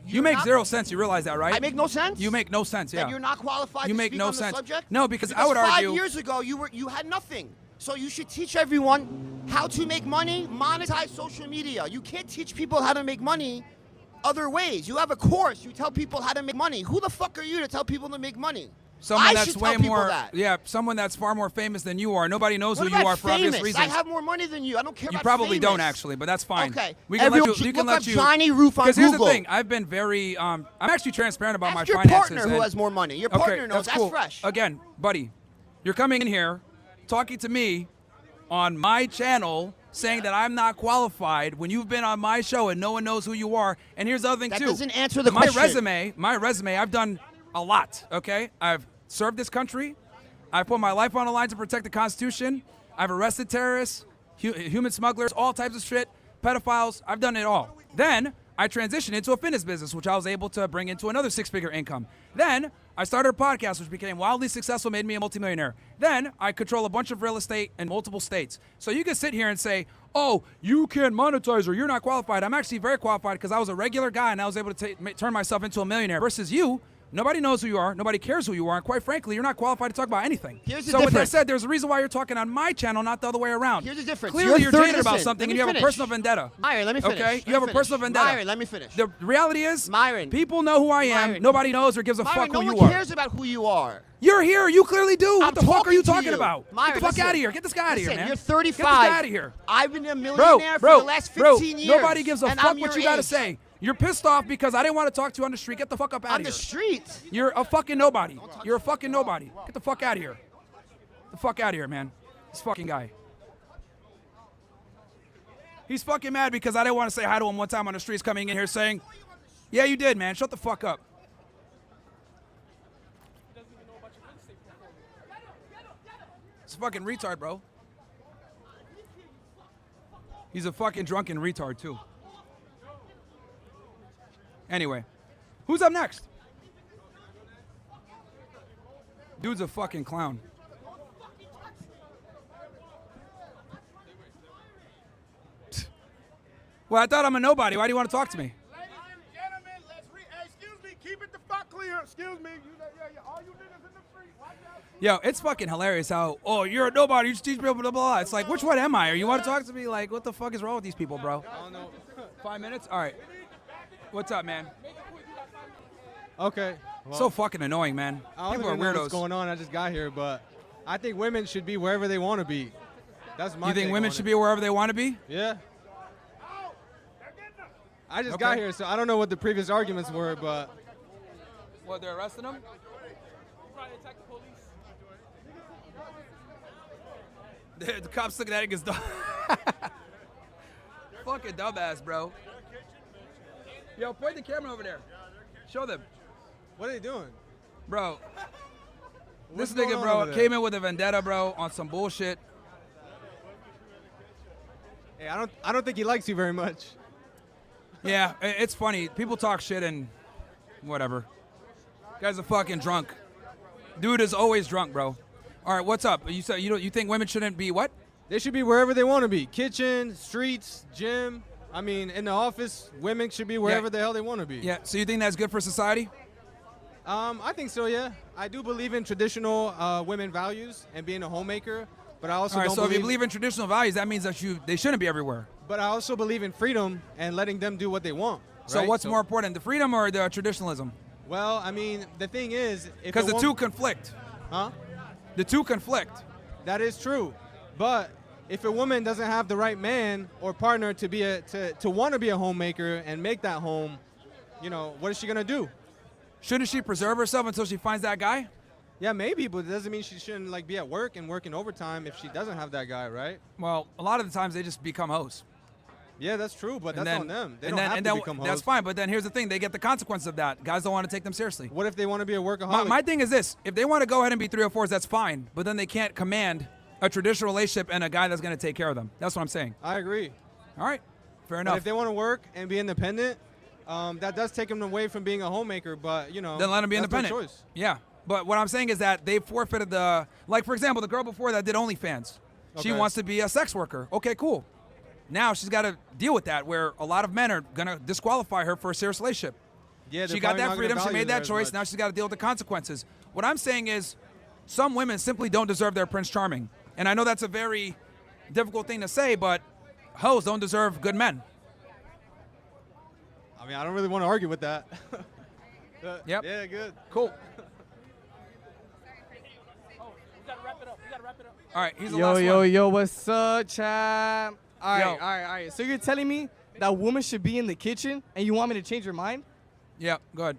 You make zero sense. You realize that, right? I make no sense? You make no sense. Yeah. That you're not qualified You to make speak no on sense. the subject? No, because I would 5 argue. years ago you had nothing. So you should teach everyone how to make money, monetize social media. You can't teach people how to make money other ways. You have a course. You tell people how to make money. Who the fuck are you to tell people to make money? Someone I that's should way tell people more, that. yeah, someone that's far more famous than you are. Nobody knows What who you about are for famous? obvious reasons. I have more money than you. I don't care You about probably famous. don't actually, but that's fine. Okay. We can Everyone let you. We should can look let up you. Johnny Roof on Because here's the Google. thing. I've been very. I'm actually transparent about my Ask your finances. partner who and- has more money. Your Okay, partner knows. That's cool. fresh. Again, buddy, you're coming in here, talking to me on my channel, saying that I'm not qualified when you've been on my show and no one knows who you are. And here's the other thing That too. doesn't answer the my question. My resume, I've done a lot. Okay, I've served this country. I put my life on the line to protect the Constitution. I've arrested terrorists, human smugglers, all types of shit, pedophiles. I've done it all. Then I transitioned into a fitness business, which I was able to bring into another 6-figure income. Then I started a podcast, which became wildly successful, made me a multimillionaire. Then I control a bunch of real estate in multiple states. So you can sit here and say, oh, you can't monetize or you're not qualified. I'm actually very qualified because I was a regular guy and I was able to turn myself into a millionaire. Versus you, nobody knows who you are. Nobody cares who you are. And quite frankly, you're not qualified to talk about anything. Here's the so with that difference. said, there's a reason why you're talking on my channel, not the other way around. Here's the difference. Clearly, you're jaded about listen, something let and me you have a finish. personal vendetta. Myron, let me finish. Okay? Let You have me a finish. personal vendetta. Myron, let me finish. The reality is, Myron, people know who I am. Myron. Nobody knows or gives a Myron, fuck no who you one are. cares about who you are. You're here. You clearly do. What the fuck are you talking to about? Myron, Get the fuck listen. out of here. Get this guy out of here, Listen, man. You're 35. Get this guy out of here. I've been a millionaire for the last 15 years. Nobody gives a and fuck I'm what your you got to age. say. You're pissed off because I didn't want to talk to you on the street. Get the fuck up out On of here. the street? You're a fucking nobody. You're a fucking nobody. Get the fuck out of here. Get the fuck out of here, man. This fucking guy. He's fucking mad because I didn't want to say hi to him one time on the streets coming in here saying, yeah, you did, man. Shut the fuck up. It's a fucking retard, bro. He's a fucking drunken retard, too. Anyway, who's up next? Dude's a fucking clown. Well, I thought I'm a nobody. Why do you want to talk to me? Excuse me, keep it the fuck clear. Excuse me. All you niggas in the street. Watch out. Yo, it's fucking hilarious how, oh, you're a nobody. You just teach people, blah, blah, blah. It's like, which one am I? Or you want to talk to me? Like, what the fuck is wrong with these people, bro? I don't know. 5 minutes? All right. What's up, man? Okay. So fucking annoying, man. I don't People are really know weirdos. what's going on. I just got here, but I think women should be wherever they want to be. That's my You think take women on should it. be wherever they want to be? Yeah. I just Okay. got here, so I don't know what the previous arguments were, but What, they're arresting them? The cops looking at it against dog. Fucking dumbass, bro. Yo, point the camera over there. Show them. What are they doing? Bro. What's This going nigga, on bro, over there? came in with a vendetta, bro, on some bullshit. hey, I don't think he likes you very much. Yeah, it's funny. People talk shit and whatever. Guy's a fucking drunk. Dude is always drunk, bro. All right, what's up? You said you think women shouldn't be what? They should be wherever they want to be. Kitchen, streets, gym. I mean, in the office, women should be wherever the hell they want to be. Yeah. So you think that's good for society? I think so, yeah. I do believe in traditional women values and being a homemaker, but I also All right. don't So if you believe believe in traditional values, that means that they shouldn't be everywhere. But I also believe in freedom and letting them do what they want. So right? what's more important, the freedom or the traditionalism? Well, I mean, the thing is, if Because a the two woman- conflict. Huh? The two conflict. That is true, but if a woman doesn't have the right man or partner to be to want to be a homemaker and make that home, what is she gonna do? Shouldn't she preserve herself until she finds that guy? Yeah, maybe, but it doesn't mean she shouldn't be at work and working overtime if she doesn't have that guy, right? Well, a lot of the times they just become hoes. Yeah, that's true, but And that's then- on them. They and don't then- have and to then- become That's hoes. fine, but then here's the thing: they get the consequences of that. Guys don't want to take them seriously. What if they want to be a workaholic? My thing is this: if they want to go ahead and be 304s, that's fine. But then they can't command a traditional relationship and a guy that's going to take care of them. That's what I'm saying. I agree. All right, fair But enough. if they want to work and be independent, that does take them away from being a homemaker. But then let them be that's their independent. choice. Yeah, but what I'm saying is that they forfeited like for example, the girl before that did OnlyFans. She Okay. wants to be a sex worker. Okay, cool. Now she's got to deal with that, where a lot of men are gonna disqualify her for a serious relationship. Yeah, they're She got probably that not gonna freedom. She value made her that as choice. much. Now she's got to deal with the consequences. What I'm saying is, some women simply don't deserve their Prince Charming, and I know that's a very difficult thing to say, but hoes don't deserve good men. I mean, I don't really want to argue with that. Yep. Yeah, good. Cool. All right, he's the Yo, last yo, one. yo, what's up, champ? All right, Yo. all right, all right. So you're telling me that women should be in the kitchen and you want me to change your mind? Yeah, go ahead.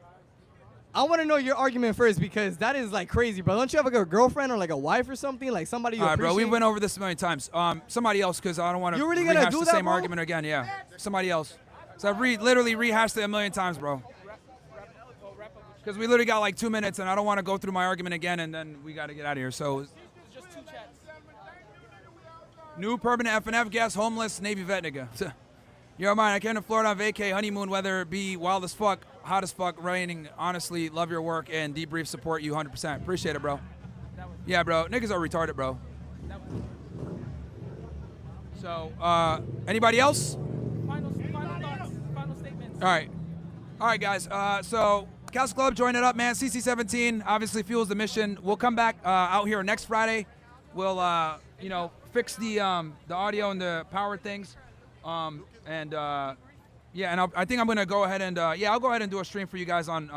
I want to know your argument first because that is like crazy, bro. Don't you have like a girlfriend or like a wife or something? Like somebody you All right, bro, we appreciate? went over this a million times. Somebody else, because I don't want to You really gonna rehash do the that, same bro? argument again. Yeah, somebody else. So I've literally rehashed it a million times, bro. Because we literally got like 2 minutes, and I don't want to go through my argument again, and then we got to get out of here. So, new permanent FNF guest, homeless Navy vet nigga. Yo, man, I came to Florida on vacay, honeymoon, weather be wild as fuck, hot as fuck, raining. Honestly, love your work and Debrief support you 100%. Appreciate it, bro. Yeah, bro. Niggas are retarded, bro. So, anybody else? Final thoughts, final statements. All right, guys. So CastleClub, join it up, man. CC17 obviously fuels the mission. We'll come back out here next Friday. We'll fix the audio and the power things, I think I'm gonna go ahead and I'll go ahead and do a stream for you guys on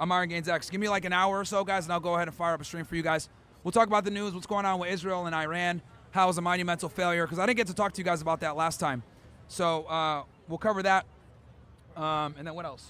Myron Gaines X. Give me like an hour or so, guys, and I'll go ahead and fire up a stream for you guys. We'll talk about the news, what's going on with Israel and Iran, how it was a monumental failure, because I didn't get to talk to you guys about that last time. So we'll cover that. And then what else?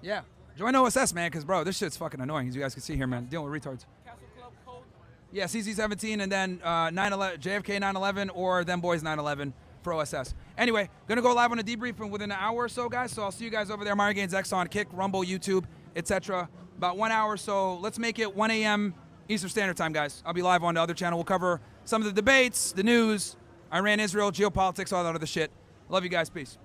Yeah. Join OSS, man, because, bro, this shit's fucking annoying, as you guys can see here, man. Dealing with retards. CastleClub code. Yeah, CC17 and then 9/11, JFK 9/11 or Them Boys 9/11 for OSS. Anyway, going to go live on a debrief within an hour or so, guys. So I'll see you guys over there. Myron Gaines X on Kick, Rumble, YouTube, etc. About 1 hour. So let's make it 1 a.m. Eastern Standard Time, guys. I'll be live on the other channel. We'll cover some of the debates, the news, Iran, Israel, geopolitics, all that other shit. Love you guys. Peace.